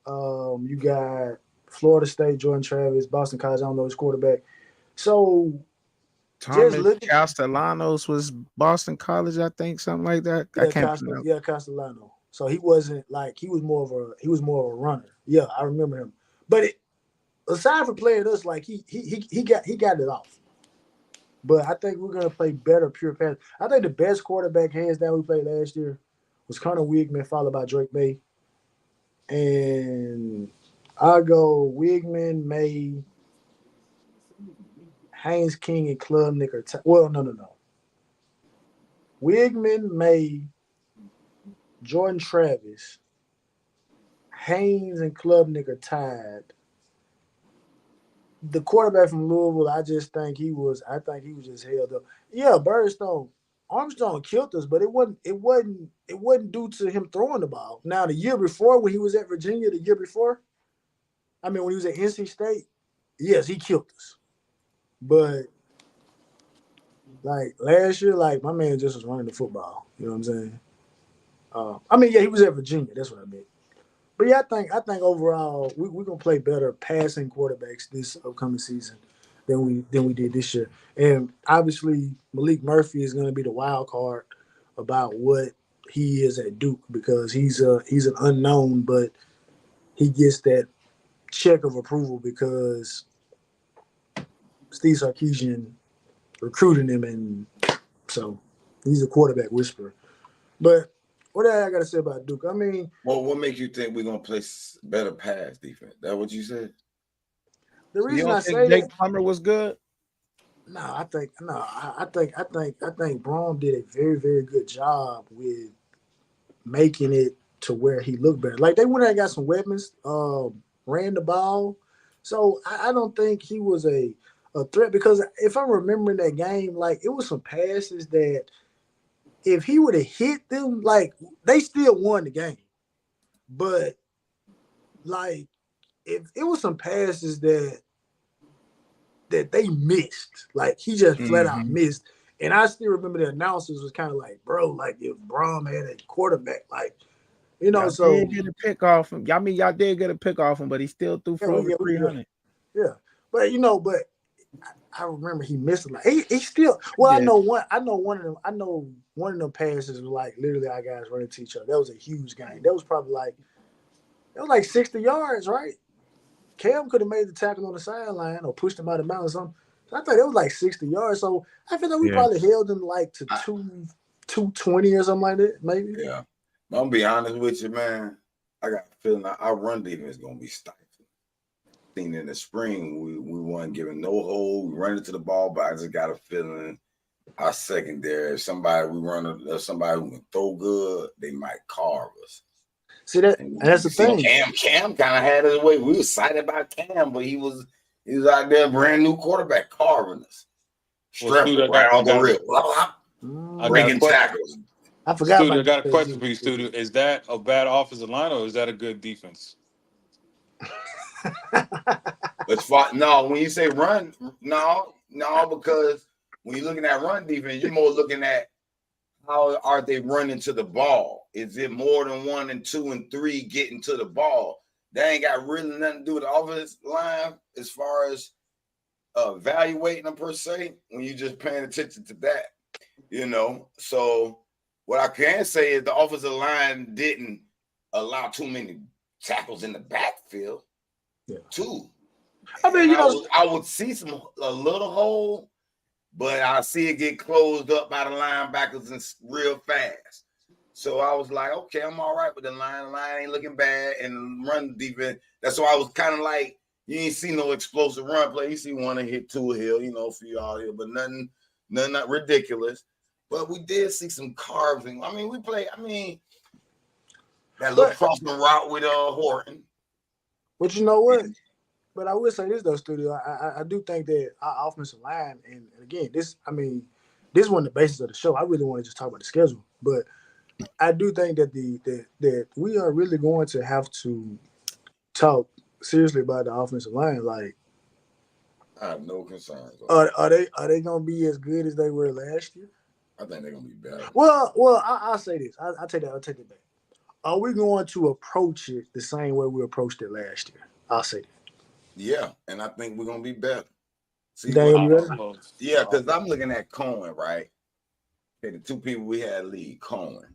Speaker 1: You got Florida State, Jordan Travis, Boston College. I don't know his quarterback. So
Speaker 3: Thomas Castellanos was Boston College, I think, something like that.
Speaker 1: Yeah,
Speaker 3: I can't remember.
Speaker 1: Castellano. So he wasn't like he was more of a runner. Yeah, I remember him. But aside from playing us, like he got it off. But I think we're gonna play better pure pass. I think the best quarterback hands down we played last year was Connor Wigman, followed by Drake May. And I go Wigman, May, Haynes King, and Klubnik are no. Wigman, May, Jordan Travis, Haynes, and Klubnik are tied. The quarterback from Louisville, I think he was just held up. Yeah, Armstrong killed us, but it wasn't due to him throwing the ball. Now the year before, when he was at Virginia, when he was at NC State, yes, he killed us. But like last year, like my man just was running the football. You know what I'm saying? He was at Virginia. That's what I meant. But yeah, I think overall we're gonna play better passing quarterbacks this upcoming season than we did this year. And obviously Malik Murphy is gonna be the wild card about what he is at Duke because he's an unknown, but he gets that check of approval because Steve Sarkisian recruiting him, and so he's a quarterback whisperer. But what I got to say about Duke?
Speaker 5: Well, what makes you think we're gonna play better pass defense? That what you said?
Speaker 1: The reason
Speaker 3: I say Jake Plummer was good.
Speaker 1: I think Braun did a very, very good job with making it to where he looked better. Like they went and got some weapons, ran the ball. So I don't think he was a threat because if I'm remembering that game, like it was some passes that if he would have hit them, like they still won the game. But like if it was some passes that they missed, like he just flat out missed. And I still remember the announcers was kind of like, bro, like if Braun had a quarterback, like, you know,
Speaker 3: y'all did get a pick off him. Y'all did get a pick off him, but he still threw for over 300.
Speaker 1: Yeah. But I remember he missed it. Like he still. Well, I know one of them passes was like literally our guys running to each other. That was a huge game. That was probably like 60 yards, right? Cam could have made the tackle on the sideline or pushed him out of bounds or something. So I thought it was like 60 yards. So I feel like we
Speaker 3: Yeah.
Speaker 1: probably held them like to 220 or something like that, maybe.
Speaker 5: Yeah. But I'm gonna be honest with you, man. I got a feeling our run defense is gonna be stifled. I think in the spring we weren't giving no hold, we run into the ball, but I just got a feeling our secondary, if somebody who can throw good, they might carve us.
Speaker 1: See that? And that's the thing.
Speaker 5: Cam kind of had his way. We were excited about Cam, but he was out there, brand new quarterback, carving us. Stripping right on the rip. Breaking tackles.
Speaker 1: I forgot
Speaker 2: Studio, I
Speaker 1: about
Speaker 2: got a question for you, Studio. Is that a bad offensive line or is that a good defense?
Speaker 5: No, when you say run, no, because when you're looking at run defense, you're more looking at how are they running to the ball? Is it more than 1 and 2 and 3 getting to the ball? That ain't got really nothing to do with the offensive line as far as evaluating them per se. When you're just paying attention to that, So what I can say is the offensive line didn't allow too many tackles in the backfield.
Speaker 1: Yeah.
Speaker 5: Too.
Speaker 1: I mean,
Speaker 5: I would see a little hole, but I see it get closed up by the linebackers and real fast. So I was like, okay, I'm all right with the line. The line ain't looking bad, and run defense. That's why I was kind of like, you ain't see no explosive run play. You see one and hit two a hill, for y'all here, but nothing not ridiculous. But we did see some carving. I mean, that little crossing route with Horton.
Speaker 1: But you know what? But I will say this though, Studio. I do think that our offensive line, and again, this wasn't the basis of the show. I really want to just talk about the schedule, but I do think that that we are really going to have to talk seriously about the offensive line. Like,
Speaker 5: I have no concerns.
Speaker 1: Are they going to be as good as they were last year?
Speaker 5: I think they're going to be better.
Speaker 1: Well, I'll say this. I'll take that back. Are we going to approach it the same way we approached it last year? I'll say that.
Speaker 5: Yeah, and I think we're going to be better. See, yeah, because I'm looking at Cohen, right? Okay, the two people we had lead, Cohen.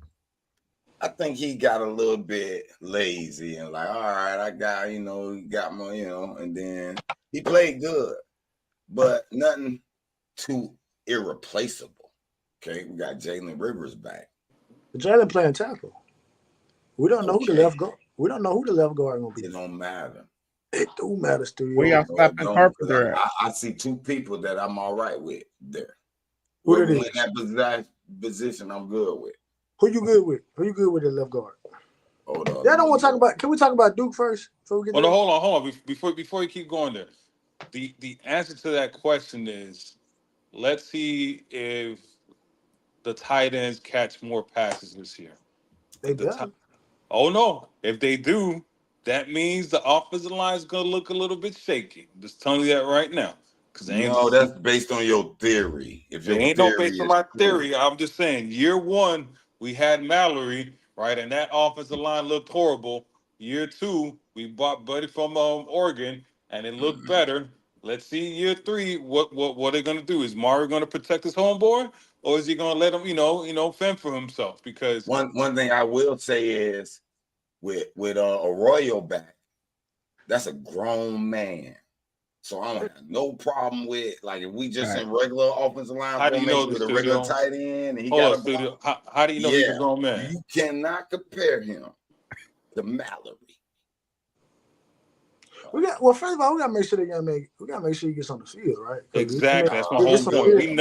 Speaker 5: I think he got a little bit lazy and like, all right, I got, got my, and then he played good, but nothing too irreplaceable. Okay, we got Jalen Rivers back.
Speaker 1: But Jalen playing tackle. We don't know who the left guard. We don't know who the left guard gonna be.
Speaker 5: It don't matter.
Speaker 1: It do matter, Studio.
Speaker 3: We are slapping Carpenter.
Speaker 5: I see two people that I'm all right with there.
Speaker 1: Who
Speaker 5: in that position I'm good with.
Speaker 1: Who you good with? Who you good with the left guard?
Speaker 5: Hold on.
Speaker 1: I don't want to talk about. Can we talk about Duke first? Before we get
Speaker 2: hold on. Before you keep going there, the answer to that question is, let's see if the tight ends catch more passes this year.
Speaker 1: They better.
Speaker 2: Oh no! If they do, that means the offensive line is going to look a little bit shaky. I'm just telling you that right now.
Speaker 5: That's based on your theory. If
Speaker 2: it ain't no based on my theory, I'm just saying. Year one, we had Mallory, right, and that offensive line looked horrible. Year two, we bought Buddy from Oregon, and it looked better. Let's see year three. What they're going to do? Is Mario going to protect his homeboy, or is he going to let him, fend for himself? Because
Speaker 5: one thing I will say is, with Arroyo back, that's a grown man. So I don't have no problem with, like, if we just in regular offensive line formation with a regular tight end and he got a
Speaker 2: how do you know he's a grown man?
Speaker 5: You cannot compare him to Mallory.
Speaker 1: First of all, we gotta make sure he gets on the field, right?
Speaker 2: Exactly. That's my whole point. We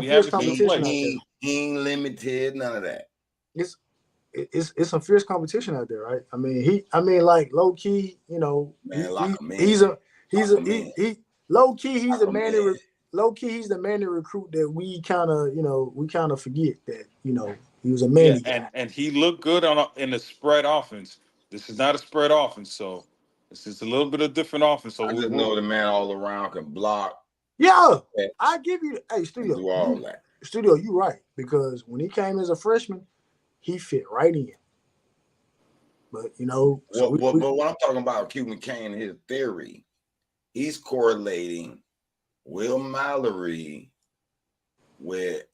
Speaker 2: haven't seen him play.
Speaker 5: He ain't limited, none of that.
Speaker 1: It's some fierce competition out there, right? I mean, like low key, he's low key. He's the man. Low key, he's the man to recruit that we kind of forget that he was a man.
Speaker 2: Yeah, and he looked good in the spread offense. This is not a spread offense, so this is a little bit of different offense. So
Speaker 5: I just know the man all around can block.
Speaker 1: Yeah, I give you. Hey, Studio,
Speaker 5: do all that.
Speaker 1: Studio, you right, because when he came as a freshman, he fit right in. But
Speaker 5: but what I'm talking about, Q McCain, his theory, he's correlating Will Mallory with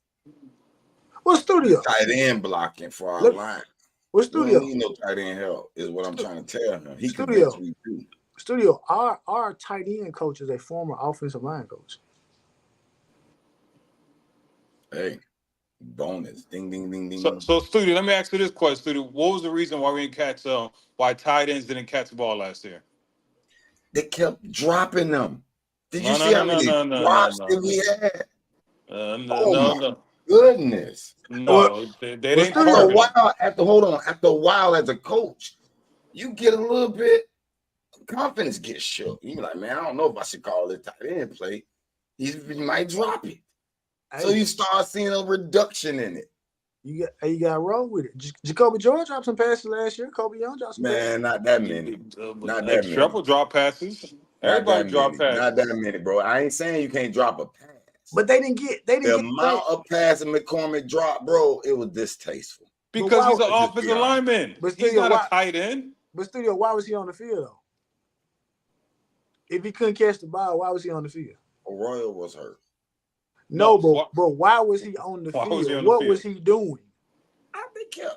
Speaker 1: Studio
Speaker 5: tight end blocking for our line.
Speaker 1: Studio,
Speaker 5: we don't need no tight end help, is what I'm trying to tell him.
Speaker 1: Studio, our tight end coach is a former offensive line coach.
Speaker 5: Hey, bonus. Ding, ding, ding, ding.
Speaker 2: So Studio, let me ask you this question, Studio. What was the reason why we didn't catch why tight ends didn't catch the ball last year?
Speaker 5: They kept dropping them. Did you
Speaker 2: No,
Speaker 5: see
Speaker 2: no,
Speaker 5: how
Speaker 2: no,
Speaker 5: many
Speaker 2: no, no, no,
Speaker 5: drops
Speaker 2: no,
Speaker 5: that we had?
Speaker 2: no,
Speaker 5: Oh
Speaker 2: no,
Speaker 5: my
Speaker 2: no,
Speaker 5: goodness.
Speaker 2: no. They didn't
Speaker 5: After a
Speaker 2: target him.
Speaker 5: while, after a while as a coach, you get a little bit confidence gets shook. You be like, man, I don't know if I should call it tight end play. He might drop it. So
Speaker 1: Hey,
Speaker 5: you start seeing a reduction in it.
Speaker 1: you got to roll with it. Jacoby George dropped some passes last year. Kobe Young dropped some passes.
Speaker 5: Man, not that many. Not that many.
Speaker 2: Triple drop passes.
Speaker 5: Not
Speaker 2: Everybody
Speaker 5: that
Speaker 2: drop
Speaker 5: many.
Speaker 2: passes.
Speaker 5: Not that many, bro. I ain't saying you can't drop a pass.
Speaker 1: But they didn't get
Speaker 5: The amount of passes McCormick dropped, bro, it was distasteful.
Speaker 2: Because he's an
Speaker 5: Let's just be
Speaker 2: offensive
Speaker 5: honest.
Speaker 2: lineman.
Speaker 1: But
Speaker 2: He's
Speaker 1: Studio,
Speaker 2: not
Speaker 1: why-
Speaker 2: a tight end.
Speaker 1: But Studio, why was he on the field though? If he couldn't catch the ball, why was he on the field?
Speaker 5: Arroyo was hurt.
Speaker 1: No,
Speaker 2: No,
Speaker 1: but why was he on the
Speaker 2: Why
Speaker 1: field?
Speaker 2: was he on the
Speaker 1: What
Speaker 2: field?
Speaker 1: was he doing?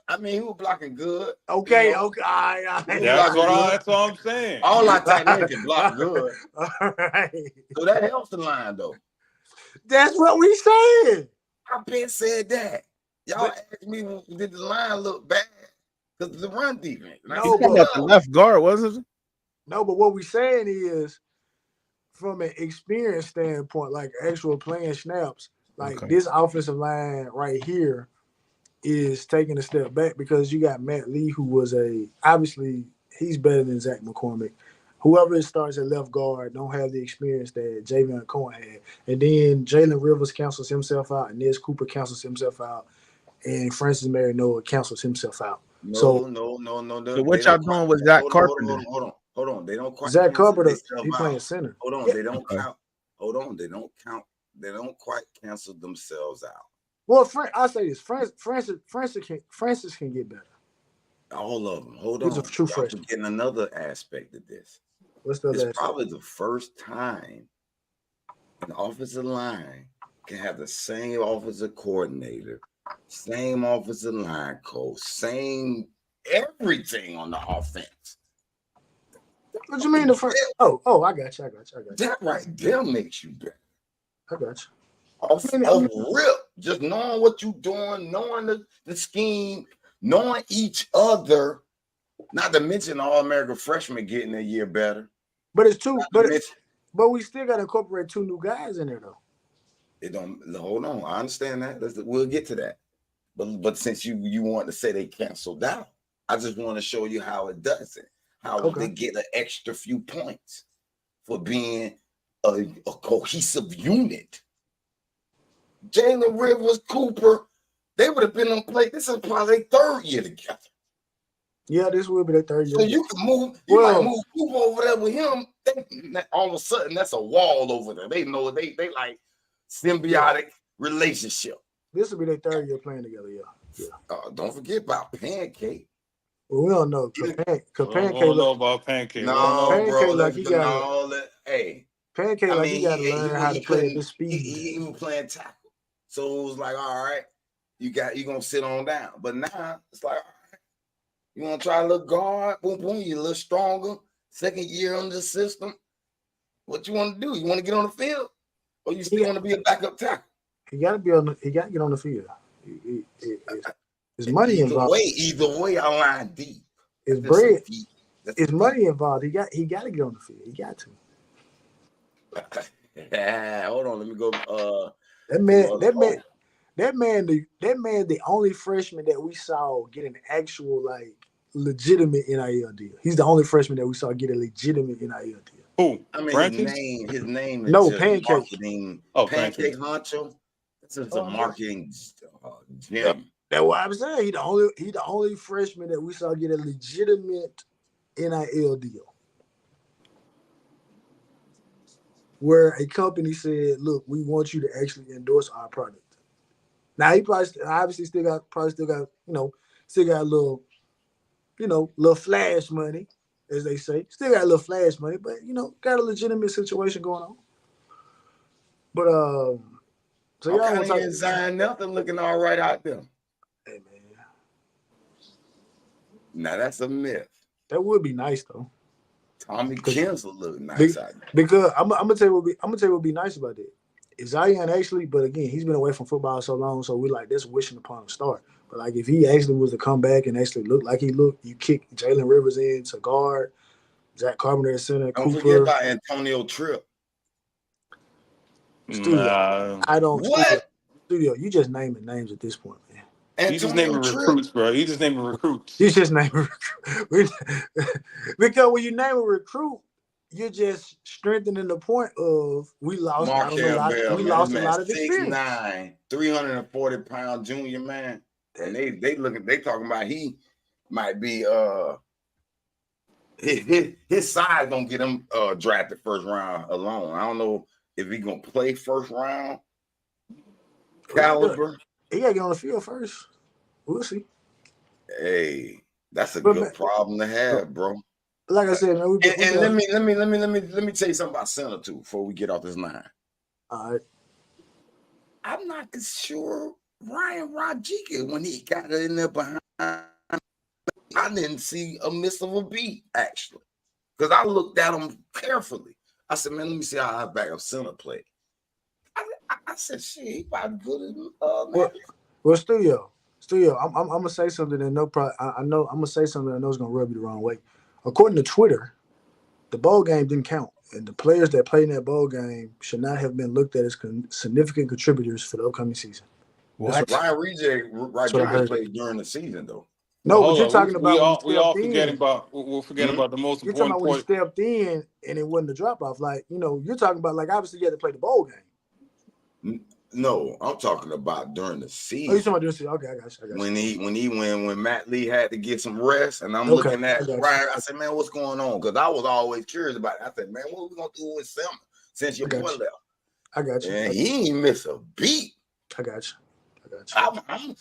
Speaker 5: I mean, he was blocking good.
Speaker 1: Okay,
Speaker 5: You know?
Speaker 1: okay, all right.
Speaker 2: That's what I'm saying.
Speaker 5: All our tight ends can block good.
Speaker 1: All right.
Speaker 5: So that helps the line, though.
Speaker 1: That's what we said.
Speaker 5: I've been said that. Y'all asked me, did the line look bad? Because the run defense.
Speaker 1: No,
Speaker 3: He's talking about the left guard, wasn't it?
Speaker 1: No, but what we're saying is, from an experience standpoint, like actual playing snaps, like this offensive line right here is taking a step back because you got Matt Lee, who was obviously he's better than Zach McCormick. Whoever starts at left guard don't have the experience that Javion Cohen had. And then Jalen Rivers cancels himself out, and Nez Cooper cancels himself out, and Francis Marinoa cancels himself out.
Speaker 5: No.
Speaker 3: So what y'all doing with Zach Carpenter?
Speaker 5: Hold on. They don't quite
Speaker 1: Zach Carpenter,
Speaker 5: themselves
Speaker 1: he
Speaker 5: out.
Speaker 1: playing center.
Speaker 5: Hold on, they don't count. Hold on, they don't count. They don't quite cancel themselves out.
Speaker 1: Well, I say this: Francis can get better.
Speaker 5: All of them. Hold
Speaker 1: He's
Speaker 5: on.
Speaker 1: a true
Speaker 5: Y'all
Speaker 1: freshman.
Speaker 5: forgetting another aspect of this.
Speaker 1: What's the other
Speaker 5: It's
Speaker 1: aspect?
Speaker 5: probably the first time an offensive line can have the same offensive coordinator, same offensive line coach, same everything on the offense.
Speaker 1: What you mean the first? Oh, I got you.
Speaker 5: That right there makes you better.
Speaker 1: I got you.
Speaker 5: Off rip, just knowing what you're doing, knowing the scheme, knowing each other, not to mention All-American freshmen getting a year better.
Speaker 1: But it's two, but we still got to incorporate two new guys in there though.
Speaker 5: It don't hold on. I understand that. We'll get to that. But since you want to say they canceled out, I just want to show you how it does it. How they get an extra few points for being a cohesive unit. Jalen Rivers, Cooper, they would have been on play. This is probably their third year together.
Speaker 1: Yeah, this will be their third year.
Speaker 5: So you can move. You might move Cooper over there with him. All of a sudden, that's a wall over there. They know they like symbiotic relationship.
Speaker 1: This will be their third year playing together. Yeah.
Speaker 5: Don't forget about Pancake.
Speaker 1: Well, we don't know. Pancake.
Speaker 2: Don't know about Pancake.
Speaker 5: No,
Speaker 1: Pancake
Speaker 5: bro.
Speaker 1: like he got.
Speaker 5: all that. Hey,
Speaker 1: Pancake like he got to learn how to play at this speed.
Speaker 5: He was playing tackle, so it was like, all right, you gonna sit on down. But now it's like, all right, you want to try a little guard? Boom, boom. You a little stronger. Second year on the system. What you want to do? You want to get on the field, or you still want to be a backup tackle?
Speaker 1: He got to be on. He got to get on the field. There's money involved.
Speaker 5: Either way, I line deep.
Speaker 1: It's bread. It's money involved. He got to get on the field. He got to.
Speaker 5: Hold on, let me go.
Speaker 1: That man, the only freshman that we saw get an actual like legitimate NIL deal. He's the only freshman that we saw get a legitimate NIL deal.
Speaker 2: Who?
Speaker 5: I mean, his name is
Speaker 1: no Pancake.
Speaker 5: Marketing.
Speaker 2: Pancake
Speaker 5: Honcho. This is a marketing gem.
Speaker 1: That's what I'm saying. He the only freshman that we saw get a legitimate NIL deal. Where a company said, "Look, we want you to actually endorse our product." Now he obviously still got a little, little flash money, as they say. Still got a little flash money, but got a legitimate situation going on. But so y'all want to talk?
Speaker 5: Zion Nelson looking all right out there.
Speaker 1: Hey man,
Speaker 5: now that's a myth.
Speaker 1: that would be nice though.
Speaker 5: Tommy Kinsel look nice out there.
Speaker 1: Because I'm gonna tell you what be nice about that. is Zion actually, but again, he's been away from football so long, so we like that's wishing upon a star. But like if he actually was to come back and actually look like he looked, you kick Jalen Rivers in to guard, Zach Carpenter at center,
Speaker 5: Don't forget
Speaker 1: Cooper,
Speaker 5: about Antonio Tripp.
Speaker 1: Studio.
Speaker 2: Nah,
Speaker 1: I don't
Speaker 5: What?
Speaker 1: studio. You just naming names at this point, man.
Speaker 2: he just naming
Speaker 5: Antonio Tripp.
Speaker 2: recruits, bro. He just naming recruits.
Speaker 1: You just name a recruit. Because when you name a recruit, you're just strengthening the point of we lost out on a lot.
Speaker 5: Markel
Speaker 1: We
Speaker 5: Bell,
Speaker 1: lost a
Speaker 5: man,
Speaker 1: lot of
Speaker 5: 6'9",
Speaker 1: experience.
Speaker 5: 340-pound junior man, and they talking about he might be his size don't get him drafted first round alone. I don't know if he gonna play first round caliber.
Speaker 1: He gotta get on the field first. We'll see.
Speaker 5: Hey, that's a
Speaker 1: But
Speaker 5: good
Speaker 1: man,
Speaker 5: problem to have, bro.
Speaker 1: like I said, man,
Speaker 5: And let me tell you something about center too before we get off this line.
Speaker 1: all right.
Speaker 5: I'm not sure Ryan Rodriguez when he got in there behind. I didn't see a miss of a beat actually, because I looked at him carefully. I said, "Man, let me see how our backup center play." I said, "Shit, he about good as
Speaker 1: Well, studio. I'm gonna say something that I know. I'm gonna say something I know is gonna rub you the wrong way. According to Twitter, the bowl game didn't count, and the players that played in that bowl game should not have been looked at as significant contributors for the upcoming season.
Speaker 3: What?
Speaker 5: Ryan Rodriguez
Speaker 1: heard.
Speaker 5: played during the season though.
Speaker 1: No, but
Speaker 2: Hold
Speaker 1: you're
Speaker 2: on,
Speaker 1: talking about
Speaker 2: we all forgetting about we're forgetting
Speaker 5: Mhm.
Speaker 2: about the most
Speaker 1: you're talking
Speaker 2: important
Speaker 1: about when you
Speaker 2: point.
Speaker 1: stepped in and it wasn't a drop off. Like you're talking about like obviously you had to play the bowl game.
Speaker 5: No, I'm talking about during the
Speaker 1: Oh, you
Speaker 5: season.
Speaker 1: talking about this? Okay, I got you.
Speaker 5: When Matt Lee had to get some rest, and I'm
Speaker 1: Okay,
Speaker 5: looking
Speaker 1: I
Speaker 5: at
Speaker 1: got you.
Speaker 5: Ryan, I said, "Man, what's going on?" Because I was always curious about it. I said, "Man, what are we gonna do with Selma since your
Speaker 1: I got
Speaker 5: boy
Speaker 1: you.
Speaker 5: left?"
Speaker 1: I got you.
Speaker 5: And he ain't miss a beat.
Speaker 1: I got you.
Speaker 5: I'm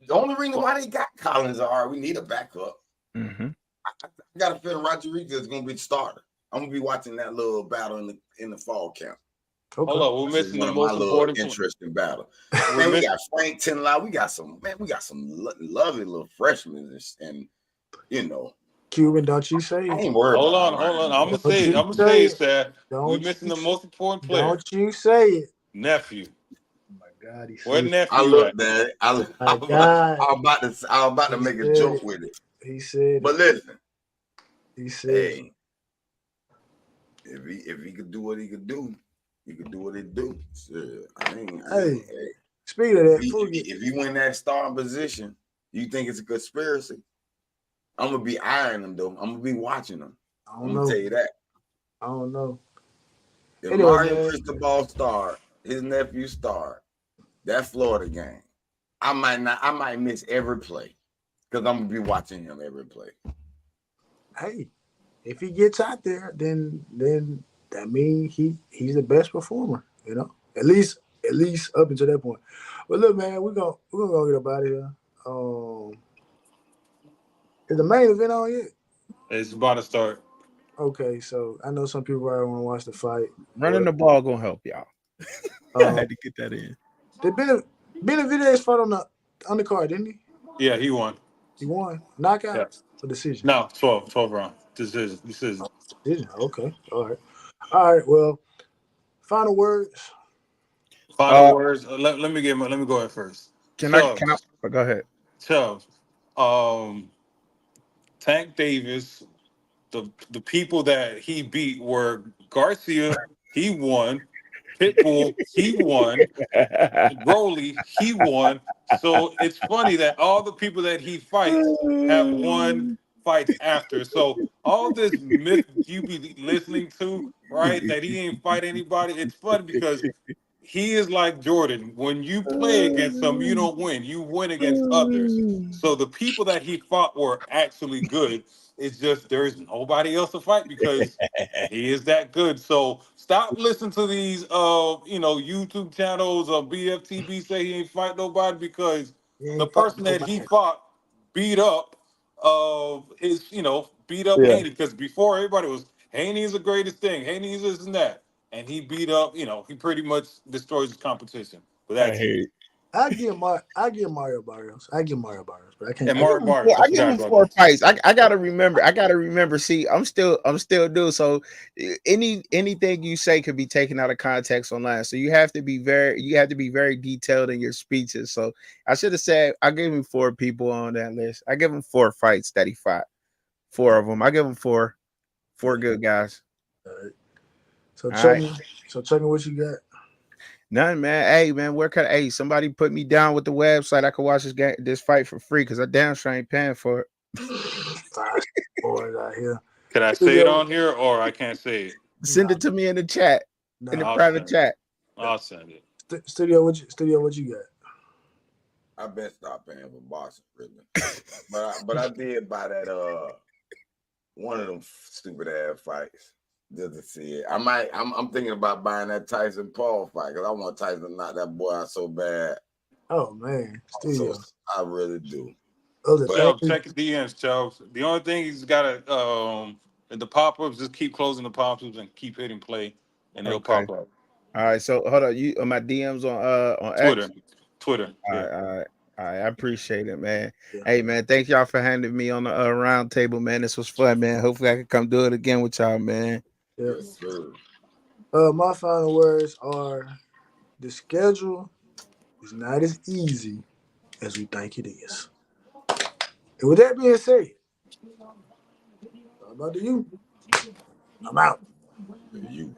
Speaker 5: the only reason why they got Collins are we need a backup.
Speaker 3: Mm-hmm.
Speaker 5: I got a feeling Rodriguez is gonna be the starter. I'm gonna be watching that little battle in the fall camp.
Speaker 1: Okay.
Speaker 2: Hold on, we're
Speaker 5: This is
Speaker 2: missing
Speaker 5: one
Speaker 2: the
Speaker 5: of my
Speaker 2: most
Speaker 5: little
Speaker 2: important point.
Speaker 5: interesting battle.
Speaker 2: We're
Speaker 5: Man, we
Speaker 2: missing-
Speaker 5: got Frank Tinlau. We got some lovely little freshmen, and
Speaker 1: Cuban, don't you say
Speaker 5: I
Speaker 1: it.
Speaker 5: ain't worried
Speaker 2: hold
Speaker 5: about
Speaker 2: on.
Speaker 5: Ryan.
Speaker 2: I'm gonna say
Speaker 1: Don't
Speaker 2: it, Sad. We're
Speaker 1: Don't
Speaker 2: missing
Speaker 1: you
Speaker 2: the most important player.
Speaker 1: Don't you say it.
Speaker 2: Nephew.
Speaker 1: Oh my God, he
Speaker 2: Where
Speaker 1: said.
Speaker 2: nephew
Speaker 5: I
Speaker 2: at?
Speaker 5: looked at it. I
Speaker 1: My God.
Speaker 5: was about to
Speaker 1: He
Speaker 5: make a
Speaker 1: said
Speaker 5: joke
Speaker 1: it.
Speaker 5: with it.
Speaker 1: He said.
Speaker 5: But listen,
Speaker 1: He said.
Speaker 5: hey, if he could do what he could do, he could do what he do. Shit,
Speaker 1: Hey, speaking of that,
Speaker 5: if you win that starting position, you think it's a conspiracy? I'm gonna be eyeing them though. I'm gonna be watching them. I'm gonna tell you that.
Speaker 1: I don't know.
Speaker 5: If
Speaker 1: Anyway,
Speaker 5: Mario
Speaker 1: man.
Speaker 5: Cristobal starred, his nephew starred that Florida game, I might miss every play because I'm gonna be watching him every play.
Speaker 1: Hey, if he gets out there, then that means he's the best performer. At least up until that point. But look, man, we're gonna go get up out of here. Is the main event on yet?
Speaker 2: It's about to start.
Speaker 1: Okay, so I know some people probably want to watch the fight.
Speaker 3: Running the ball gonna help y'all. I had to get that in.
Speaker 1: Did Benavidez fought on the undercard, didn't he?
Speaker 2: Yeah, he won.
Speaker 1: He won knockout
Speaker 2: Yeah.
Speaker 1: or decision?
Speaker 2: No, 12 round. Decision.
Speaker 1: Decision. Okay. All right. Well, final words.
Speaker 2: Final words. Let me go ahead first.
Speaker 3: Can I go ahead?
Speaker 2: Chubbs. Tank Davis, the people that he beat were Garcia, he won. Pitbull, he won. Broly, he won. So it's funny that all the people that he fights have won fights after. So all this myth you be listening to, right, that he ain't fight anybody, it's funny because he is like Jordan. When you play against him, you don't win. You win against others. So the people that he fought were actually good. It's just there's nobody else to fight because he is that good. So stop listening to these YouTube channels of BFTB say he ain't fight nobody because the person that he fought beat up beat up Haney, because before everybody was Haney is the greatest thing, Haney is this and that. And he beat up, he pretty much destroys his competition. But that's
Speaker 3: Hey,
Speaker 1: I give Mario Barrios. But I can't.
Speaker 2: And Mark Barnes,
Speaker 3: I
Speaker 2: I
Speaker 3: give
Speaker 2: forgot
Speaker 3: him
Speaker 2: about
Speaker 3: 4
Speaker 2: that.
Speaker 3: fights. I gotta remember. See, I'm still new. So anything you say could be taken out of context online. So you have to be very detailed in your speeches. So I should have said I gave him 4 people on that list. I give him 4 fights that he fought. 4 of them. I give him 4 good guys.
Speaker 1: All right. So
Speaker 3: All
Speaker 1: Chuck,
Speaker 3: right.
Speaker 1: what you got?
Speaker 3: None, man. Hey, man, somebody put me down with the website. I could watch this fight for free because I damn sure ain't paying for it.
Speaker 1: 5 boys out here.
Speaker 2: Can I say it on here or I can't say it?
Speaker 3: Send it to me in the chat, in the
Speaker 1: Nah.
Speaker 2: I'll
Speaker 3: private
Speaker 2: send it.
Speaker 3: chat.
Speaker 2: I'll send it.
Speaker 1: Studio, what you got?
Speaker 5: I been stop paying for boxing, really. But I did buy that one of them stupid ass fights just to see it. I'm thinking about buying that Tyson Paul fight because I want Tyson to knock that boy out so bad.
Speaker 1: Oh man, Studio.
Speaker 5: So I really do.
Speaker 1: Other
Speaker 2: Chubbs,
Speaker 1: thing,
Speaker 2: check his DMs, Chubbs. The only thing he's got to in the pop-ups, just keep closing the pop-ups and keep hitting play, and they'll
Speaker 3: Okay.
Speaker 2: pop up.
Speaker 3: All right, so hold on. You on my DMs on X?
Speaker 2: Twitter.
Speaker 3: All
Speaker 2: Yeah.
Speaker 3: right, all right. All right, I appreciate it, man.
Speaker 1: Yeah.
Speaker 3: Hey, man, thank y'all for having me on the round table, man. This was fun, man. Hopefully, I can come do it again with y'all, man.
Speaker 1: yeah.
Speaker 5: Yes, sir.
Speaker 1: My final words are: the schedule is not as easy as we think it is. And with that being said, how about you? I'm out.
Speaker 5: You.